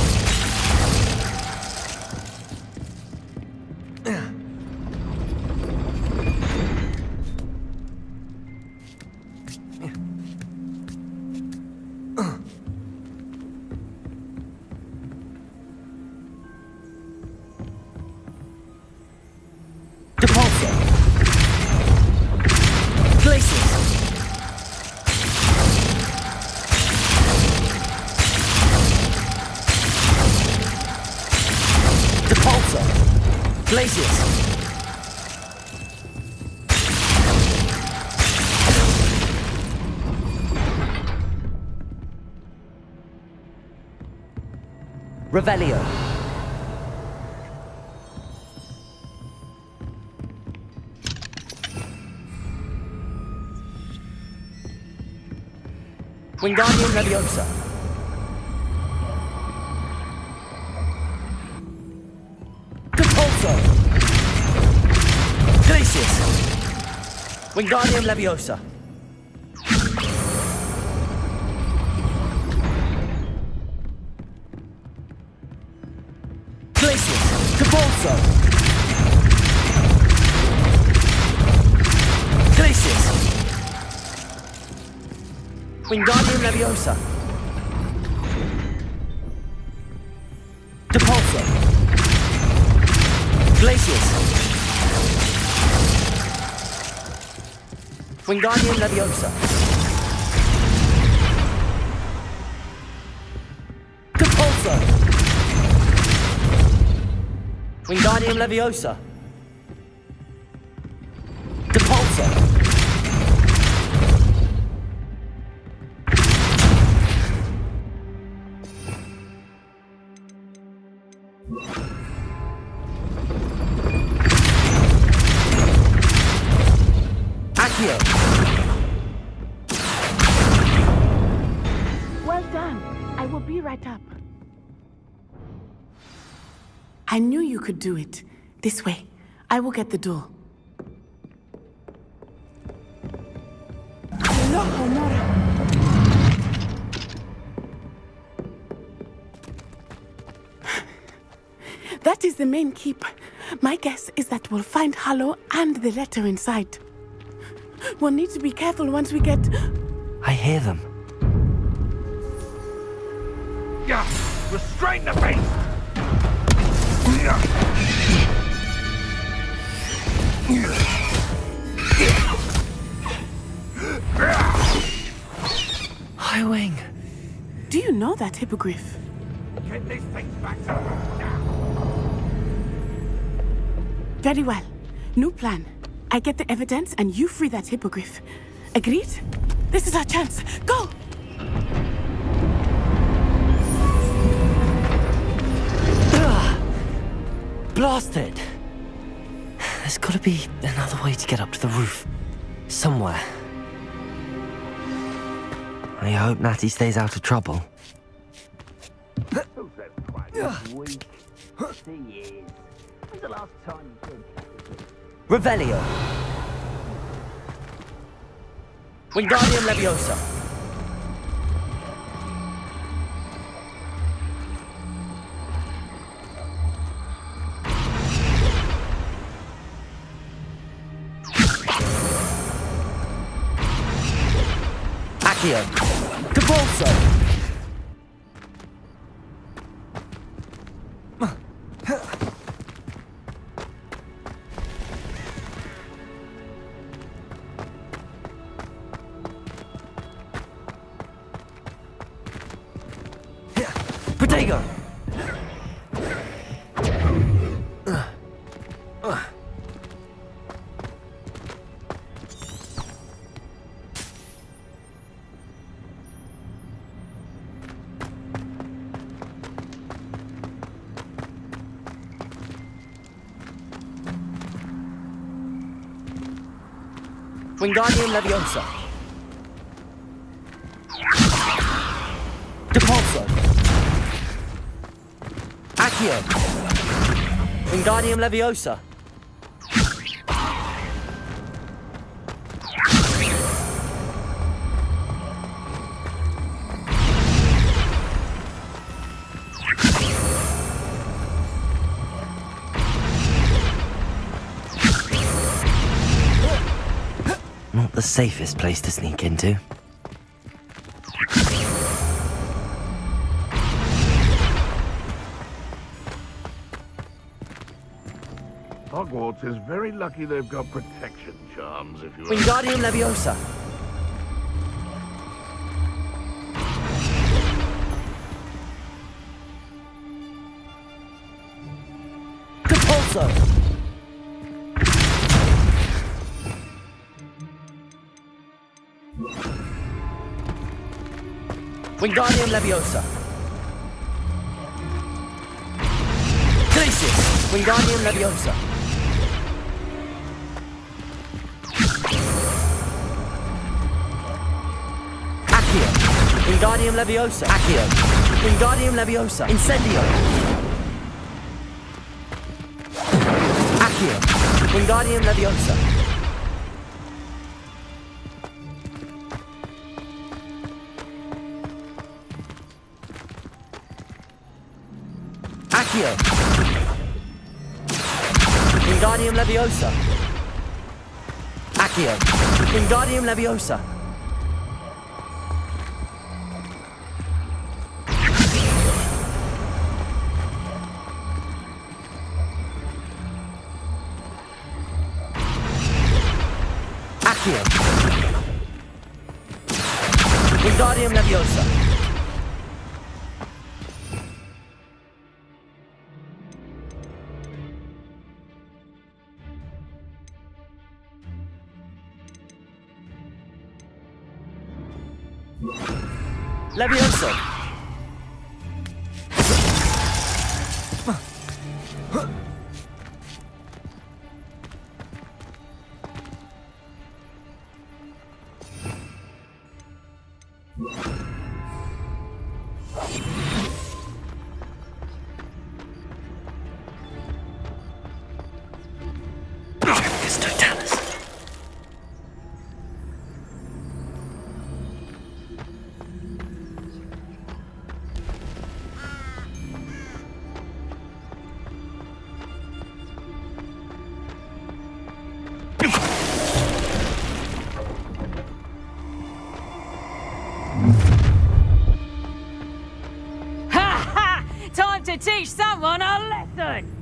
Depulso! Glacius! Revelio. Wingardium Leviosa. Depulso. Glacius. Wingardium Leviosa. Glacius. Depulso. Glacius. Wingardium Leviosa. Depulso. Glacius. Wingardium Leviosa. Depulso. Wingardium Leviosa. Depulso. Accio. Well done. I will be right up. I knew you could do it. This way. I will get the door. No, Honora. That is the main keep. My guess is that we'll find Hallow and the letter inside. We'll need to be careful once we get... I hear them. Yeah, restrain the beast! Highwing. Do you know that hippogriff? Get these things back to now! Very well. New plan. I get the evidence and you free that hippogriff. Agreed? This is our chance. Go! Blasted! There's gotta be another way to get up to the roof. Somewhere. I hope Natty stays out of trouble. Revelio. Wingardium Leviosa. Accio. Depulso. Protego! Wingardium Leviosa. Depulso. Accio. Wingardium Leviosa. Not the safest place to sneak into. Hogwarts is very lucky they've got protection charms, if you... Wingardium Leviosa. Depulso! Wingardium Leviosa! Glacius! Wingardium Leviosa! Accio! Wingardium Leviosa! Accio! Wingardium Leviosa! Incendio! Accio! Wingardium Leviosa! Accio! Wingardium Leviosa! Accio! Wingardium Leviosa! Accio! Wingardium Leviosa! Leviosa! Time to teach someone a lesson!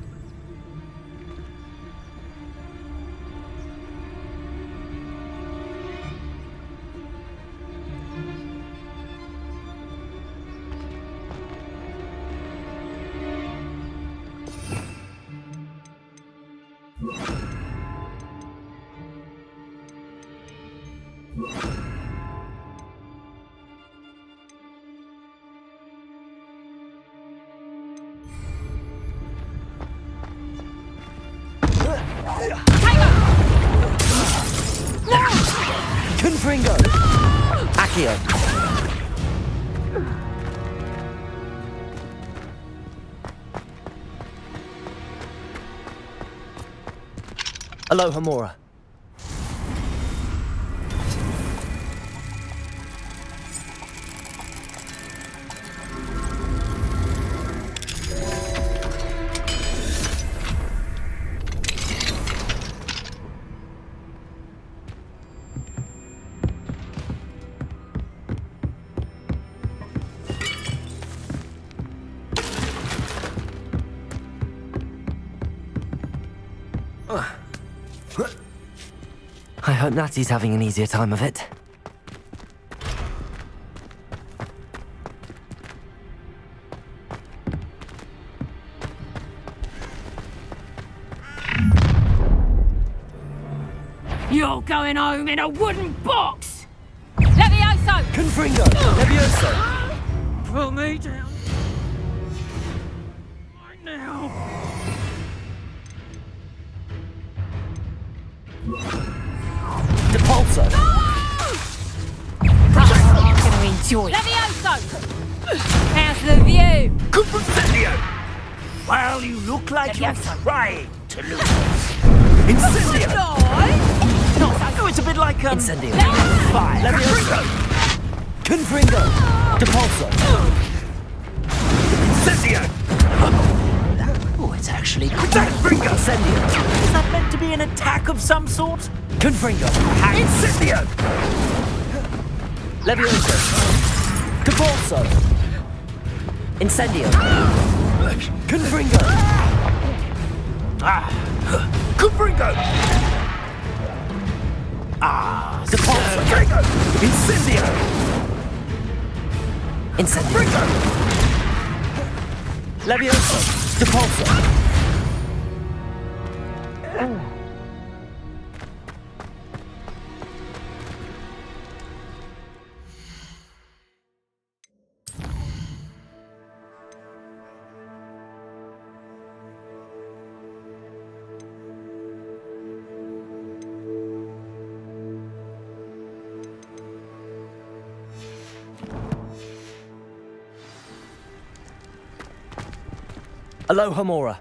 Confringo! Accio! Aloha Mora. I hope Natty's having an easier time of it. You're going home in a wooden box! Levioso! Confringo! Levioso! Put me down. Right now. Depulso! I'm gonna enjoy it. Levioso! How's the view? Incendio! Well, you look like you're trying to lose. Incendio! Oh, it's a bit like, Incendio! fire. Levioso! Confringo! Depulso! Incendio! Oh, it's actually Confringo! Incendio! Is that meant to be an attack of some sort? Confringo! Incendio! Levioso! Depulso! Incendio! Confringo! Confringo! Depulso! Incendio! Incendio! Levioso! Depulso! Aloha, Mora.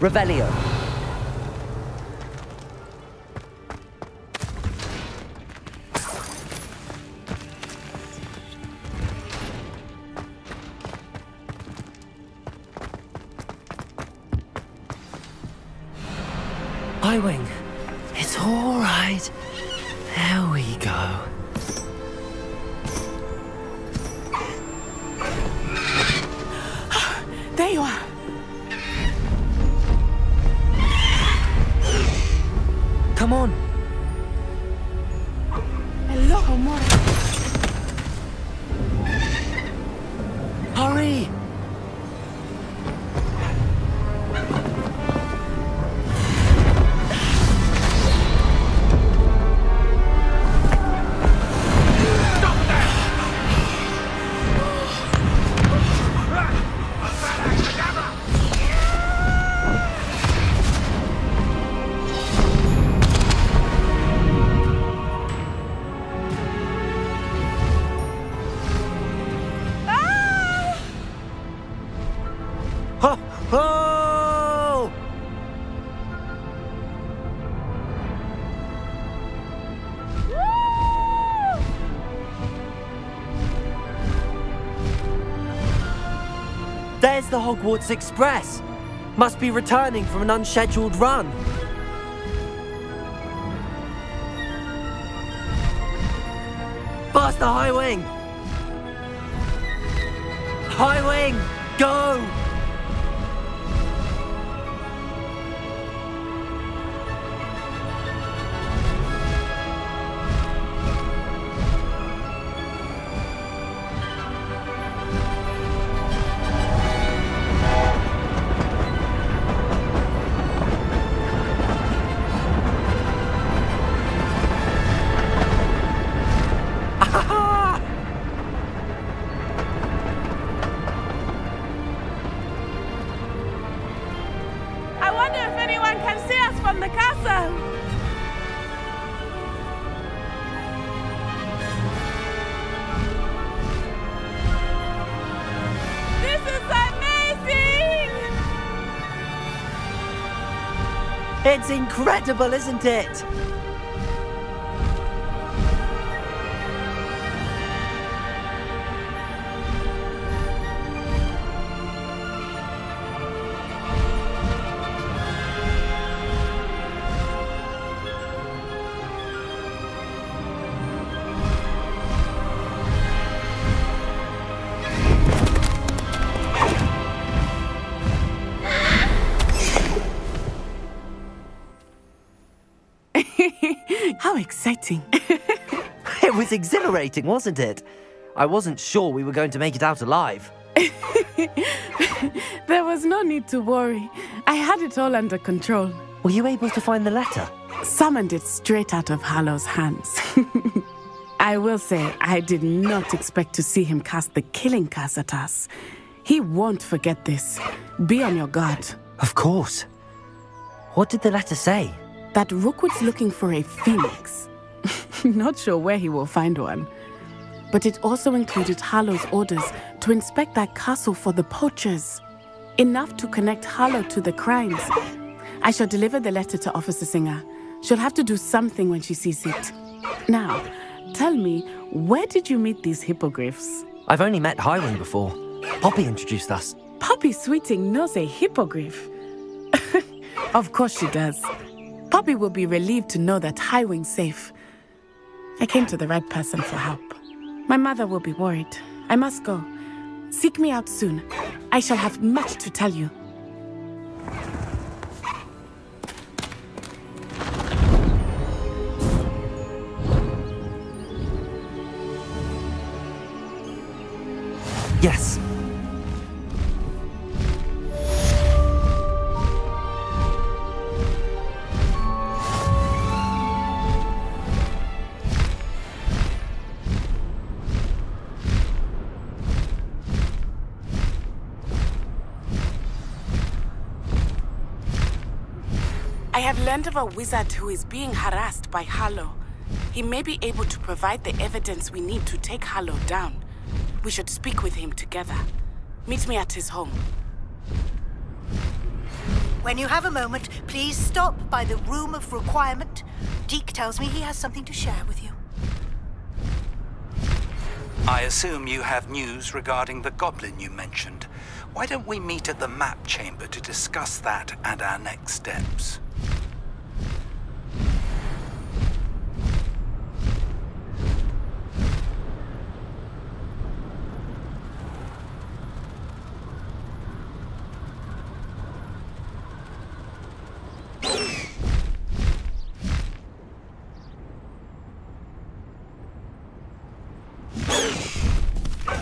Revelio. Highwing. It's all right. There we go. There you are. Come on. Hello, Mora. Hurry! Oh! There's the Hogwarts Express. Must be returning from an unscheduled run. Faster, Highwing! Highwing, go! I wonder if anyone can see us from the castle. This is amazing! It's incredible, isn't it? How exciting. It was exhilarating, wasn't it? I wasn't sure we were going to make it out alive. There was no need to worry. I had it all under control. Were you able to find the letter? Summoned it straight out of Hallow's hands. I will say, I did not expect to see him cast the killing curse at us. He won't forget this. Be on your guard. Of course. What did the letter say? That Rookwood's looking for a phoenix. Not sure where he will find one. But it also included Hallow's orders to inspect that castle for the poachers. Enough to connect Harlow to the crimes. I shall deliver the letter to Officer Singer. She'll have to do something when she sees it. Now, tell me, where did you meet these hippogriffs? I've only met Highwing before. Poppy introduced us. Poppy Sweeting knows a hippogriff. Of course she does. Poppy will be relieved to know that Highwing's safe. I came to the right person for help. My mother will be worried. I must go. Seek me out soon. I shall have much to tell you. Yes. I have learned of a wizard who is being harassed by Harlow. He may be able to provide the evidence we need to take Harlow down. We should speak with him together. Meet me at his home. When you have a moment, please stop by the Room of Requirement. Deke tells me he has something to share with you. I assume you have news regarding the goblin you mentioned. Why don't we meet at the map chamber to discuss that and our next steps?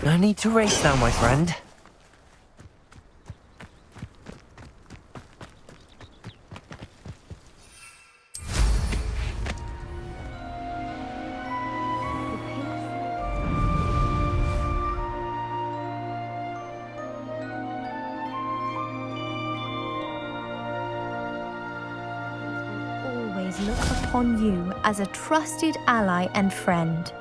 No need to race now, my friend. Always look upon you as a trusted ally and friend.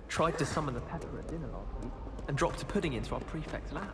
Tried to summon the pepper at dinner last week and dropped a pudding into our prefect's lap.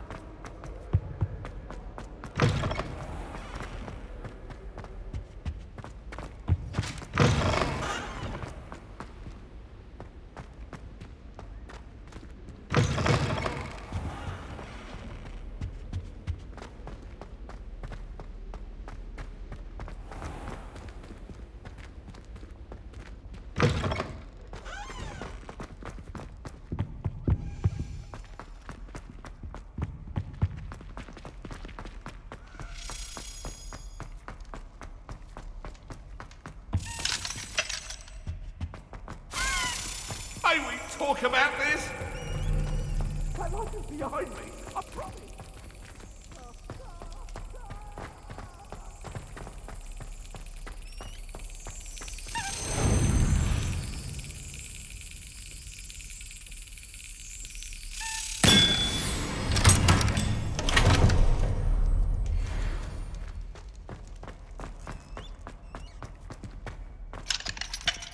May we talk about this? That light is behind me, I promise.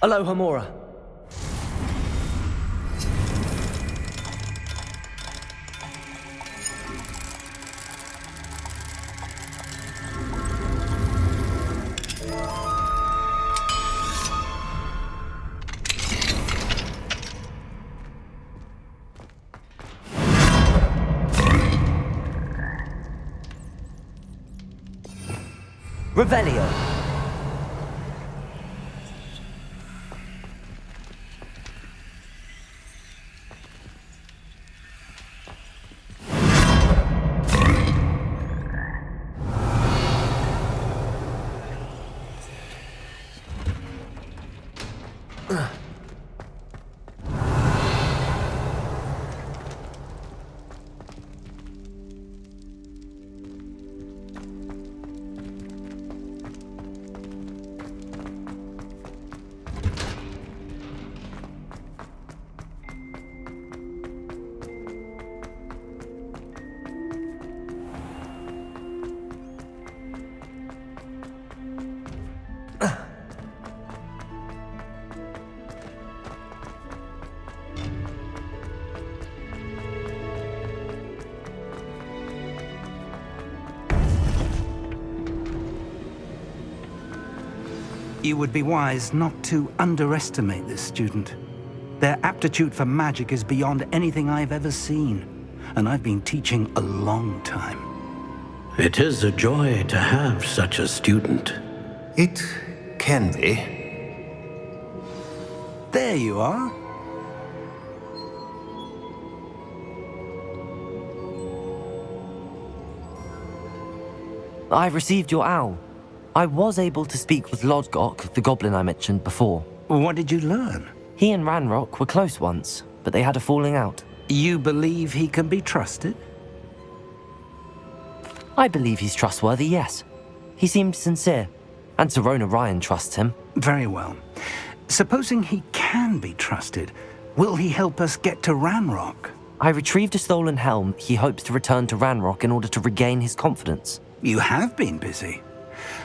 Aloha, Mora. Revelio. You would be wise not to underestimate this student. Their aptitude for magic is beyond anything I've ever seen, and I've been teaching a long time. It is a joy to have such a student. It can be. There you are. I received your owl. I was able to speak with Lodgok, the goblin I mentioned before. What did you learn? He and Ranrock were close once, but they had a falling out. You believe he can be trusted? I believe he's trustworthy, yes. He seemed sincere, and Serona Ryan trusts him. Very well. Supposing he can be trusted, will he help us get to Ranrock? I retrieved a stolen helm he hopes to return to Ranrock in order to regain his confidence. You have been busy.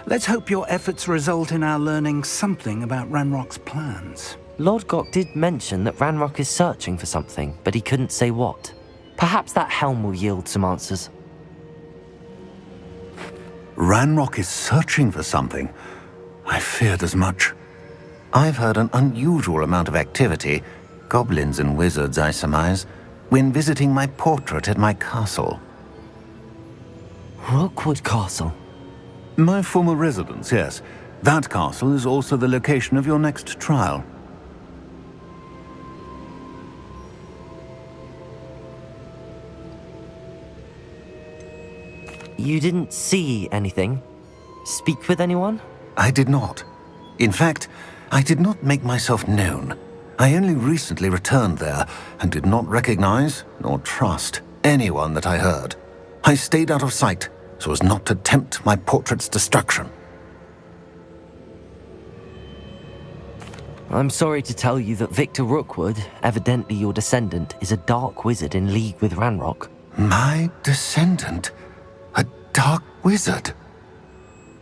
Let's hope your efforts result in our learning something about Ranrock's plans. Lodgok did mention that Ranrock is searching for something, but he couldn't say what. Perhaps that helm will yield some answers. Ranrock is searching for something. I feared as much. I've heard an unusual amount of activity, goblins and wizards, I surmise, when visiting my portrait at my castle. Rookwood Castle? My former residence, yes. That castle is also the location of your next trial. You didn't see anything? Speak with anyone? I did not. In fact, I did not make myself known. I only recently returned there and did not recognize nor trust anyone that I heard. I stayed out of sight so as not to tempt my portrait's destruction. I'm sorry to tell you that Victor Rookwood, evidently your descendant, is a dark wizard in league with Ranrock. My descendant? A dark wizard?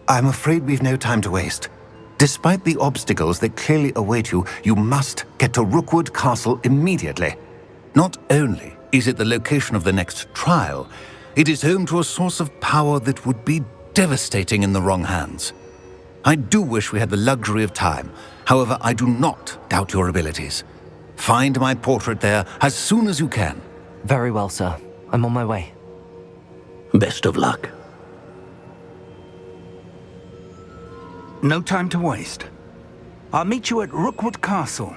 I'm afraid we've no time to waste. Despite the obstacles that clearly await you, you must get to Rookwood Castle immediately. Not only is it the location of the next trial, it is home to a source of power that would be devastating in the wrong hands. I do wish we had the luxury of time. However, I do not doubt your abilities. Find my portrait there as soon as you can. Very well, sir. I'm on my way. Best of luck. No time to waste. I'll meet you at Rookwood Castle.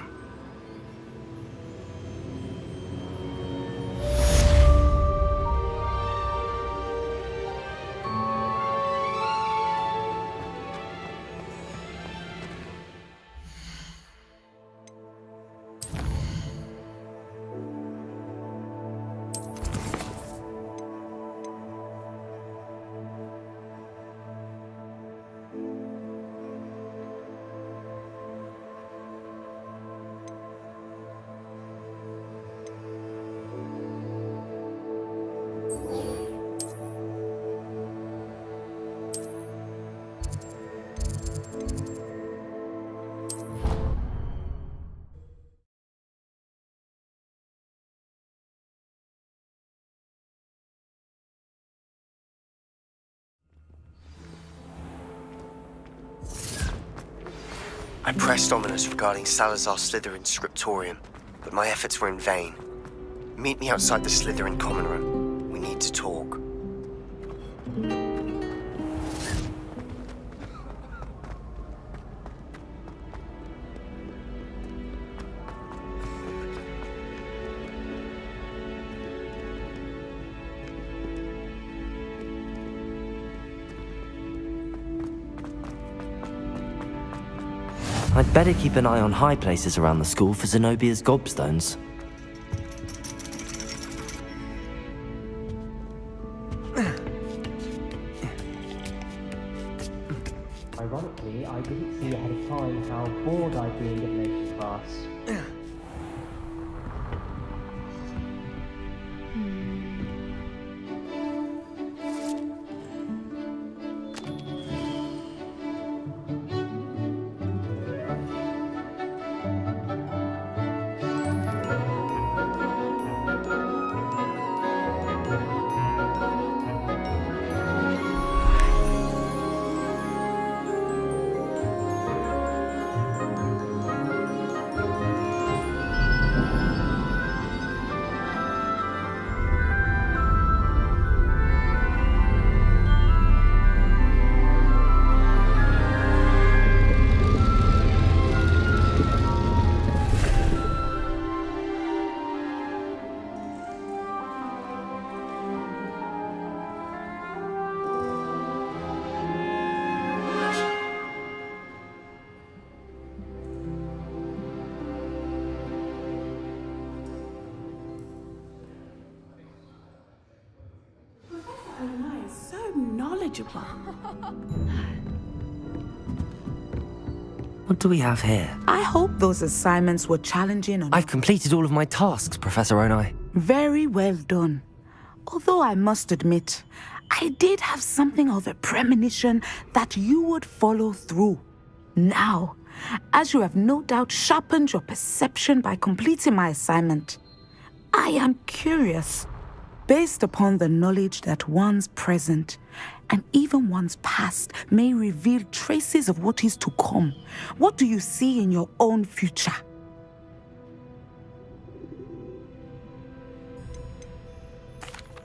I pressed Ominous regarding Salazar Slytherin's scriptorium, but my efforts were in vain. Meet me outside the Slytherin common room. We need to talk. I'd better keep an eye on high places around the school for Zenobia's gobstones. Ironically, I didn't see ahead of time how bored I'd be in divination class. So knowledgeable. What do we have here? I hope those assignments were challenging. I've completed all of my tasks, Professor Onai. Very well done. Although I must admit, I did have something of a premonition that you would follow through. Now, as you have no doubt sharpened your perception by completing my assignment, I am curious. Based upon the knowledge that one's present and even one's past may reveal traces of what is to come, what do you see in your own future?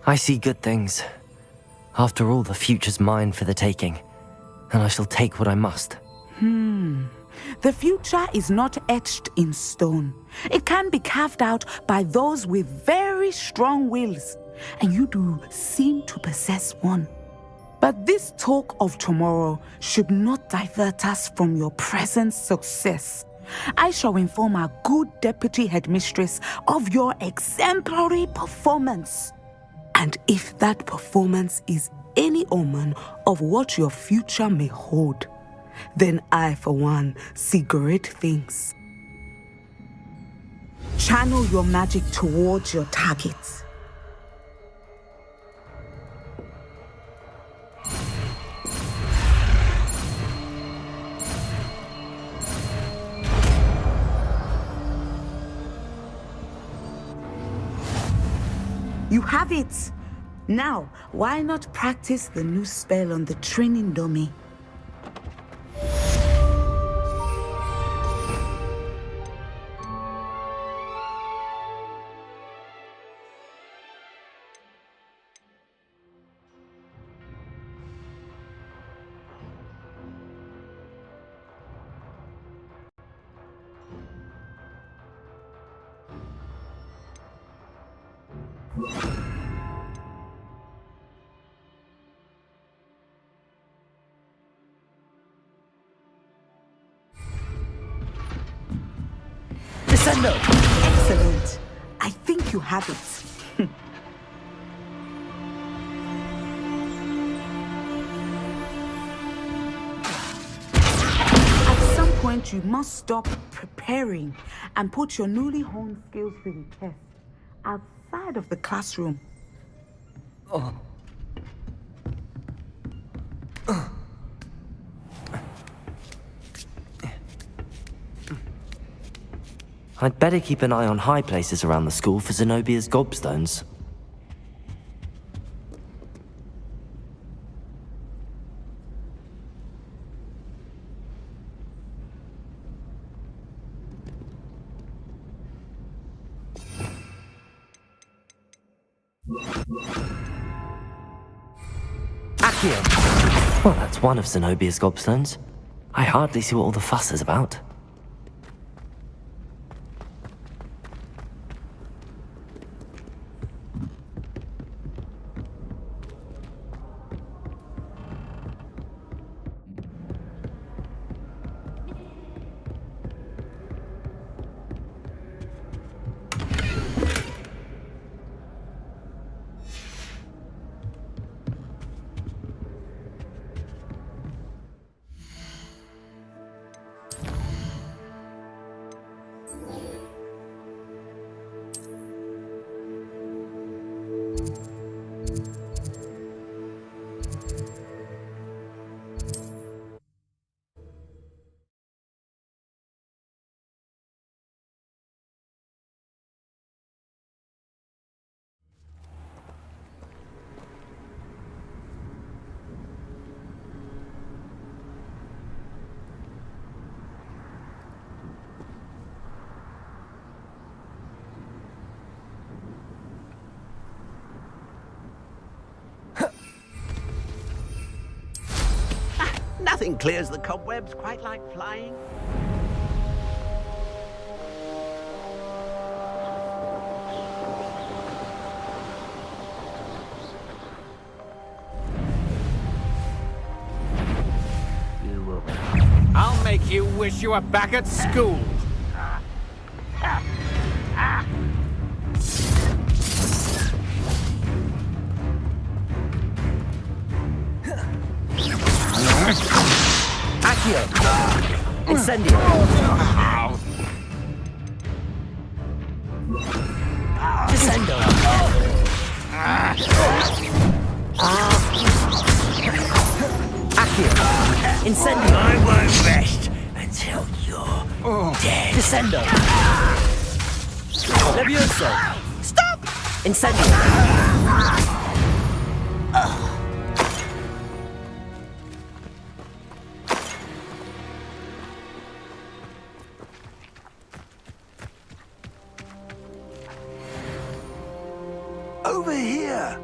I see good things. After all, the future's mine for the taking, and I shall take what I must. The future is not etched in stone. It can be carved out by those with very strong wills, and you do seem to possess one. But this talk of tomorrow should not divert us from your present success. I shall inform our good deputy headmistress of your exemplary performance. And if that performance is any omen of what your future may hold, then I, for one, see great things. Channel your magic towards your targets. You have it! Now, why not practice the new spell on the training dummy? Excellent. I think you have it. At some point, you must stop preparing and put your newly honed skills to the test outside of the classroom. I'd better keep an eye on high places around the school for Zenobia's gobstones. Accio! Well, that's one of Zenobia's gobstones. I hardly see what all the fuss is about. Nothing clears the cobwebs quite like flying. I'll make you wish you were back at school. Accio! Incendio! Descendo! Accio! Incendio! I won't rest until you're dead. Descendo! Levioso! Stop! Incendio! Over here!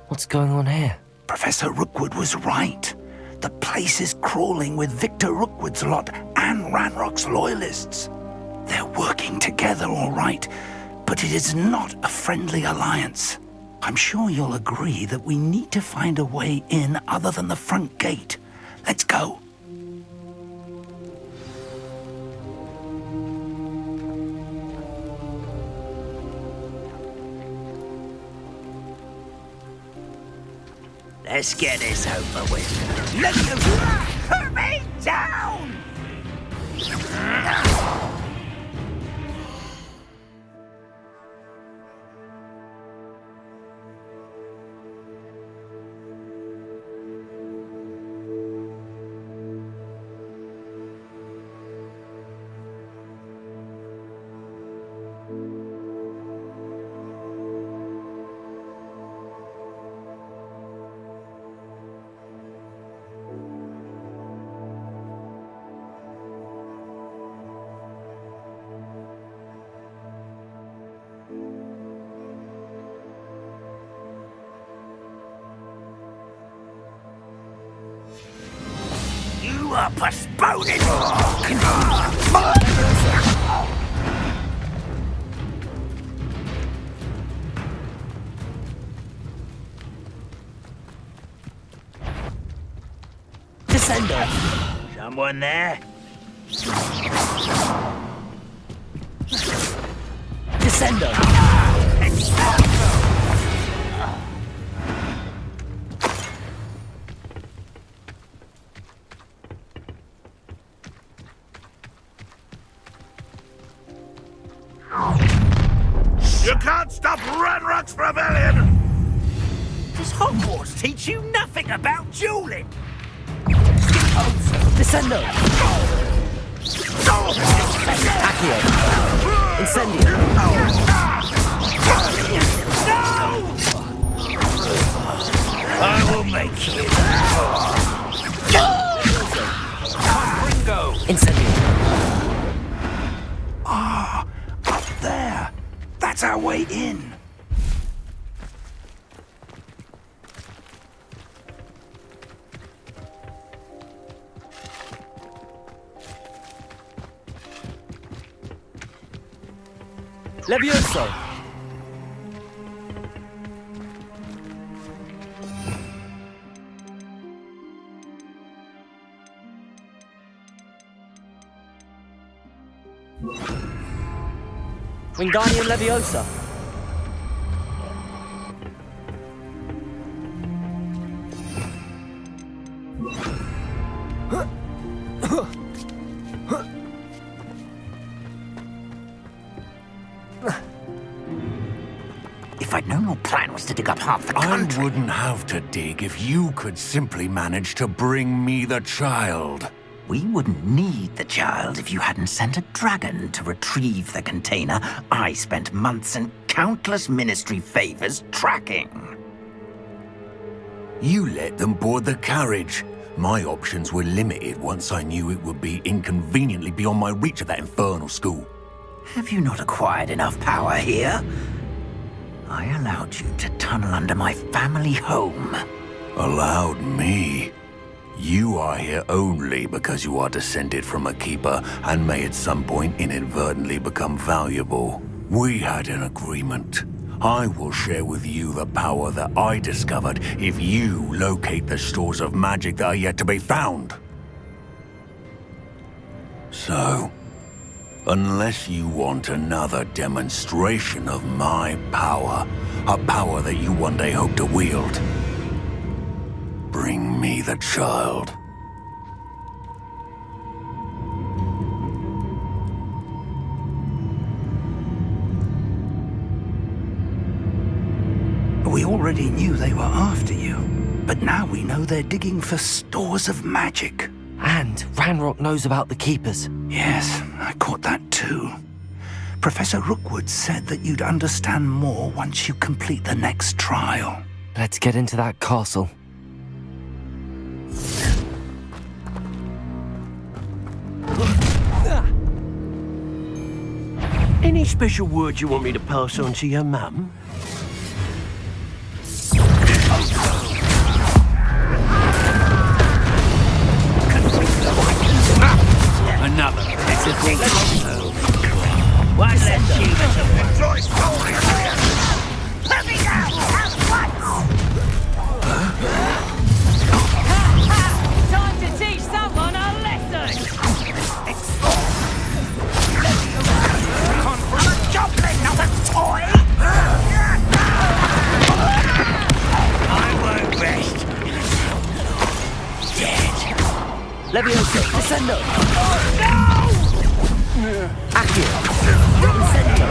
What's going on here? Professor Rookwood was right. The place is crawling with Victor Rookwood's lot and Ranrock's loyalists. They're working together, all right, but it is not a friendly alliance. I'm sure you'll agree that we need to find a way in other than the front gate. Let's go. Let's get this over with. Let them put me down! You are postponing. Descendo! Someone there? Descendo! You can't stop Ranrock's rebellion! Does Hogwarts teach you nothing about dueling? Descendo! Accio! Incendio! I will make you. Ringo! Incendio! Ah, up there. That's our way in. Levioso! Wingardium Leviosa! If I'd known your plan was to dig up half the country... I wouldn't have to dig if you could simply manage to bring me the child. We wouldn't need the child if you hadn't sent a dragon to retrieve the container I spent months and countless ministry favors tracking. You let them board the carriage. My options were limited once I knew it would be inconveniently beyond my reach at that infernal school. Have you not acquired enough power here? I allowed you to tunnel under my family home. Allowed me? You are here only because you are descended from a keeper and may at some point inadvertently become valuable. We had an agreement. I will share with you the power that I discovered if you locate the stores of magic that are yet to be found. So, unless you want another demonstration of my power, a power that you one day hope to wield, bring me the child. We already knew they were after you, but now we know they're digging for stores of magic. And Ranrock knows about the Keepers. Yes, I caught that too. Professor Rookwood said that you'd understand more once you complete the next trial. Let's get into that castle. Any special words you want me to pass on to your mum? Another. One less human to rejoice for. Let me down at once! Time to teach someone a lesson! Con from a goblin, not a toy! I won't rest. Dead. Leviosa, Descendo! Oh, no! Accio! Incendio!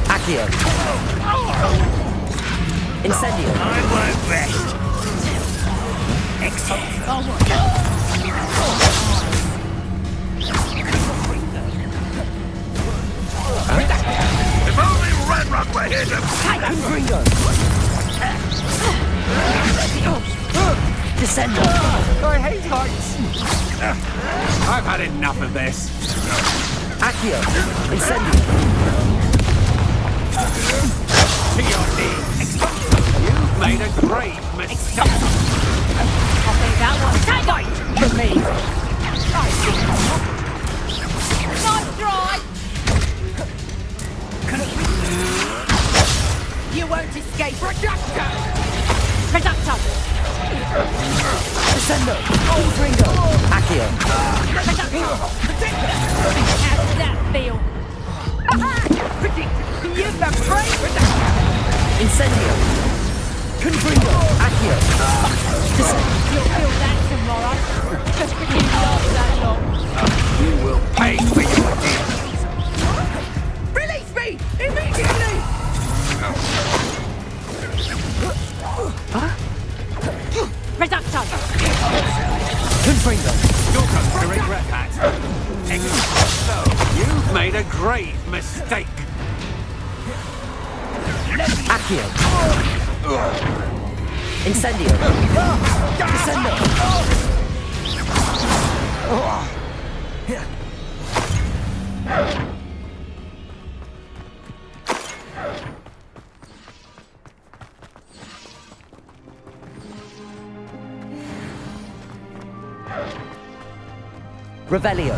Accio! Incendio! I won't rest. If only Ranrock were here to... Confringo! Descendo! I hate heights. I've had enough of this. Accio! Incendio! To your knees. You've made a grave mistake. I'll think that one. Take Fight for me! Nice try! You won't escape! Reductor! Reductor! Descendo! Confringo! Accio! Reductor! How does that feel? You're the brave! Incendio! Confringo! Accio! Descendo! You'll feel that tomorrow. Just because you last that long. You will pay for your deeds. Release me! Immediately! Reductor! Confringo! You're going to regret that. So, you've made a grave mistake. Accio! Incendio! Descendo! Revelio!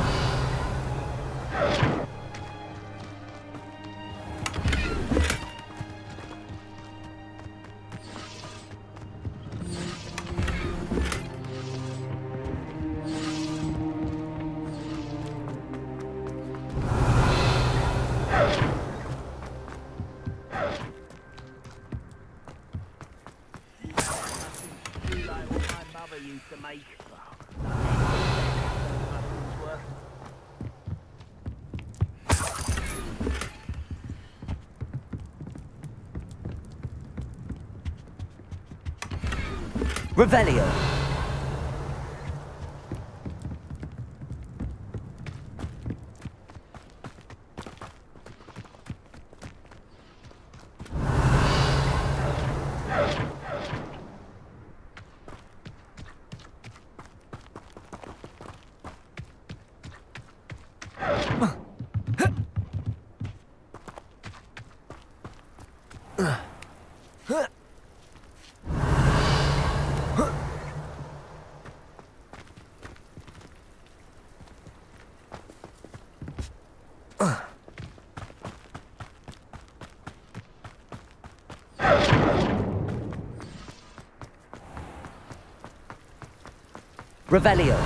Revelio. Revelio.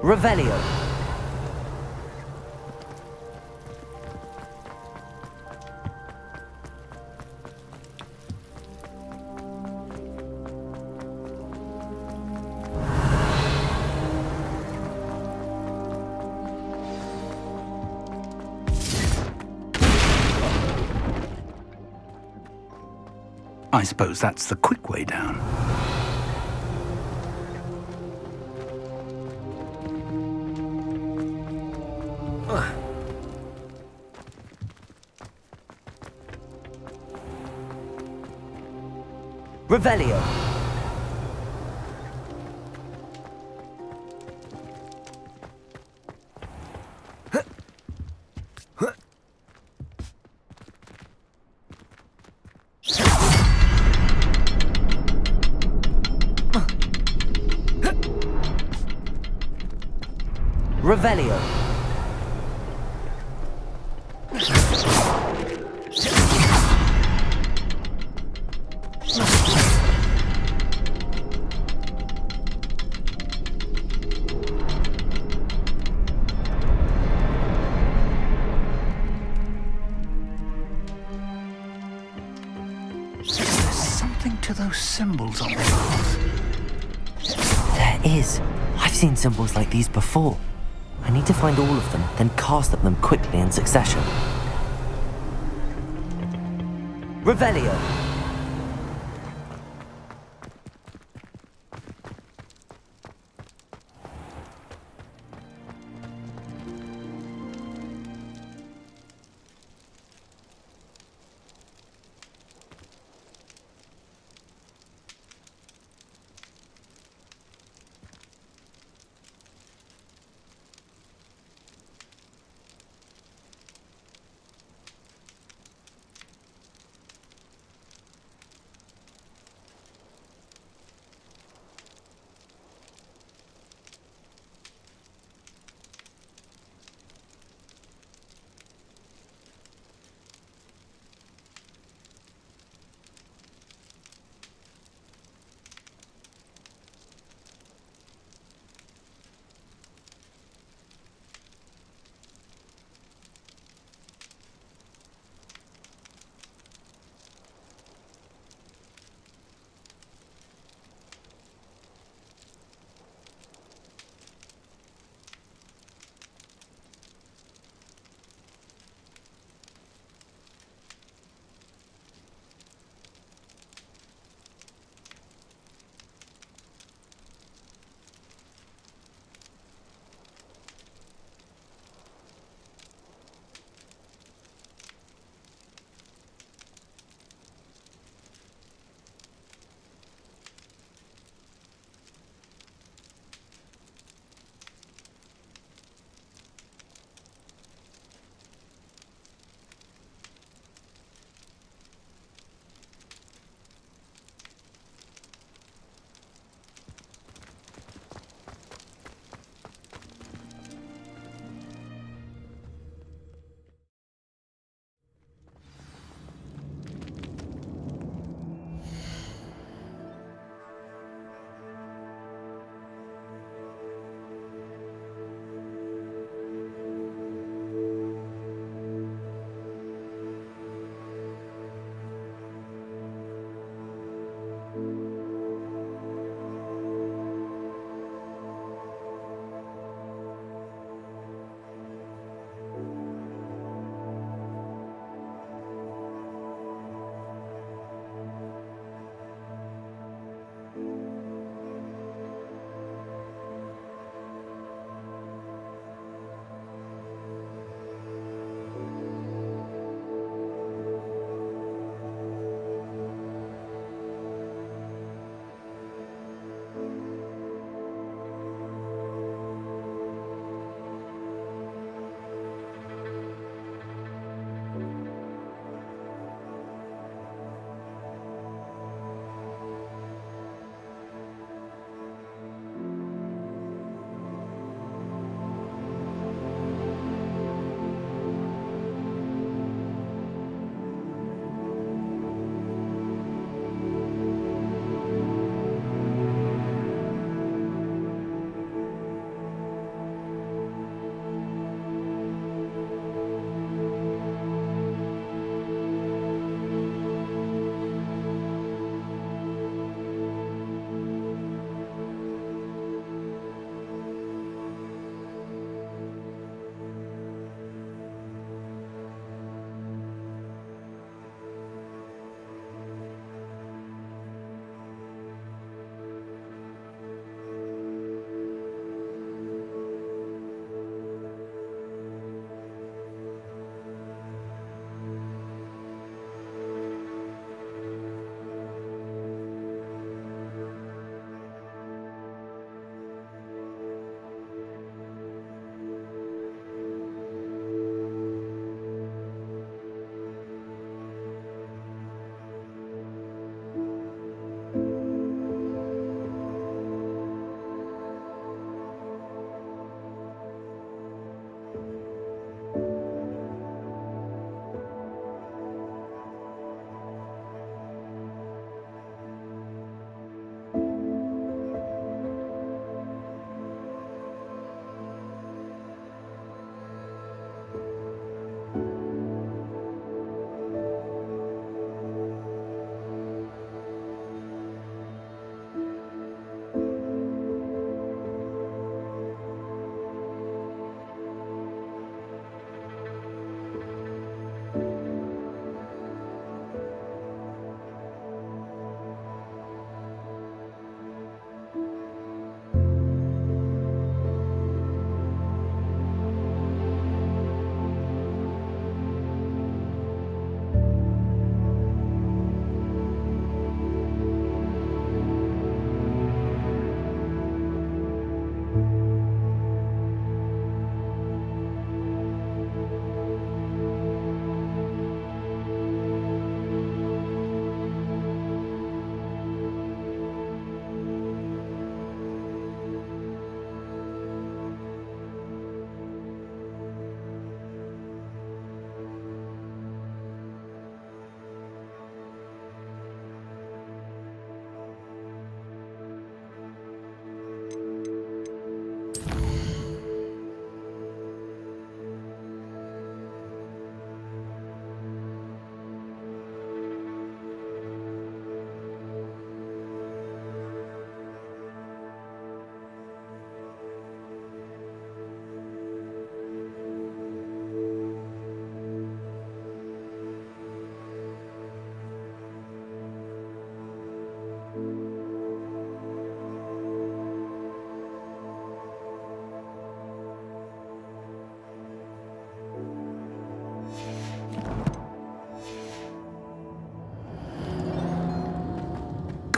Revelio. I suppose that's the quick way down. Revelio. Revelio. There's something to those symbols on the path. There is. I've seen symbols like these before. I need to find all of them, then cast at them quickly in succession. Revelio.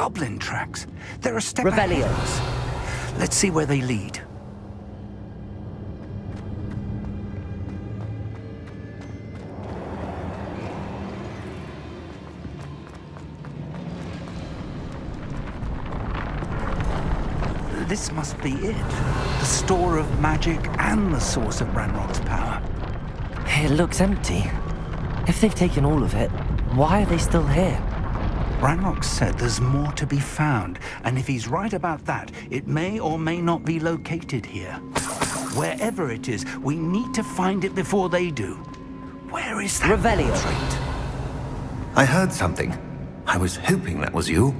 goblin tracks. They're a step Revelio. ahead of us. Let's see where they lead. This must be it. The store of magic and the source of Ranrock's power. It looks empty. If they've taken all of it, why are they still here? Ranrock said there's more to be found, and if he's right about that, it may or may not be located here. Wherever it is, we need to find it before they do. Where is that Revelio. portrait? I heard something. I was hoping that was you.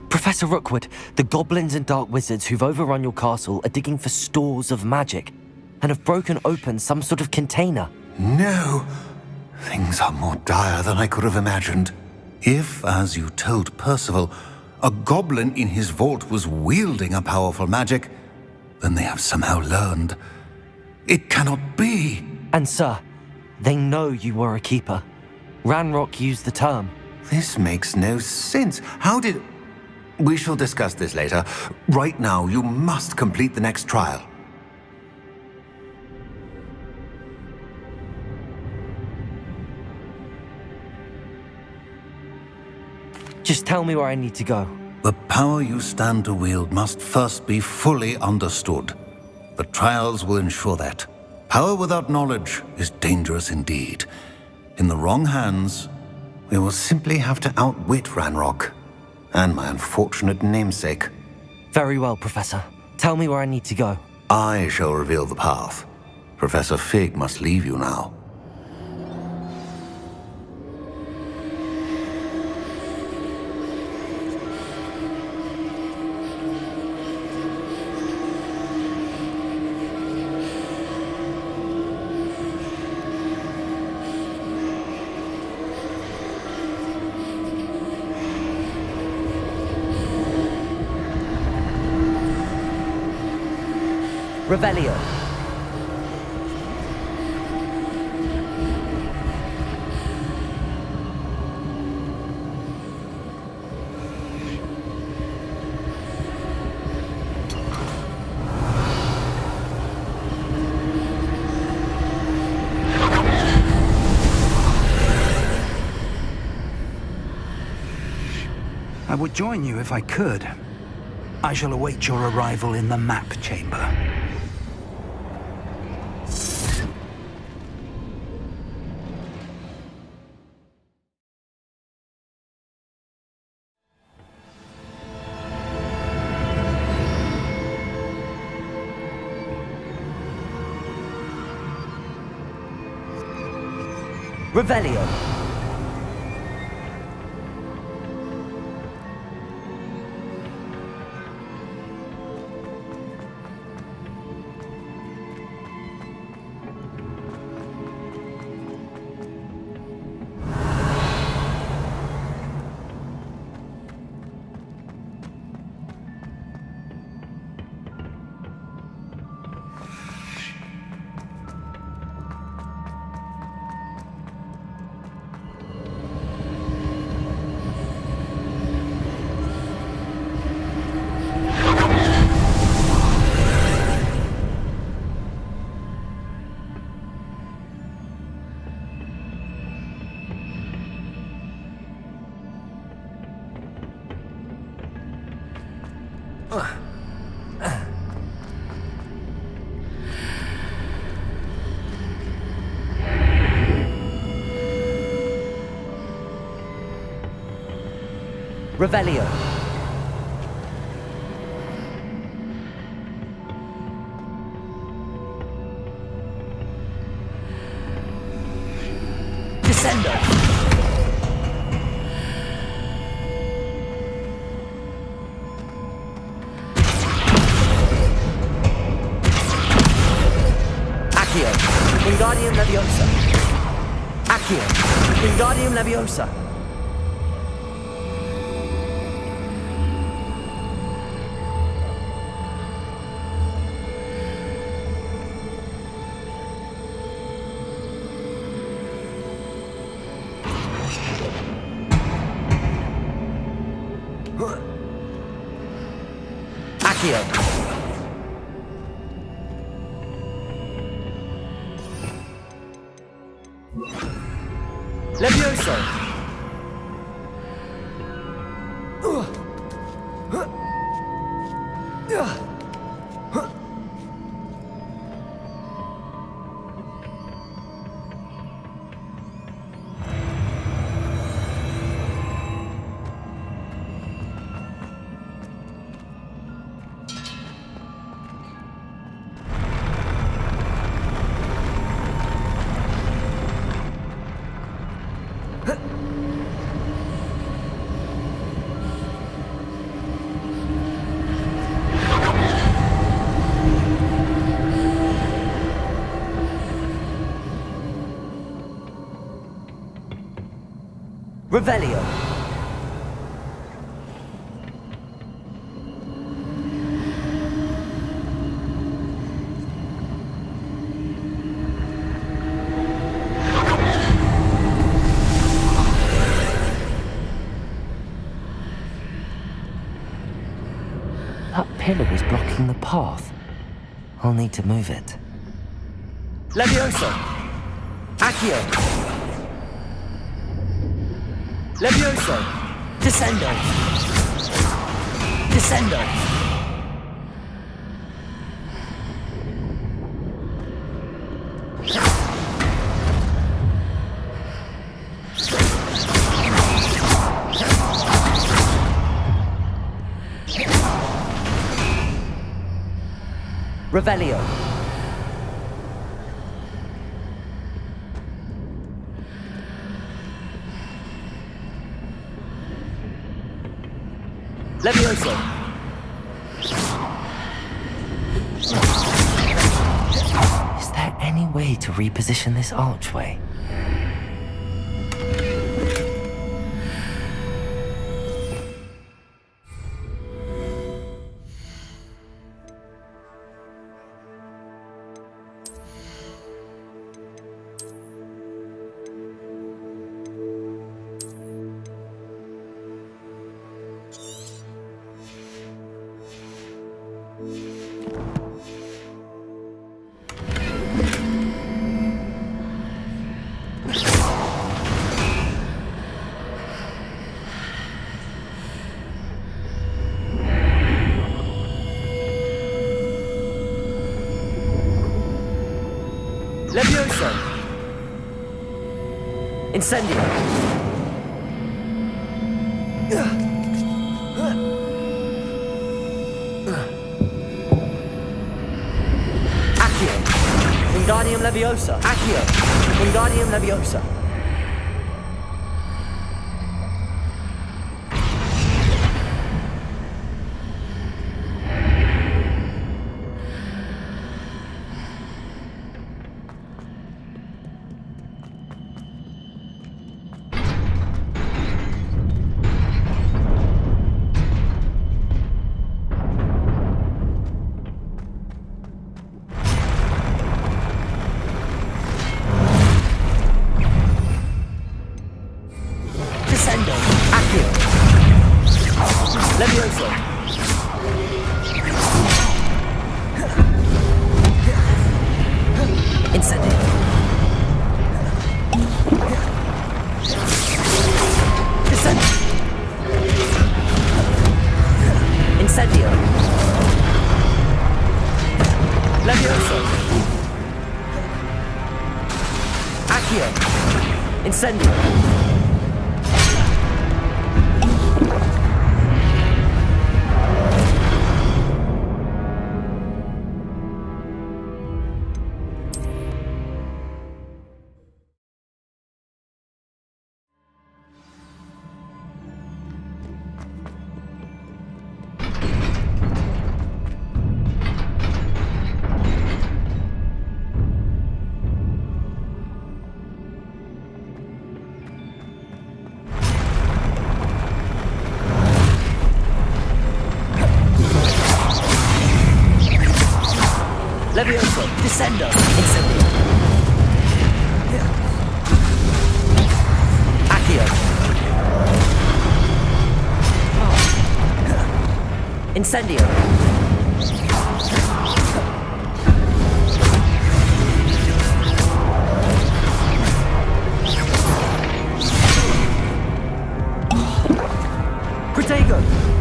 Professor Rookwood, the goblins and dark wizards who've overrun your castle are digging for stores of magic and have broken open some sort of container. No! Things are more dire than I could have imagined. If, as you told Percival, a goblin in his vault was wielding a powerful magic, then they have somehow learned. It cannot be! And sir, they know you were a keeper. Ranrock used the term. This makes no sense. How did... We shall discuss this later. Right now, you must complete the next trial. Just tell me where I need to go. The power you stand to wield must first be fully understood. The trials will ensure that. Power without knowledge is dangerous indeed. In the wrong hands, we will simply have to outwit Ranrock and my unfortunate namesake. Very well, Professor. Tell me where I need to go. I shall reveal the path. Professor Fig must leave you now. Revelio. I would join you if I could. I shall await your arrival in the map chamber. Revelio. Revelio. Descendo. Accio. Wingardium Leviosa. Accio. Wingardium Leviosa. Accio. Levioso! Revelio. That pillar is blocking the path. I'll need to move it. Levioso! Accio! Levioso! Descendo! Descendo! Revelio! Levioso! Is there any way to reposition this archway? Levioso! Incendio! Accio! Wingardium Leviosa! Accio! Wingardium Leviosa! Descendo! Accio! Levioso! Incendio! Descendo! Incendio! Levioso! Accio! Incendio! Levioso! Descendo! Incendio! Accio! Incendio! Accio!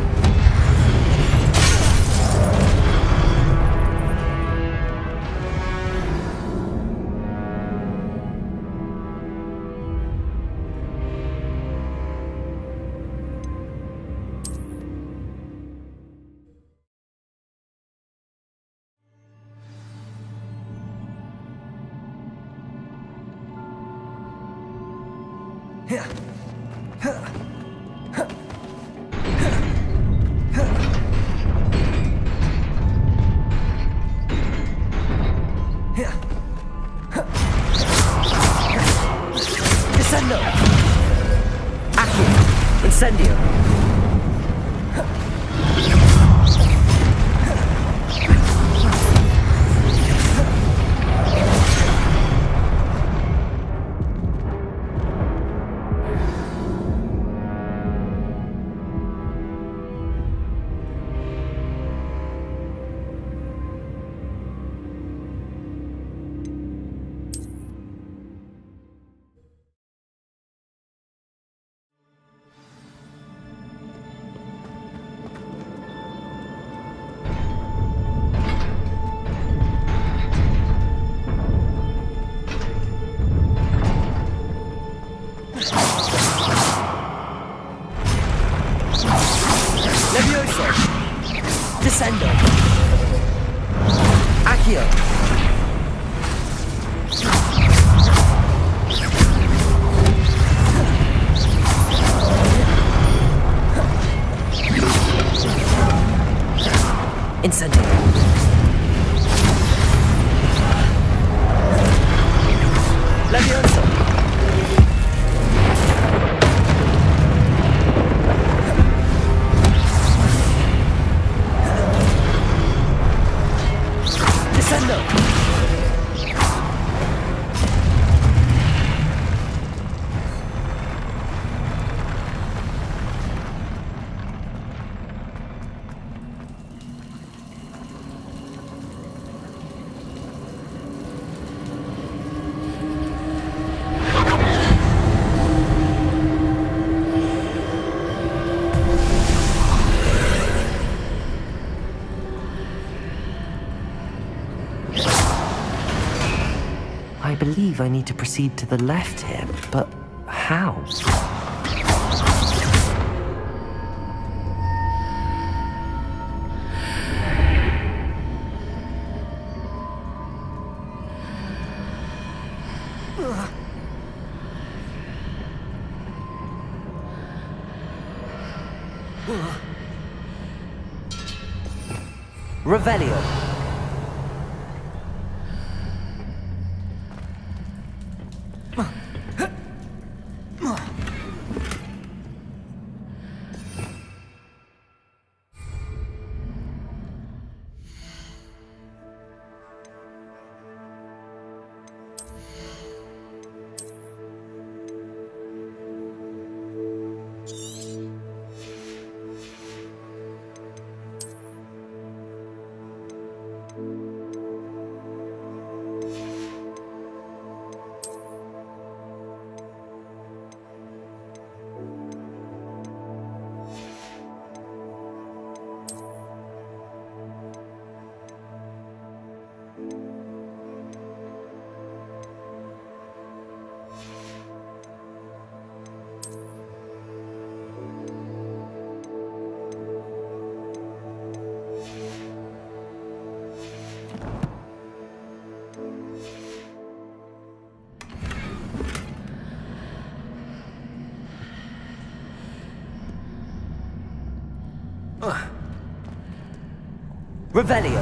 Descendo! Accio! Incendio! Levioso! Descendo! Accio! Incendio! Levioso! Descendo! I believe I need to proceed to the left here, but how? Revelio! Revelio!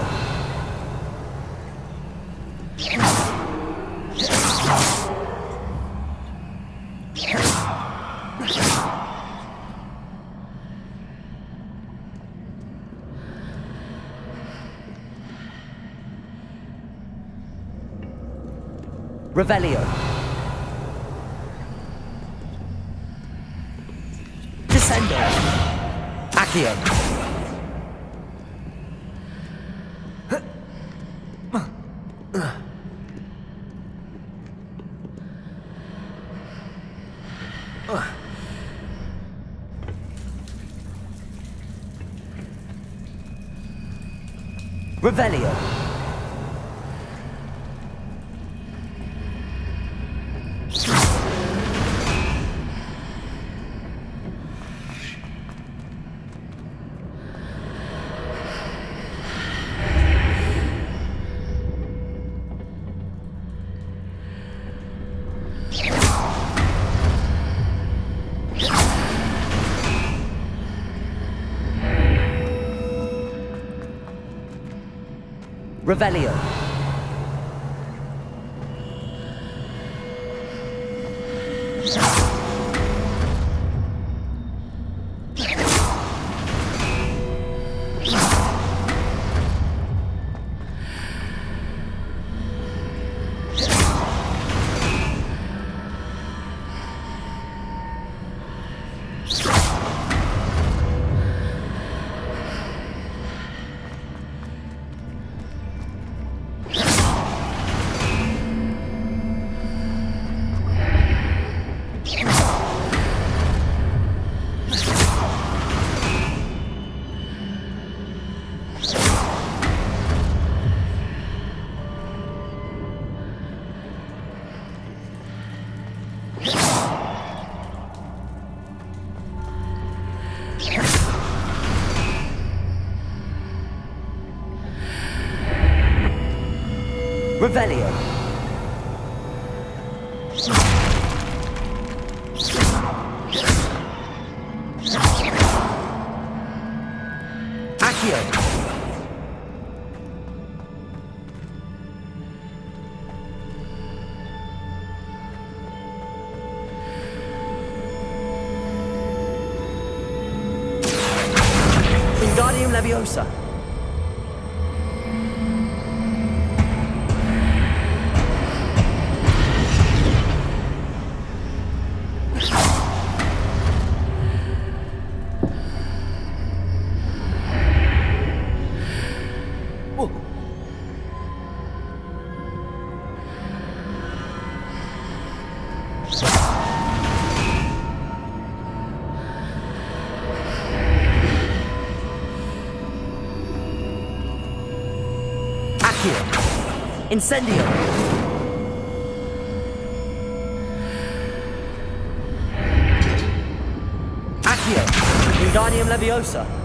Revelio! Descendo! Accio! Revelio. Revelio. Revelio. Accio. Wingardium Leviosa. Incendio! Accio! Wingardium Leviosa!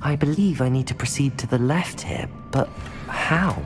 I believe I need to proceed to the left here, but how?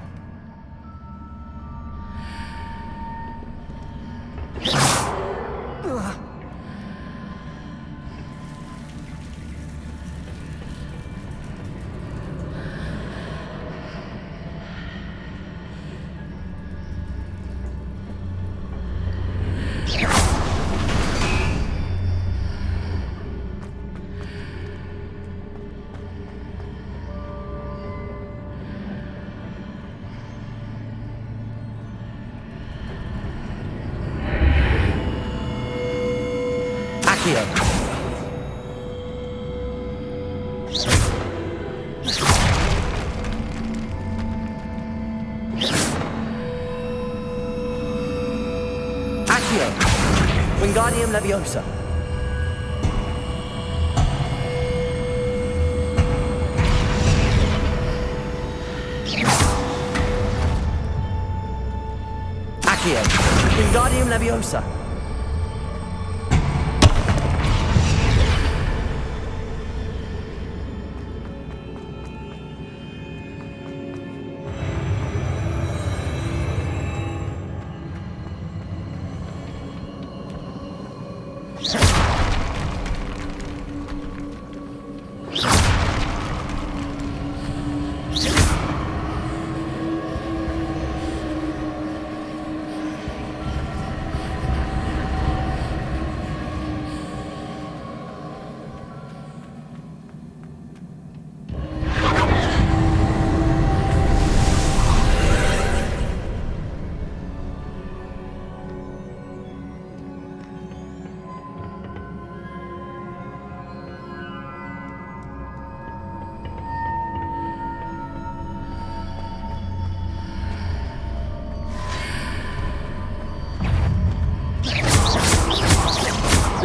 Accio! Wingardium Leviosa. Accio! Wingardium Leviosa.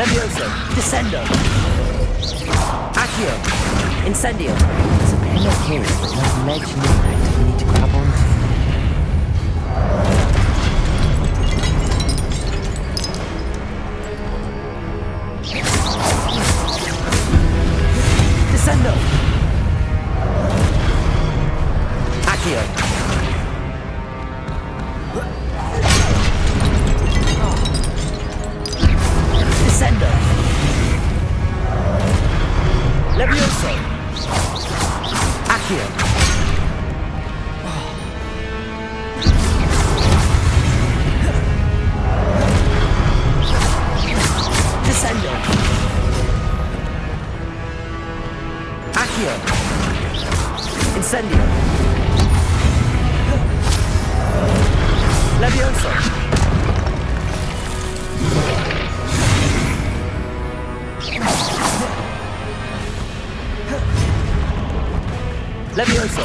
Levioso, Descendo. Accio, Incendio. There's a pillar here with no ledge near it we need to grab onto. Descendo. Accio. Descendo. Levioso. Accio. Descendo. Accio. Incendio. Levioso. Levioso.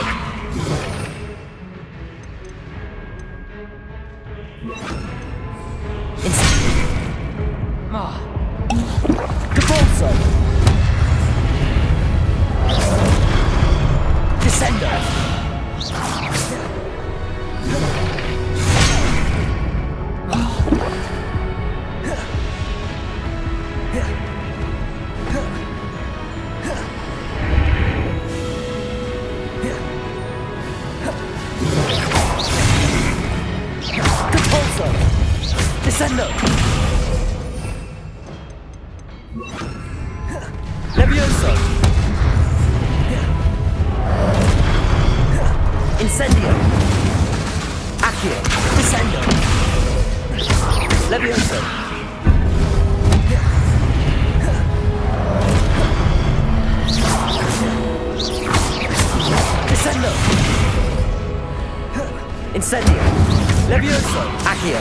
Capulso. Descendo. Capulso. Descendo. Levioso. Incendio. Accio. Descendo. Levioso. Descendo. Incendio. Levioso. Accio.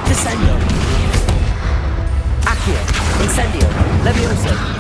Descendo. Accio. Incendio. Levioso.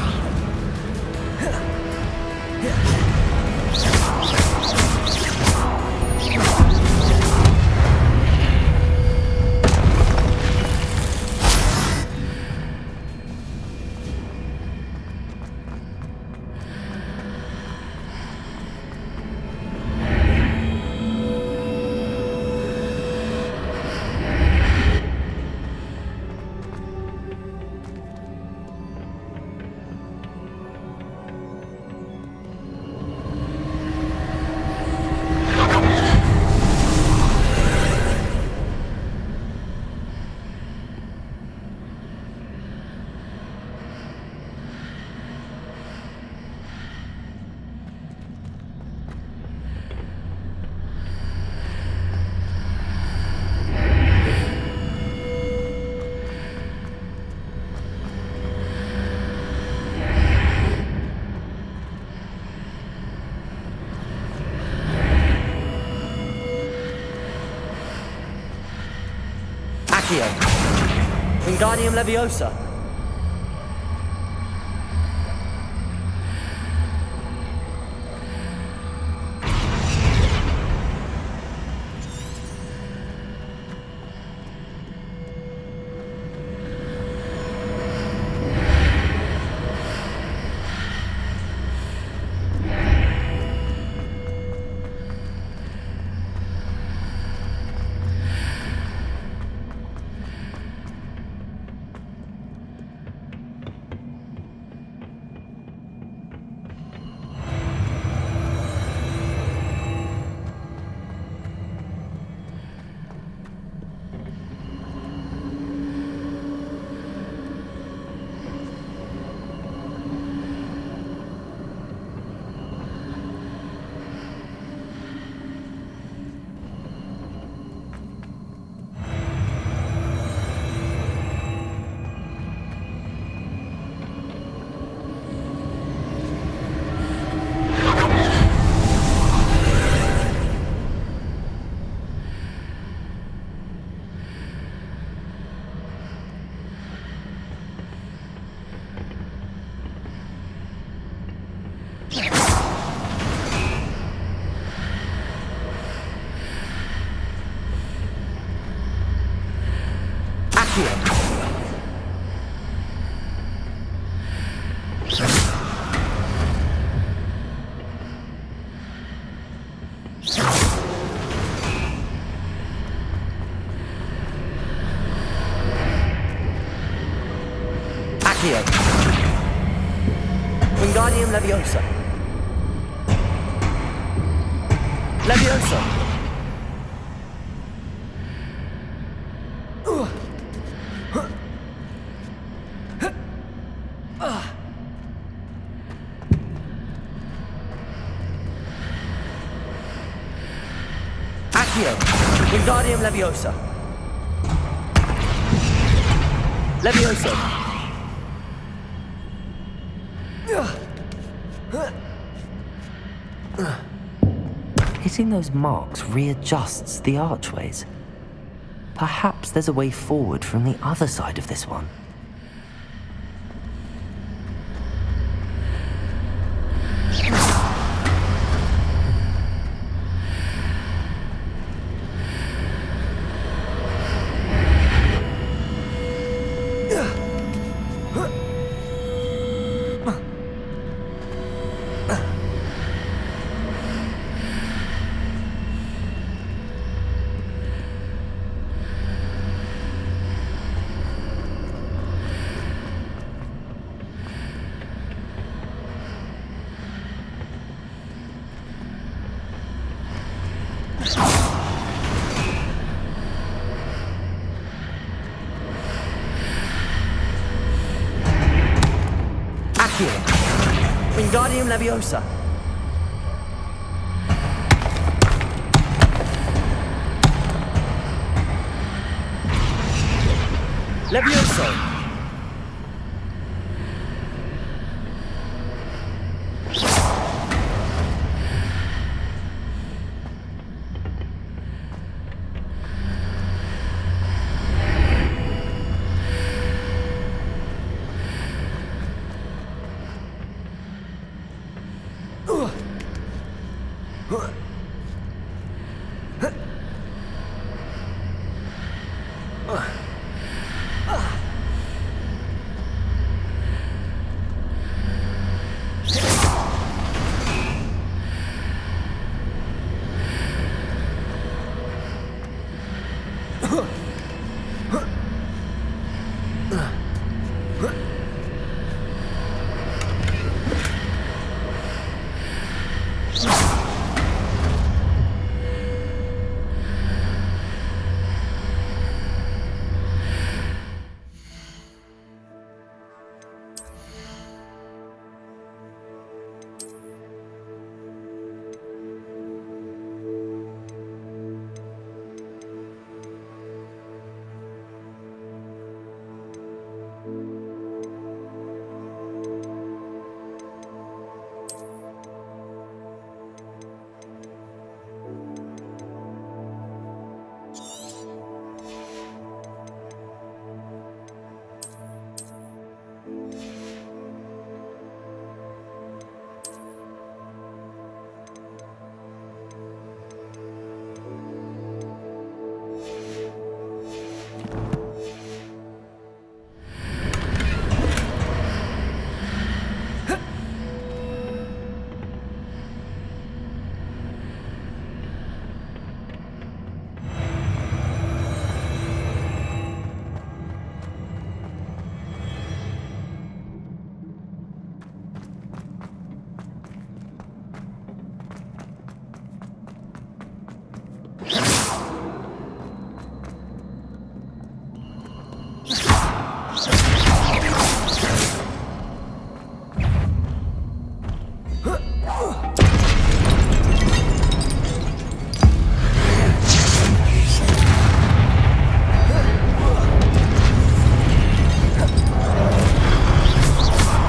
Wingardium Leviosa. Accio. Wingardium Leviosa. Leviosa. Accio. Wingardium Leviosa. Leviosa. Hitting those marks readjusts the archways. Perhaps there's a way forward from the other side of this one. Wingardium Leviosa. Leviosa.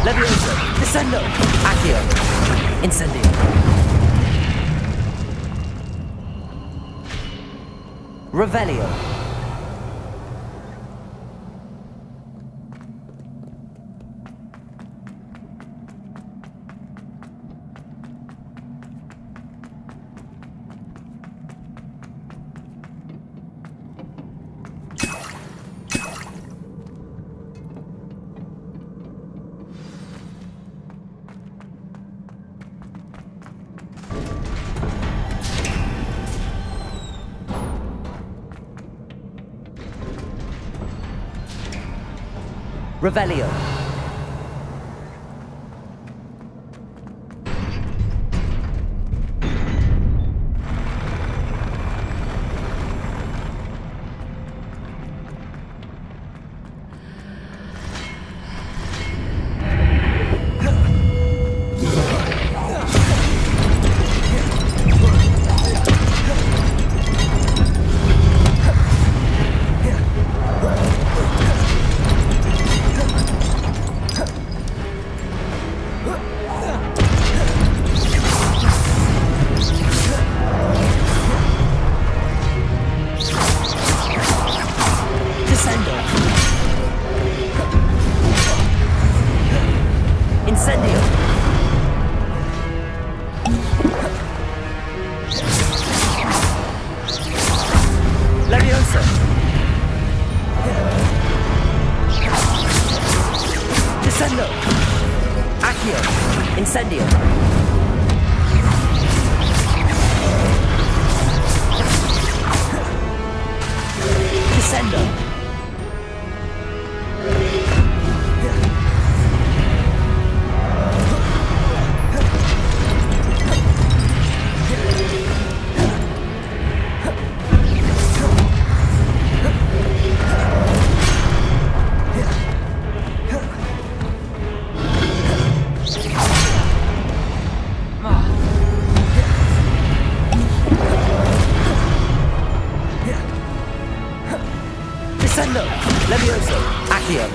Levioso! Descendo! Accio! Incendio! Revelio! Revelio. Incendio. Descendo. Descendo. Levioso. Accio.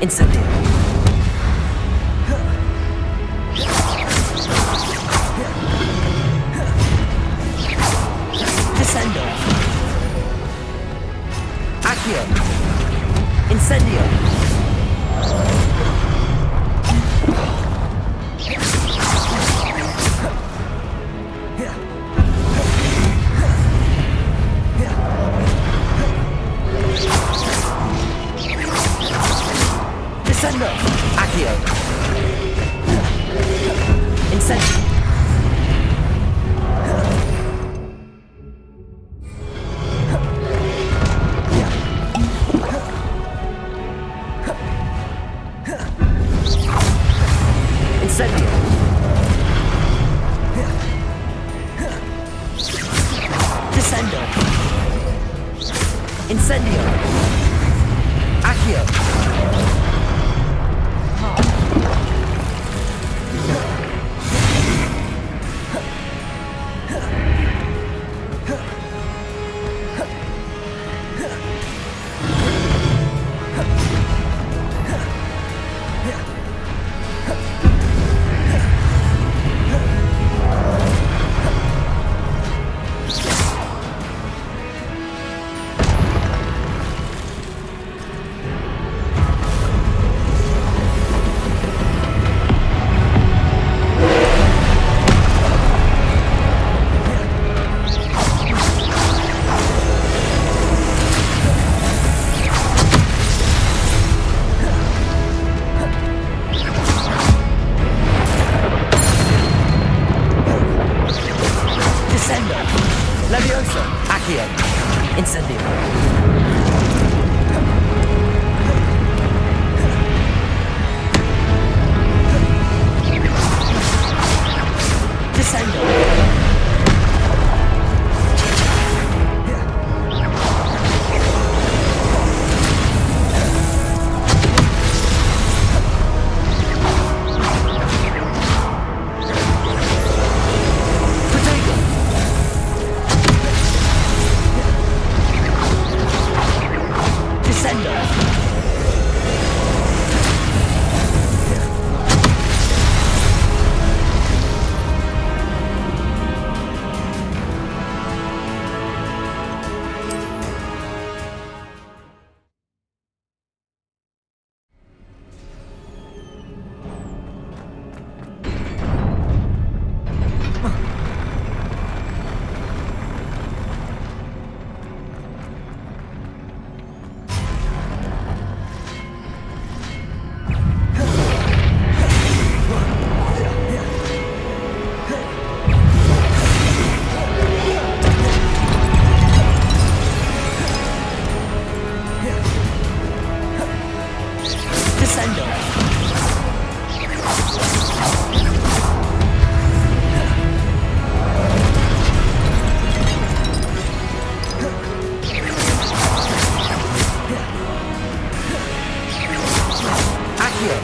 Incendio. Descendo. Accio. Incendio. Descendo. Accio. Incendio. Incendio. Descendo. Incendio. Accio. Descendo. Levioso. Accio. Incendio. Descendo. Descendo. Descendo. Accio.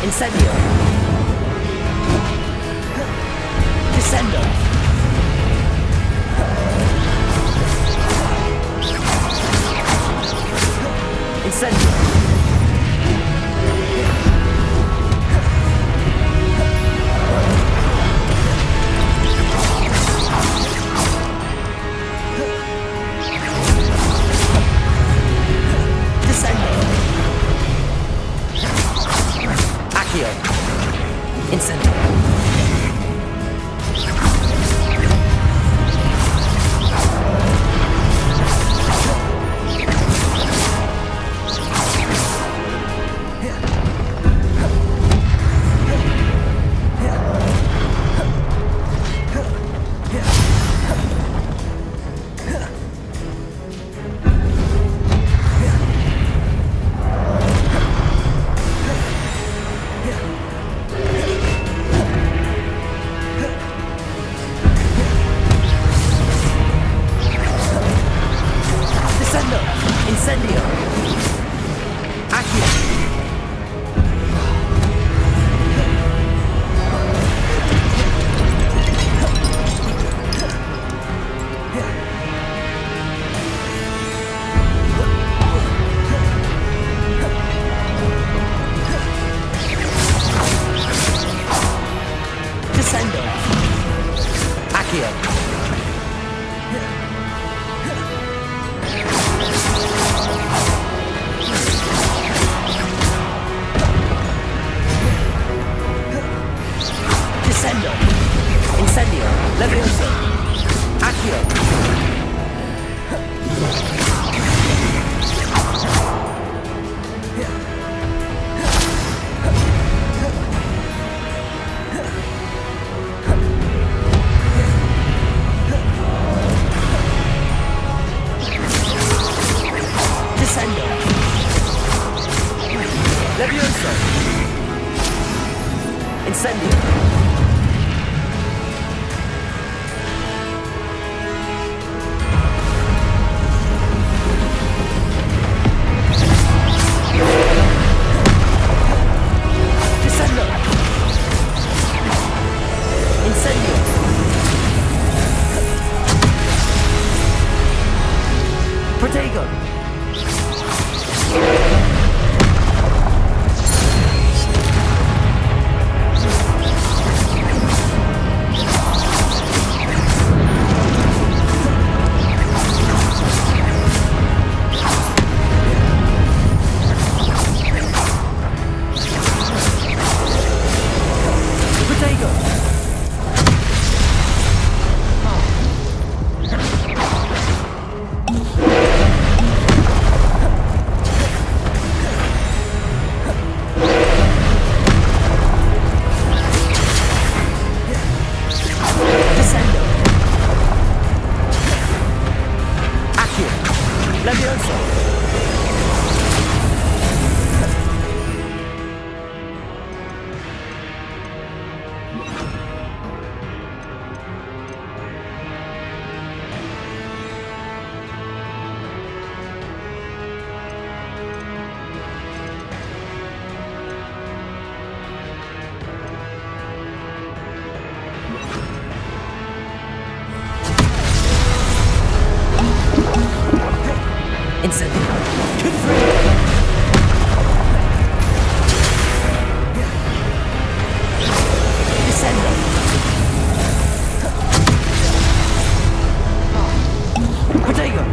Incendio. Descendo. Incendio. Descendo. Accio. Incendio. Descendo. Incendio. Accio. Descendo. Accio. Descendo. Incendio. Levioso. Accio. Descendo. Levioso. Incendio. Descendo. Incendio. Protego. Protego. Descendo. Accio. Levioso. Incendio. Confirm. Descendo. Protego.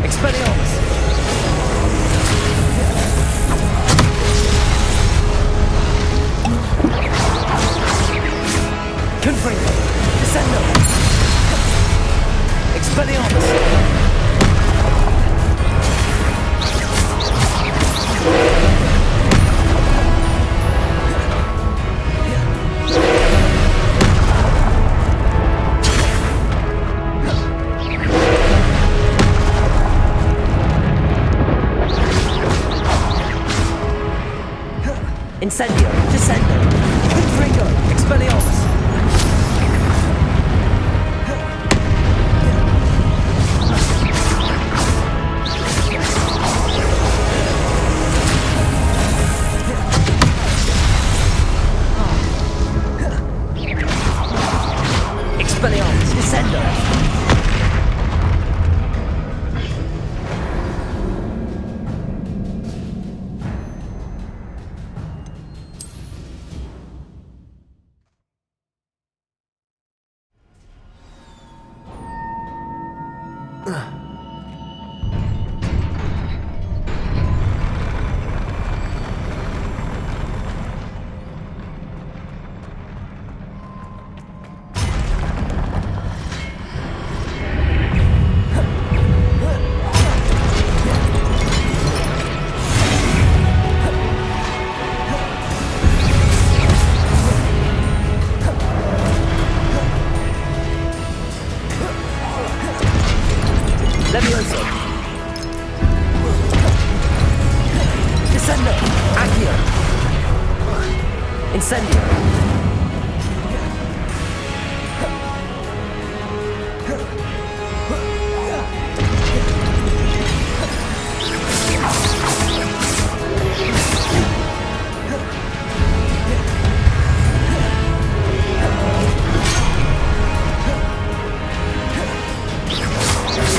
Expelliarmus. Incendio. Descendo. Confringo. Expelliarmus. Expelliarmus. Descendo. Levioso. Descendo. Accio. Incendio.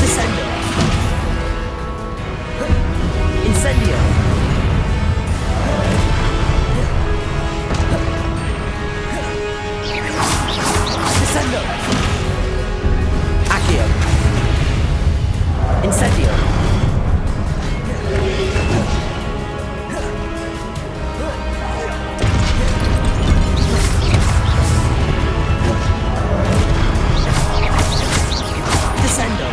Descendo. Incendio. Descendo. Accio. Incendio. Descendo.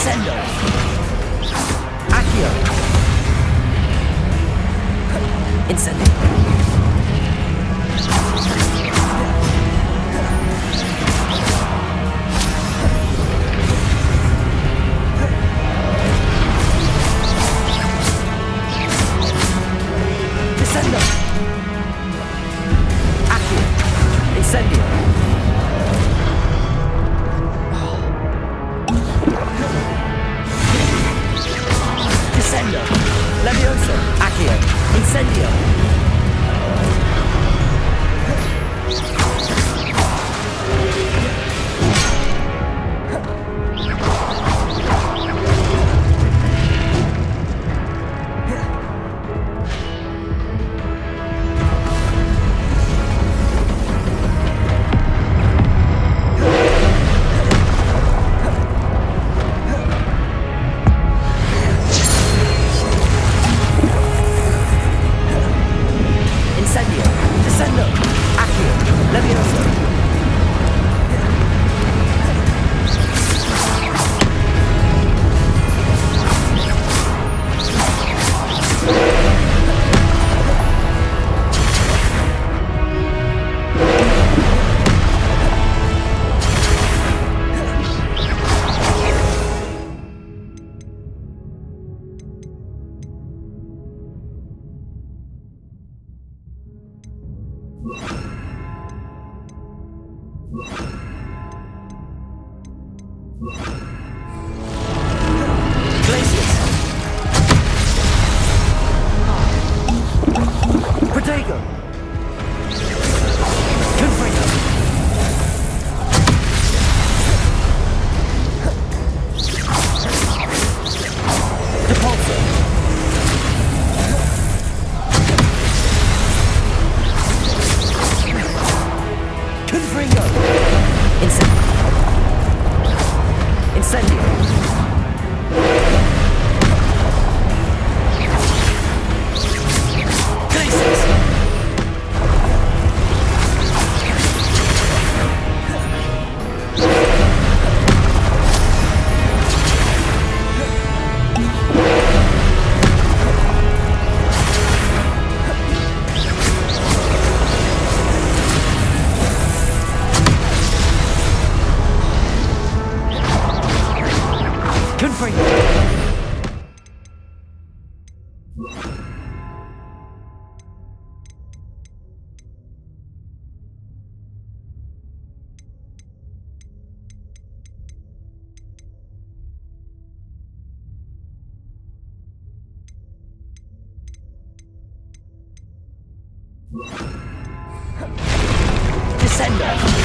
Descendo. Accio. Incendio. Descendo. Accio. Incendio. Descendo. Levioso. Accio. Incendio. Incendio. Descendo. Accio. Levioso. Protego. Confringo. Depulso. Confringo. Incendio. Good for you. Descender!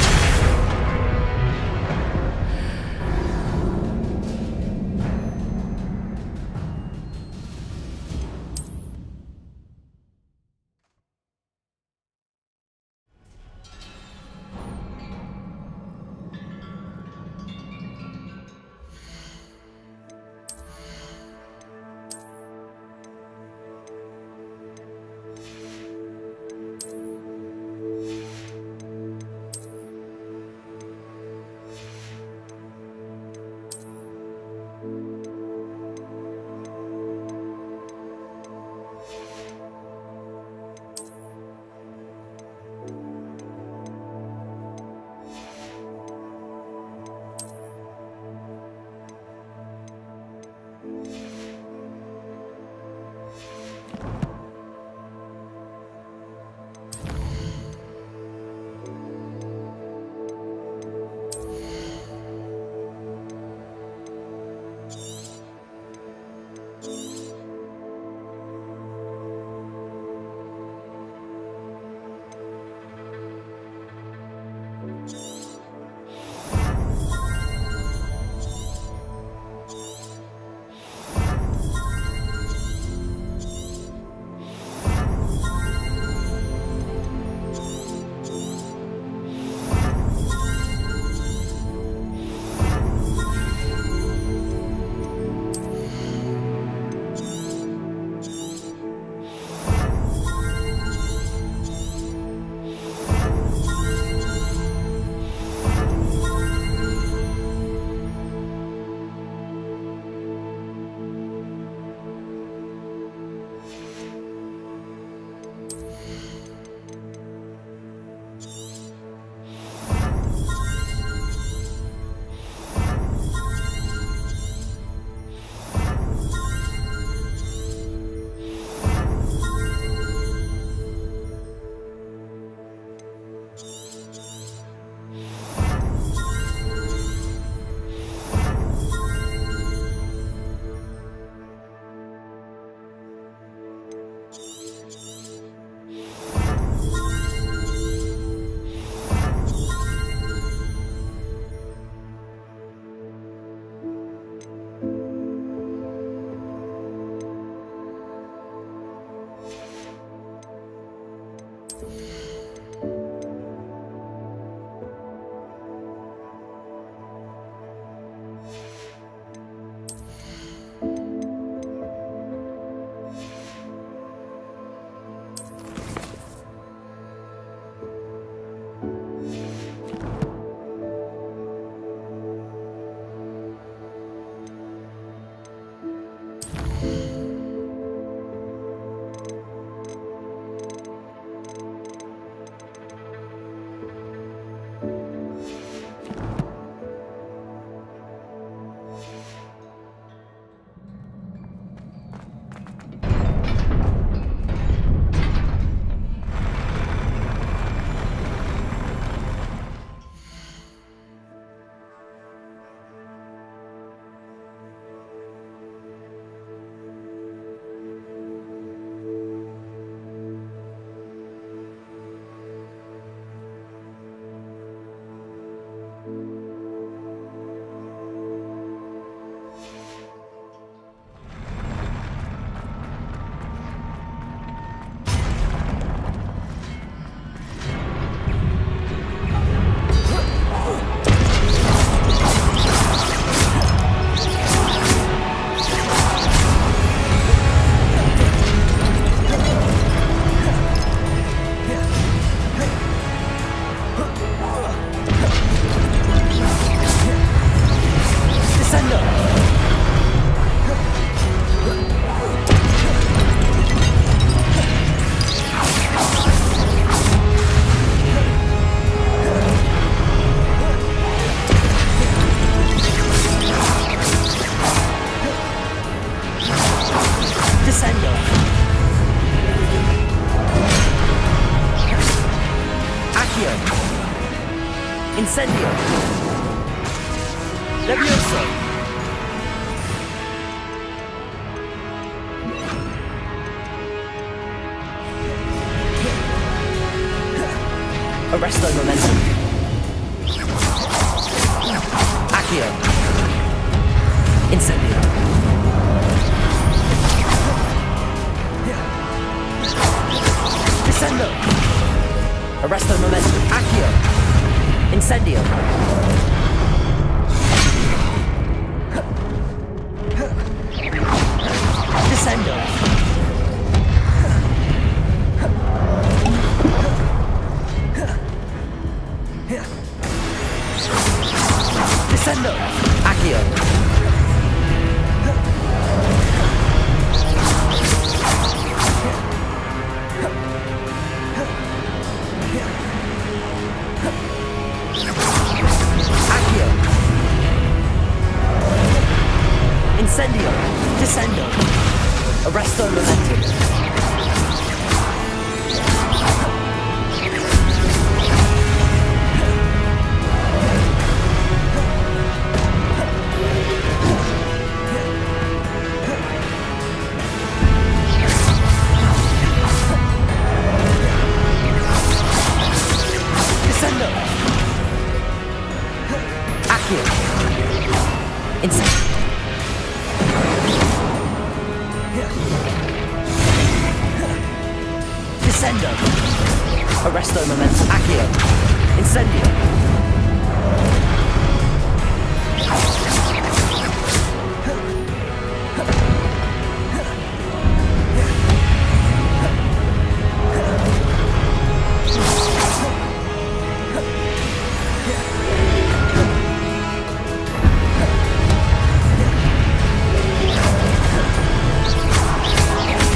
Levioso! Arresto momentum. Accio. Incendio. Descendo. Arresto momentum. Accio. Incendio. Descendo. Descendo. Accio. Accio. Incendio. Descendo. Arresto momentum. Descendo. Accio. Incendio. Descendo. Arresto momentum. Accio. Incendio.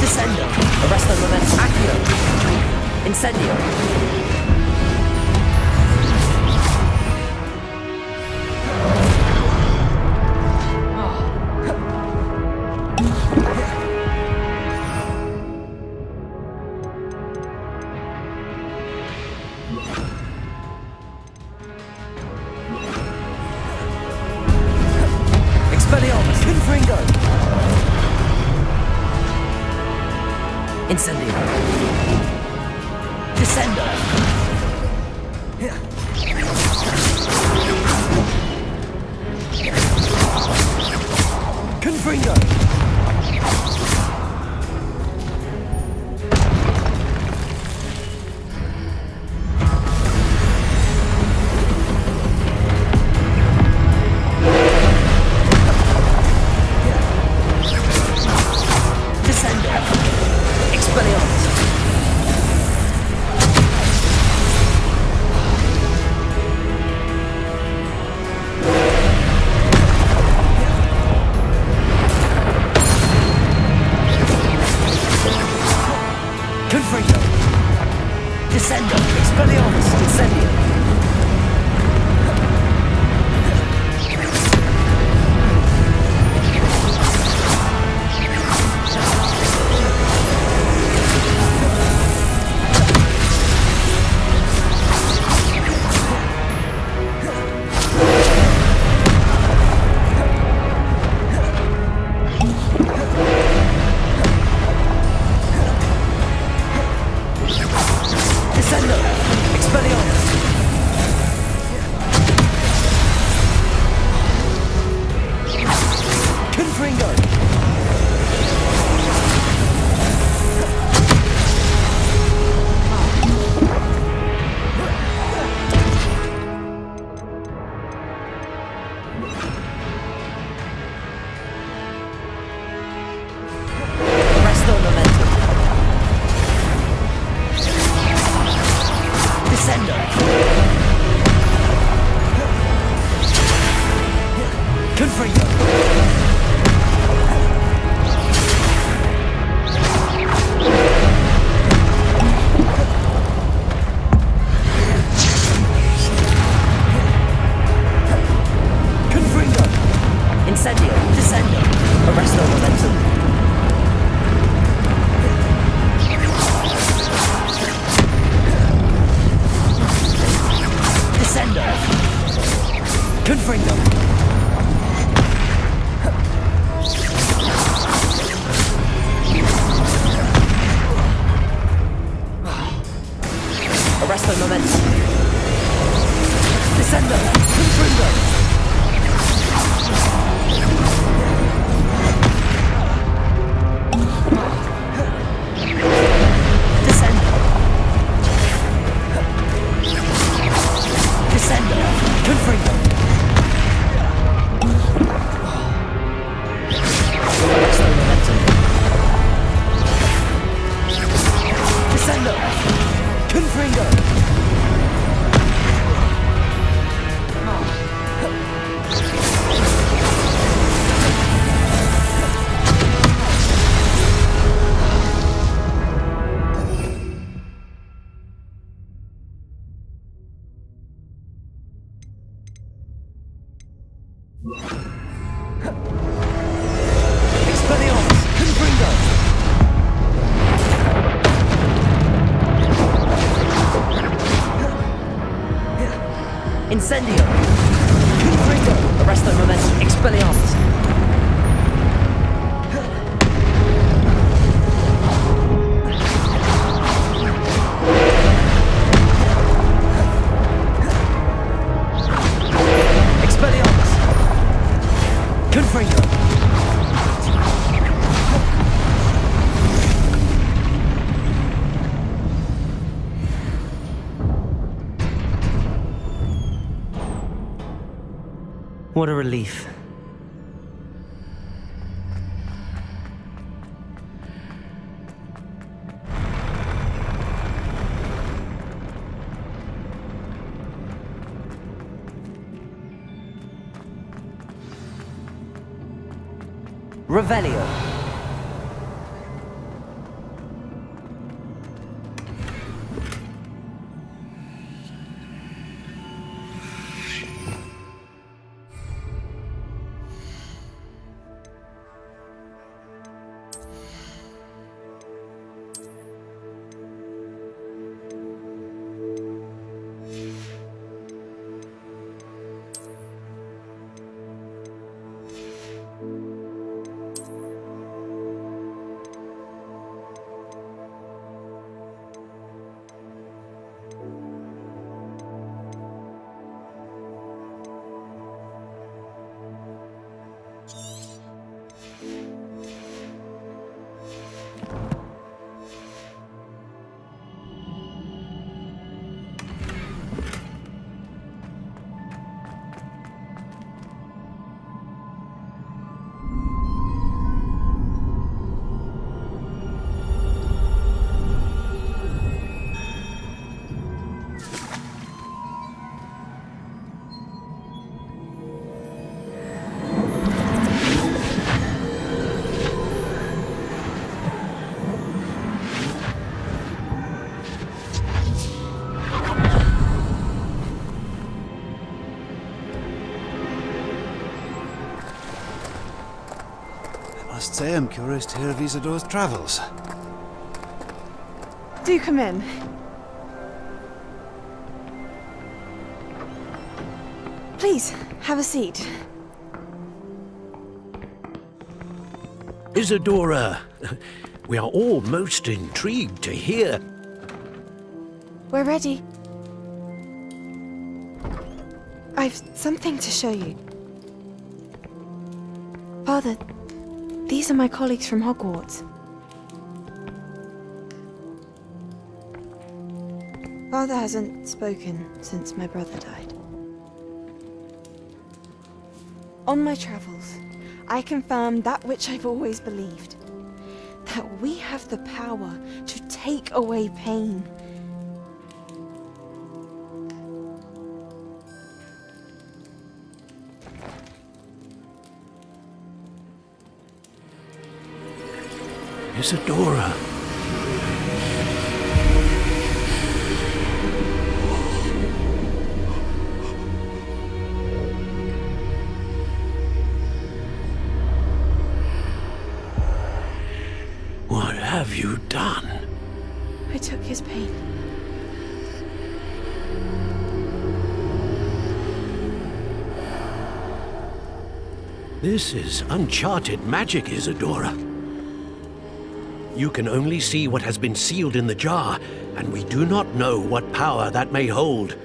Descendo. Arresto momentum. Accio. Incendio. Expelliarmus. Confringo. Incendio. Descendo. Confringo. Descendo. Expelliarmus. Confringo. Descendo. Expelliarmus. Incendio. Descendo. Expelliarmus. Confringo. Arresto momentum. Descendo. Confringo. Confringo. Incendio. Descendo. Arresto momentum. Descendo. Confringo. arresto momentum. Descendo, confringo. Incendio! Confringo! Arresto momentum! Expelliarmus! Expelliarmus! Confringo! What a relief. Revelio. I must say I'm curious to hear of Isadore's travels. Do come in. Please, have a seat. Isadora, we are all most intrigued to hear. We're ready. I've something to show you. Father, these are my colleagues from Hogwarts. Father hasn't spoken since my brother died. On my travels, I confirmed that which I've always believed. That we have the power to take away pain. Isadora. What have you done? I took his pain. This is uncharted magic, Isadora. You can only see what has been sealed in the jar, and we do not know what power that may hold.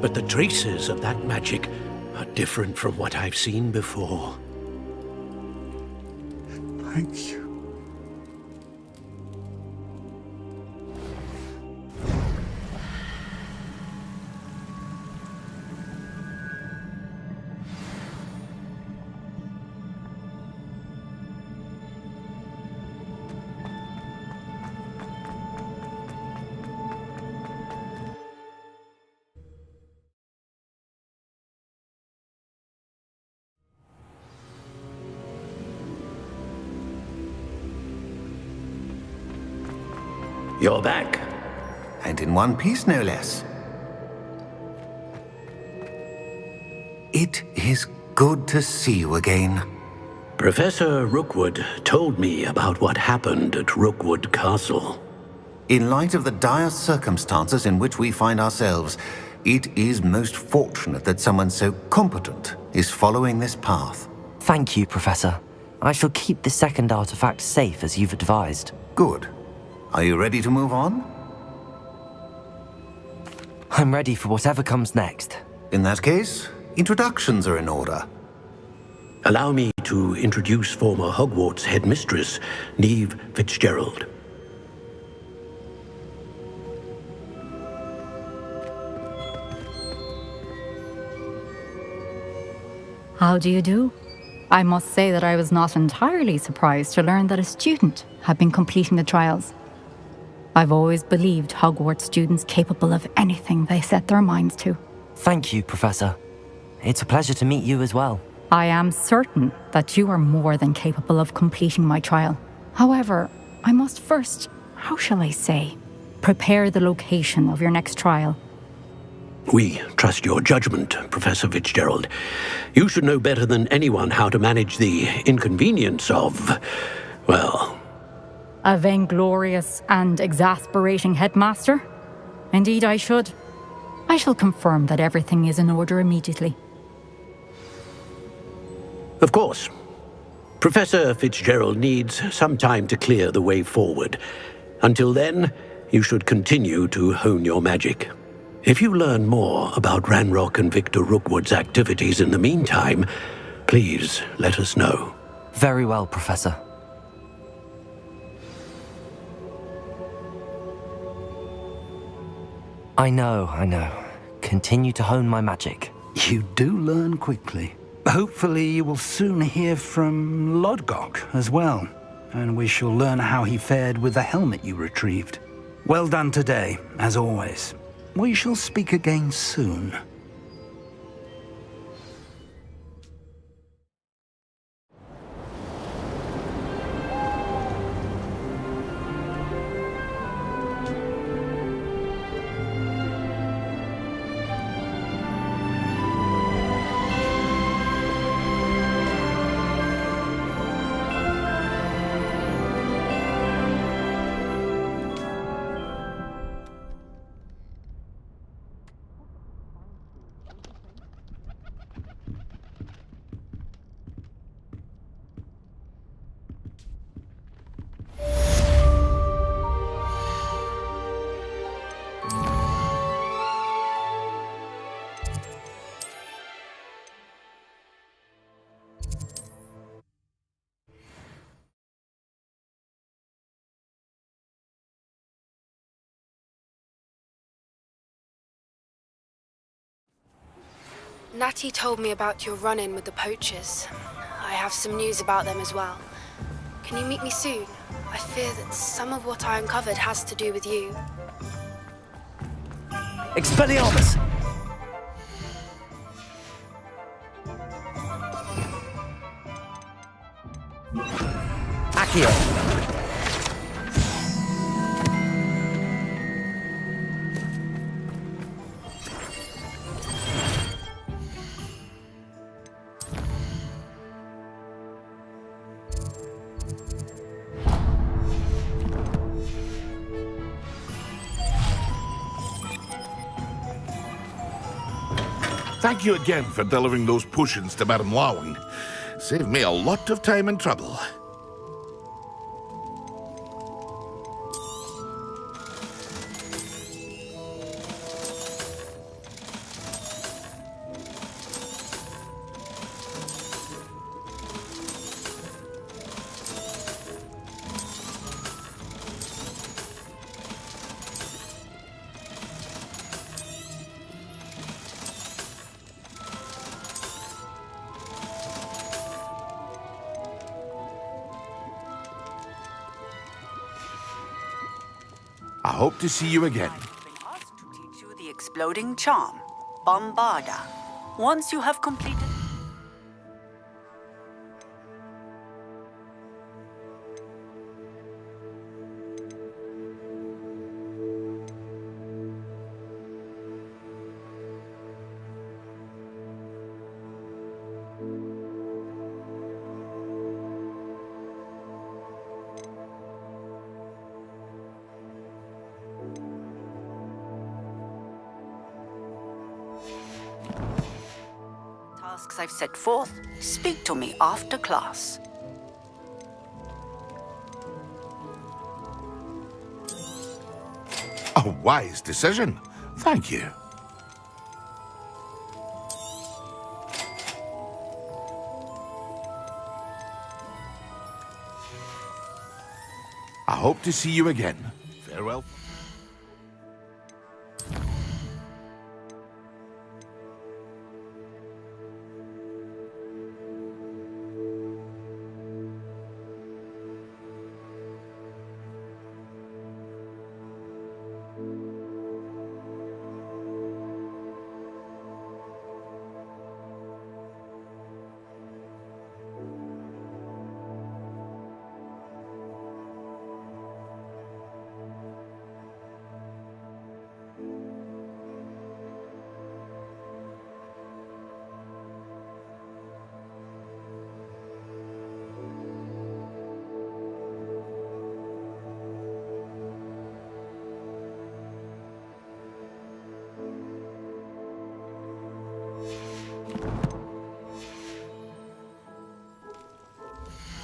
But the traces of that magic are different from what I've seen before. Thank you. You're back. And in one piece, no less. It is good to see you again. Professor Rookwood told me about what happened at Rookwood Castle. In light of the dire circumstances in which we find ourselves, it is most fortunate that someone so competent is following this path. Thank you, Professor. I shall keep the second artifact safe as you've advised. Good. Are you ready to move on? I'm ready for whatever comes next. In that case, introductions are in order. Allow me to introduce former Hogwarts headmistress, Neve Fitzgerald. How do you do? I must say that I was not entirely surprised to learn that a student had been completing the trials. I've always believed Hogwarts students capable of anything they set their minds to. Thank you, Professor. It's a pleasure to meet you as well. I am certain that you are more than capable of completing my trial. However, I must first, how shall I say, prepare the location of your next trial. We trust your judgment, Professor Fitzgerald. You should know better than anyone how to manage the inconvenience of, well... A vainglorious and exasperating headmaster? Indeed I should. I shall confirm that everything is in order immediately. Of course. Professor Fitzgerald needs some time to clear the way forward. Until then, you should continue to hone your magic. If you learn more about Ranrock and Victor Rookwood's activities in the meantime, please let us know. Very well, Professor. I know. Continue to hone my magic. You do learn quickly. Hopefully you will soon hear from Lodgok as well, and we shall learn how he fared with the helmet you retrieved. Well done today, as always. We shall speak again soon. Natty told me about your run-in with the poachers. I have some news about them as well. Can you meet me soon? I fear that some of what I uncovered has to do with you. Expelliarmus! Accio! Thank you again for delivering those potions to Madame Lawing. Saved me a lot of time and trouble. I hope to see you again. Teach you the exploding charm, Bombarda. Once you have completed... tasks I've set forth, speak to me after class. A wise decision. Thank you. I hope to see you again. Farewell.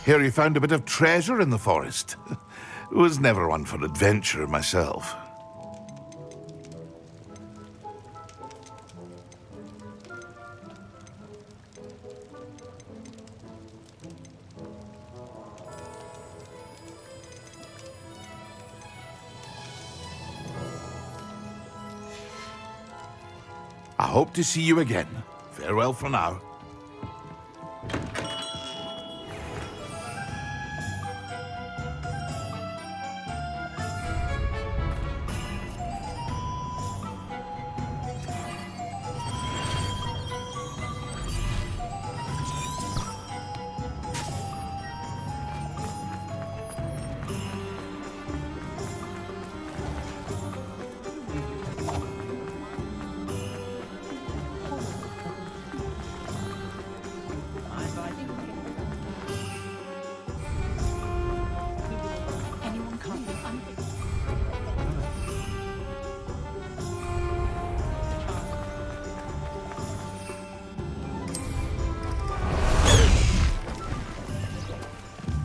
Hear you found a bit of treasure in the forest. Was never one for adventure myself. I hope to see you again. Farewell for now.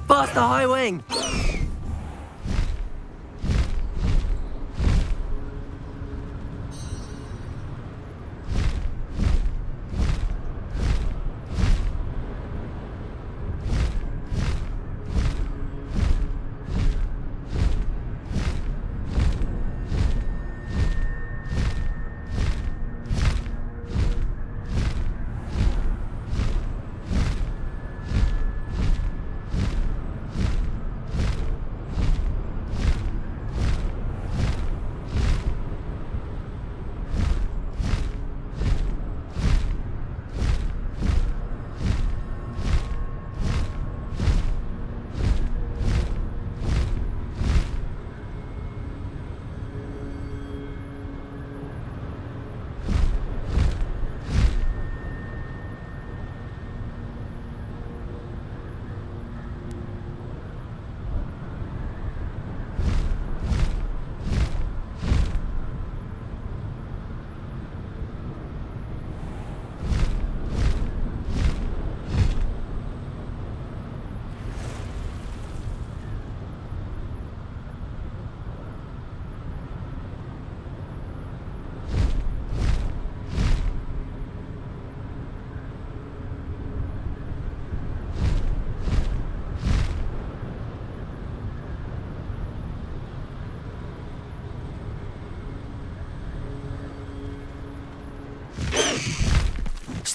Bust the high wing!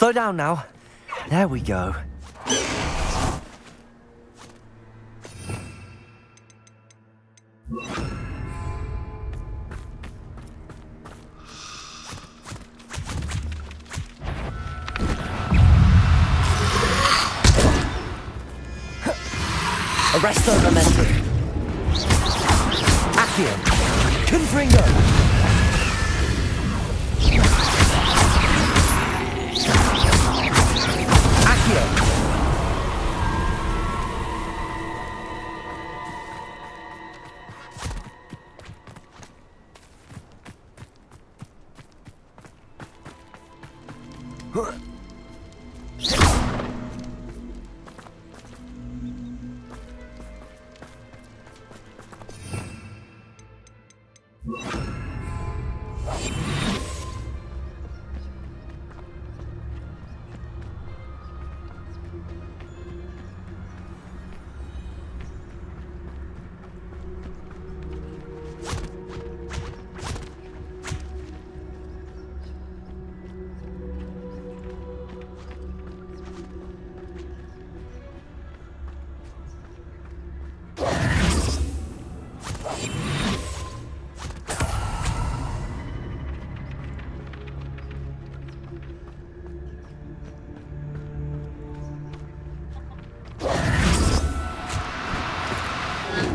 Slow down now. There we go. Arresto momentum. Accio. Confringo. Accio.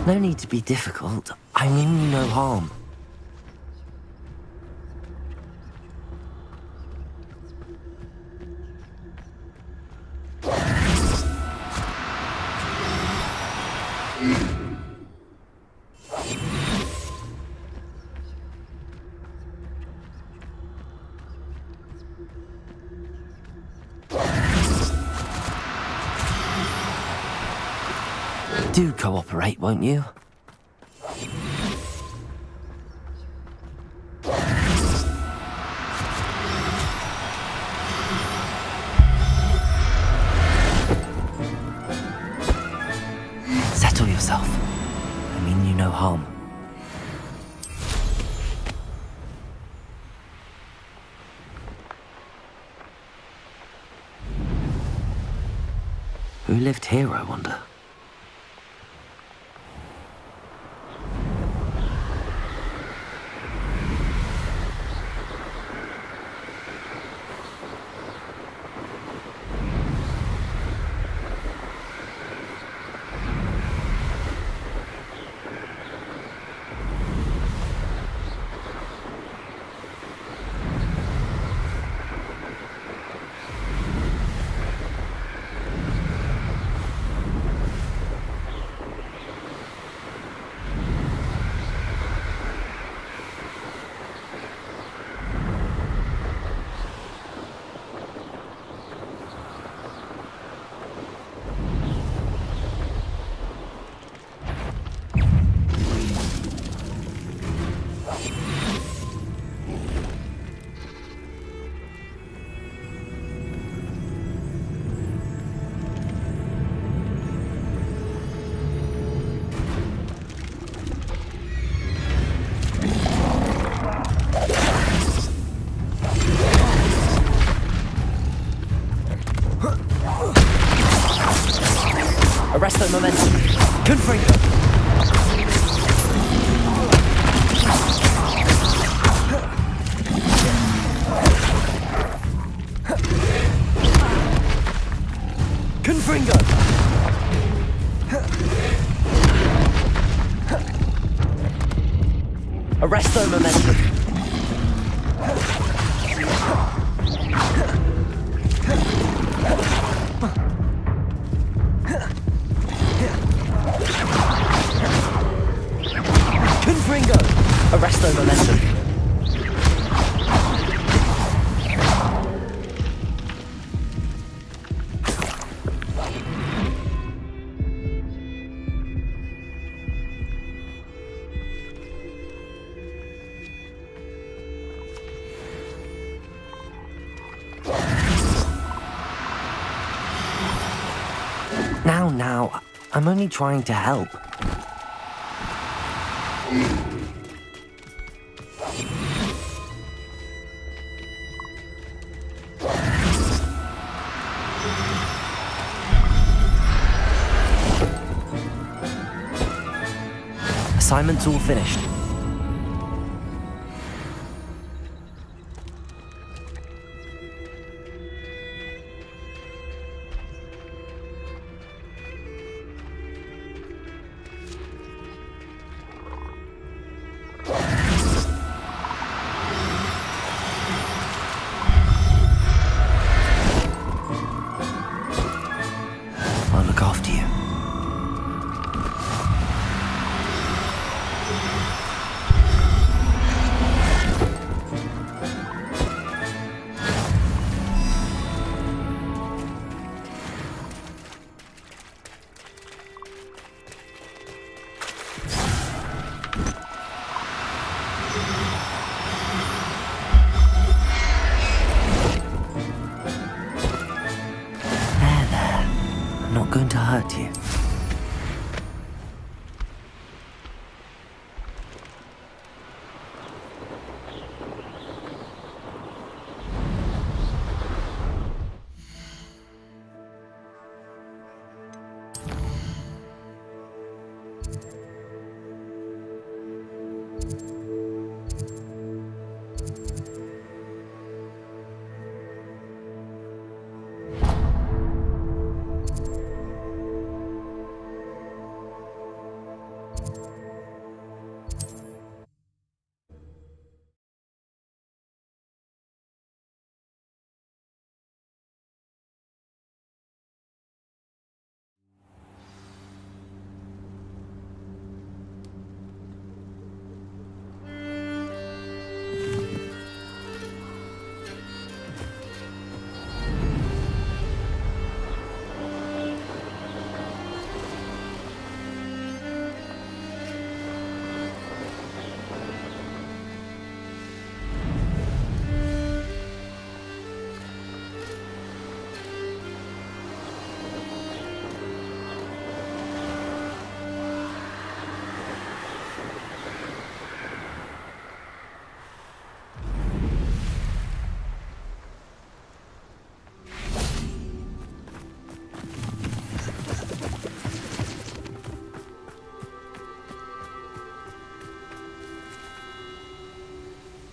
No need to be difficult. I mean you no harm. Do cooperate, won't you? Settle yourself. I mean you no harm. Who lived here, I wonder? Arresto momentum. Confringo. Confringo. Arresto momentum. Confringo. Arresto momentum. Now, I'm only trying to help. Assignment's all finished. not going to hurt you.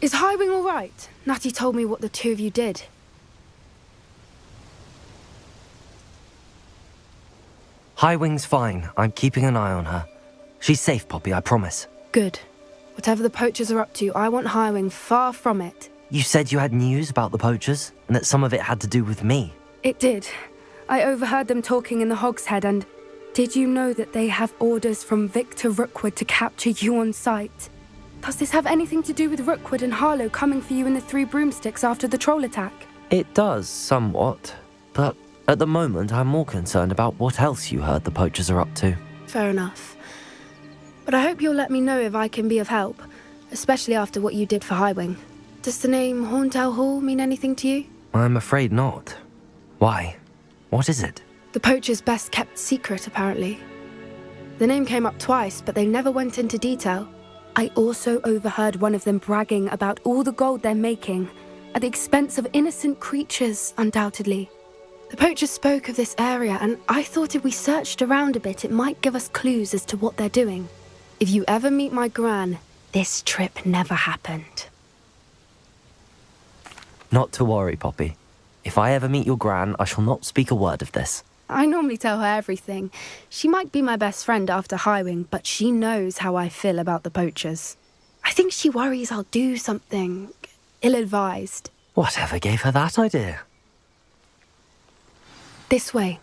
Is Highwing all right? Natty told me what the two of you did. Highwing's fine. I'm keeping an eye on her. She's safe, Poppy, I promise. Good. Whatever the poachers are up to, I want Highwing far from it. You said you had news about the poachers, and that some of it had to do with me. It did. I overheard them talking in the Hogshead, and did you know that they have orders from Victor Rookwood to capture you on sight? Does this have anything to do with Rookwood and Harlow coming for you in the Three Broomsticks after the troll attack? It does, somewhat. But at the moment, I'm more concerned about what else you heard the poachers are up to. Fair enough. But I hope you'll let me know if I can be of help, especially after what you did for Highwing. Does the name Horntail Hall mean anything to you? I'm afraid not. Why? What is it? The poachers' best kept secret, apparently. The name came up twice, but they never went into detail. I also overheard one of them bragging about all the gold they're making, at the expense of innocent creatures, undoubtedly. The poachers spoke of this area, and I thought if we searched around a bit, it might give us clues as to what they're doing. If you ever meet my gran, this trip never happened. Not to worry, Poppy. If I ever meet your gran, I shall not speak a word of this. I normally tell her everything. She might be my best friend after Highwing, but she knows how I feel about the poachers. I think she worries I'll do something ill-advised. Whatever gave her that idea? This way.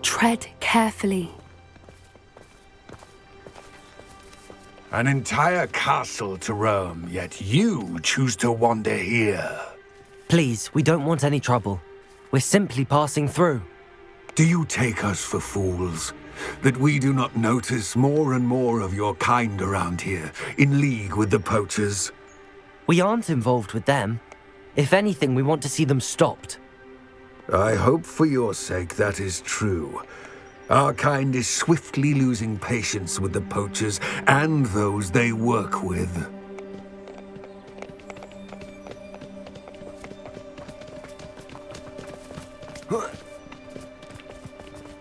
Tread carefully. An entire castle to roam, yet you choose to wander here. Please, we don't want any trouble. We're simply passing through. Do you take us for fools? That we do not notice more and more of your kind around here, in league with the poachers? We aren't involved with them. If anything, we want to see them stopped. I hope for your sake that is true. Our kind is swiftly losing patience with the poachers and those they work with.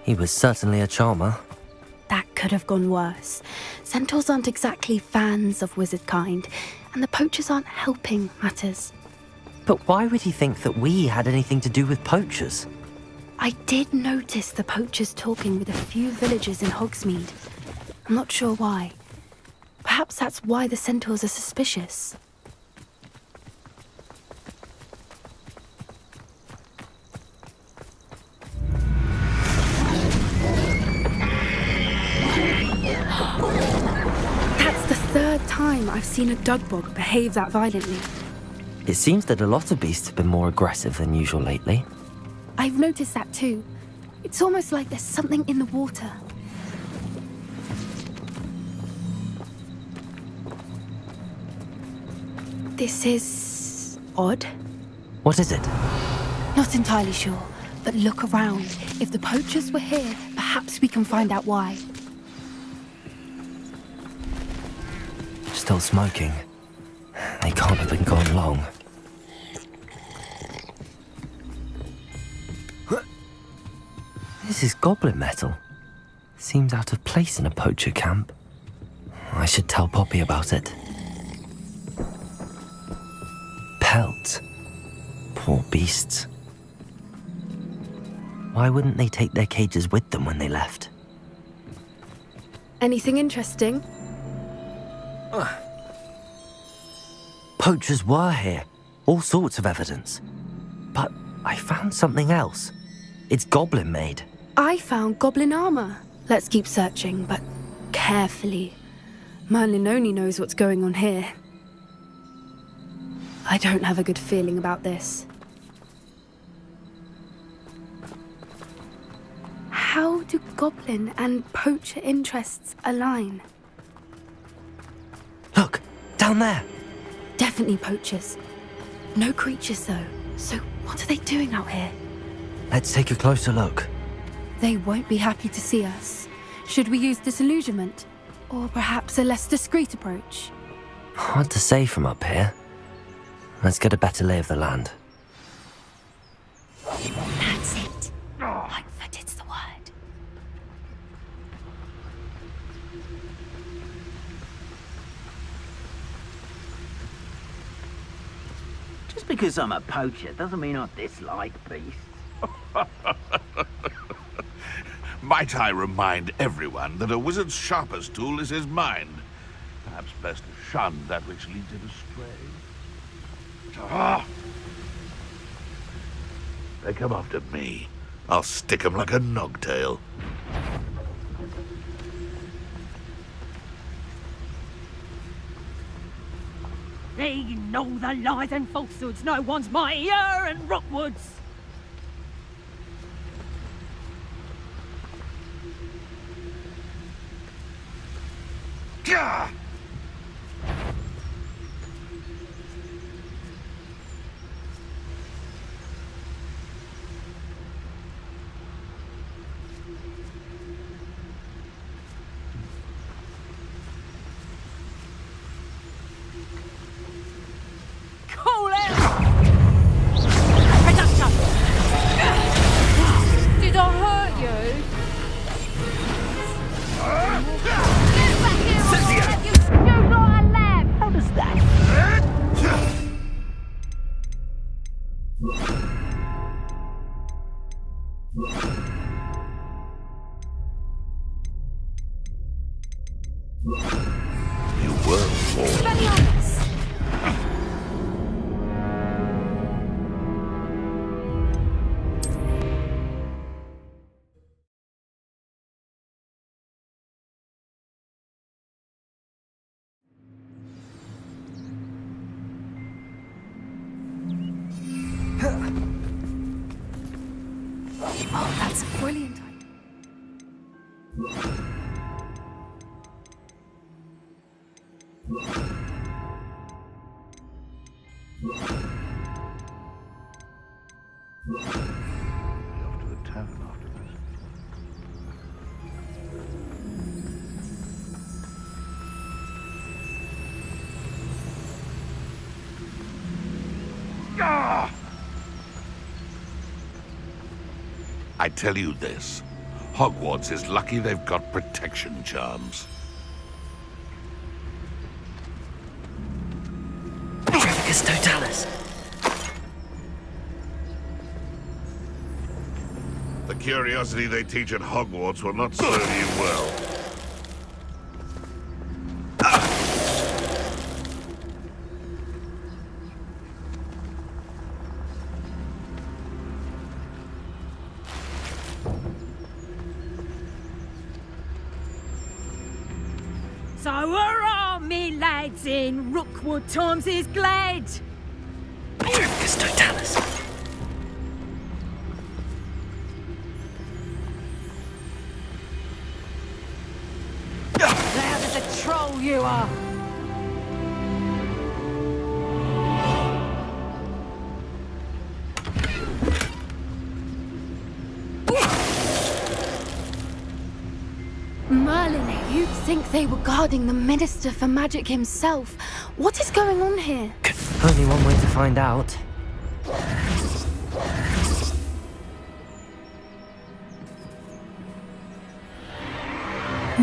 He was certainly a charmer. That could have gone worse. Centaurs aren't exactly fans of wizard kind, and the poachers aren't helping matters. But why would he think that we had anything to do with poachers? I did notice the poachers talking with a few villagers in Hogsmeade. I'm not sure why. Perhaps that's why the centaurs are suspicious. That's the third time I've seen a dugbog behave that violently. It seems that a lot of beasts have been more aggressive than usual lately. I've noticed that too. It's almost like there's something in the water. This is odd. What is it? Not entirely sure, but look around. If the poachers were here, perhaps we can find out why. Still smoking. They can't have been gone long. This is goblin metal. Seems out of place in a poacher camp. I should tell Poppy about it. Pelts. Poor beasts. Why wouldn't they take their cages with them when they left? Anything interesting? Poachers were here. All sorts of evidence. But I found something else. It's goblin made. I found goblin armor. Let's keep searching, but carefully. Merlin only knows what's going on here. I don't have a good feeling about this. How do goblin and poacher interests align? Look, down there. Definitely poachers. No creatures though. So what are they doing out here? Let's take a closer look. They won't be happy to see us. Should we use disillusionment? Or perhaps a less discreet approach? Hard to say from up here. Let's get a better lay of the land. That's it. Lightfooted's the word. Just because I'm a poacher doesn't mean I dislike beasts. Might I remind everyone that a wizard's sharpest tool is his mind? Perhaps best to shun that which leads it astray. Ah! They come after me. I'll stick 'em like a nogtail. They know the lies and falsehoods no one's mightier in Rookwoods. Gah! Call it! Reduction! Did I hurt you? You're not a lamb! How does that? You were born. Oh, that's a brilliant idea. Off to the tavern after this. Ah! I tell you this, Hogwarts is lucky they've got protection charms. Trafficus Totalis. The curiosity they teach at Hogwarts will not serve you well. So hurrah, me lads in Rookwood times is glad. Trafficus Totalis. you are. Merlin, you'd think they were guarding the Minister for Magic himself. What is going on here? Only one way to find out.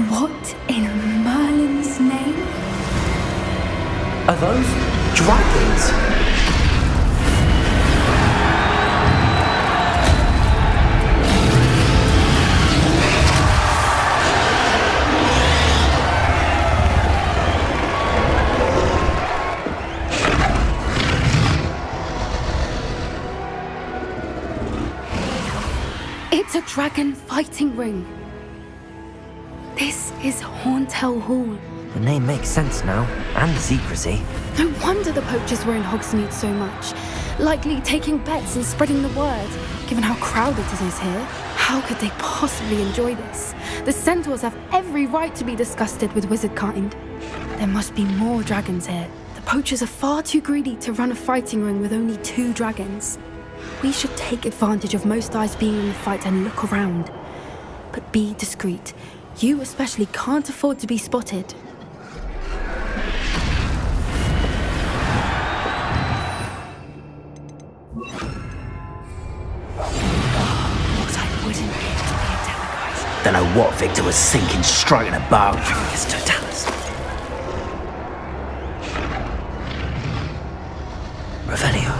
What in Merlin's name? Are those dragons? It's a dragon fighting ring. This is Hauntel Hall. The name makes sense now, and the secrecy. No wonder the poachers were in Hogsmeade so much. Likely taking bets and spreading the word, given how crowded it is here. How could they possibly enjoy this? The centaurs have every right to be disgusted with wizard kind. There must be more dragons here. The poachers are far too greedy to run a fighting ring with only 2 dragons. We should take advantage of most eyes being in the fight and look around. But be discreet. You especially can't afford to be spotted. What I wouldn't give to be a delegate. Don't know what Victor was thinking, striking a bargain. It's Totalis. Revelio.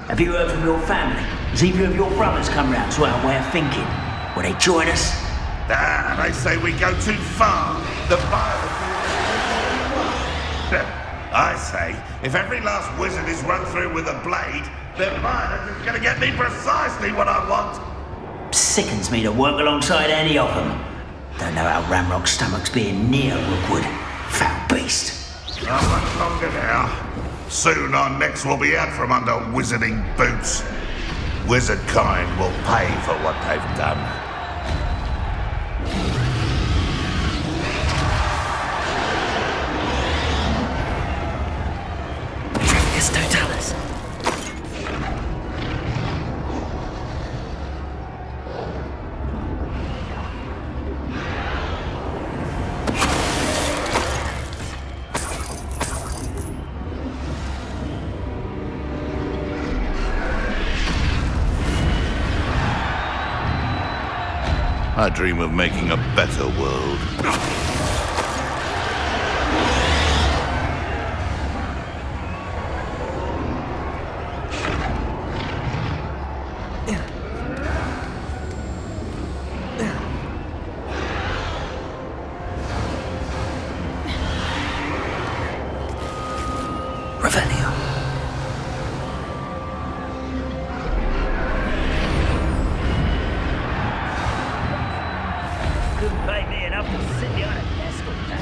Have you heard from your family? Has either of your brothers come round to our way of thinking? Will they join us? Ah, they say we go too far. The I say, if every last wizard is run through with a blade, then mine is going to get me precisely what I want. Sickens me to work alongside any of them. Don't know how Ramrock's stomach's being near Rookwood. Foul beast. Not much longer now. Soon our necks will be out from under wizarding boots. Wizard kind will pay for what they've done. Tragus Totalis. I dream of making a better world. Revelio. Couldn't pay me enough to sit behind a desk all day.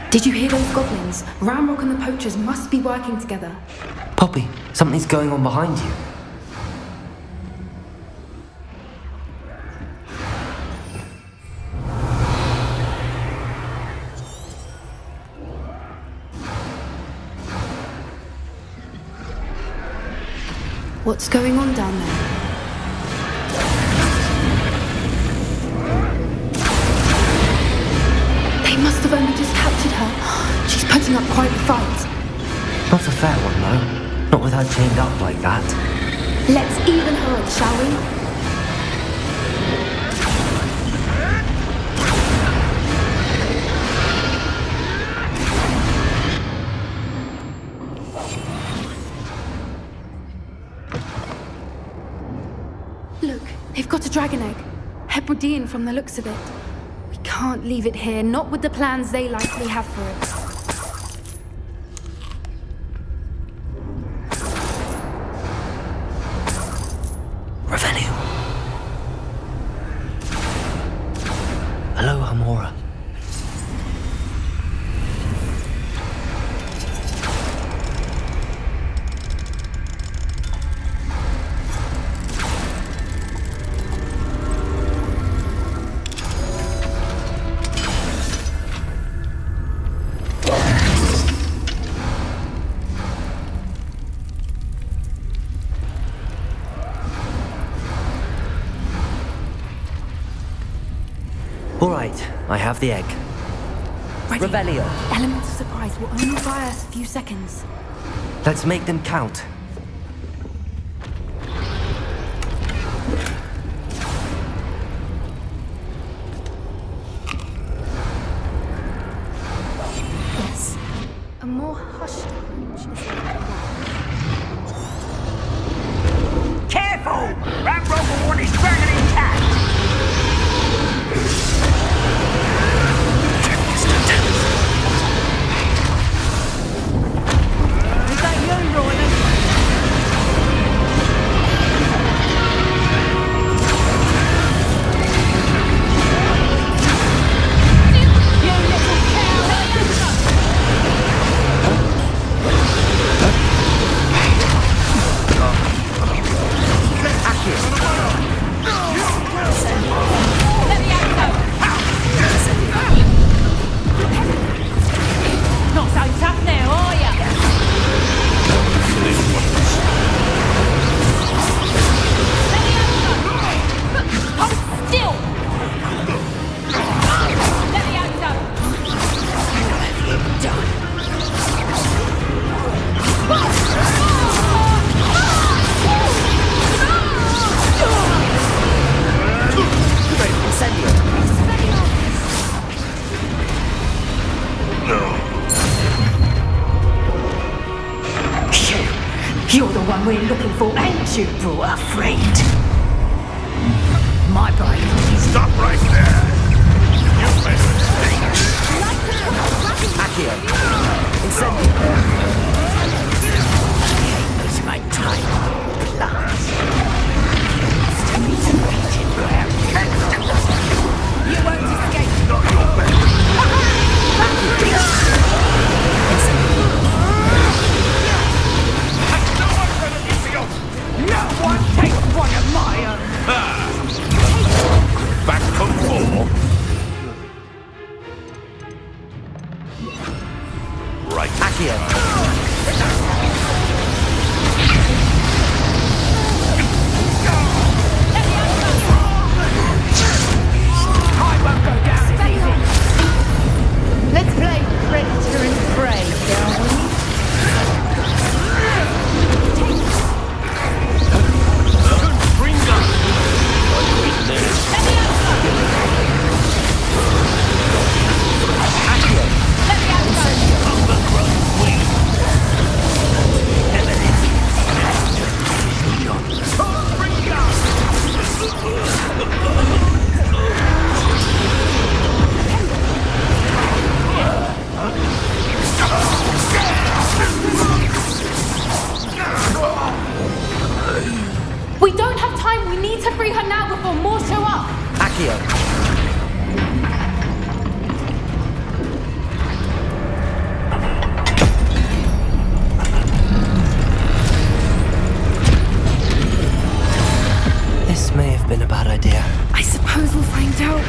Did you hear those goblins? Ramrock and the poachers must be working together. Poppy, something's going on behind you. What's going on down there? They must have only just captured her. She's putting up quite a fight. Not a fair one, though. Not with her chained up like that. Let's even her, shall we? Look, they've got a dragon egg. Hebridean from the looks of it. We can't leave it here, not with the plans they likely have for it. Revelio. Hello, Hamora. All right, I have the egg. Ready. Revelio. Element of surprise will only buy us a few seconds. Let's make them count. Yes. A more hushed approach is Careful! Ramrock will want his dragon intact! Is that you, Roland? Not so tough now, are ya? Hold still! You're the one we're looking for, ain't you, poor friend? My brain. Stop right there! You made a mistake. Accio. Incendio. It's my time. Plants. To be defeated where you won't escape. Not your best. No one takes one of my own. Back to 4. Right. Accio. I won't go down as easy. Let's play predator and prey, shall we? We don't have time. We need to free her now before more show up. Accio. This may have been a bad idea. I suppose we'll find out.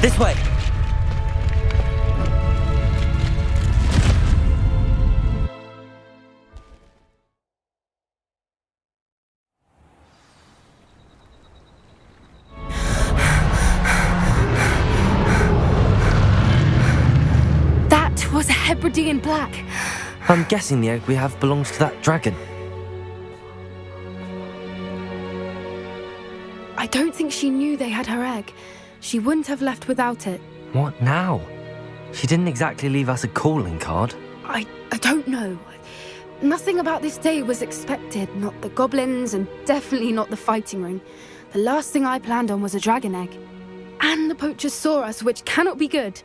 This way. That was a Hebridean black. I'm guessing the egg we have belongs to that dragon. I don't think she knew they had her egg. She wouldn't have left without it. What now? She didn't exactly leave us a calling card. I don't know. Nothing about this day was expected. Not the goblins, and definitely not the fighting ring. The last thing I planned on was a dragon egg. And the poachers saw us, which cannot be good.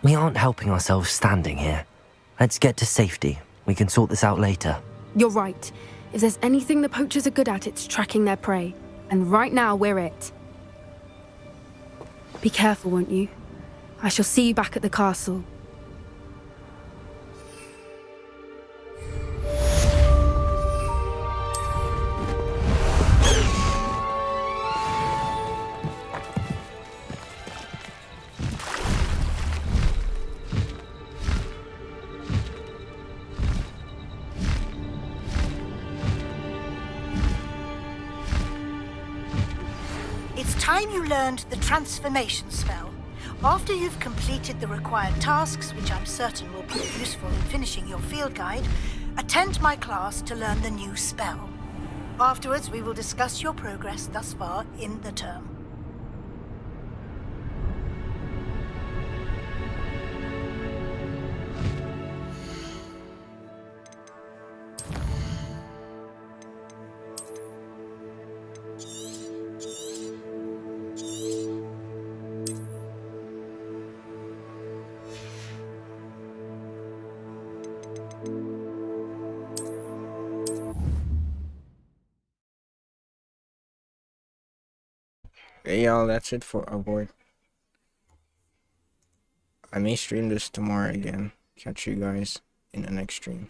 We aren't helping ourselves standing here. Let's get to safety. We can sort this out later. You're right. If there's anything the poachers are good at, it's tracking their prey. And right now, we're it. Be careful, won't you? I shall see you back at the castle. It's time you learned the transformation spell. After you've completed the required tasks, which I'm certain will prove useful in finishing your field guide, attend my class to learn the new spell. Afterwards, we will discuss your progress thus far in the term. Hey y'all, that's it for Hogwarts. I may stream this tomorrow again. Catch you guys in the next stream.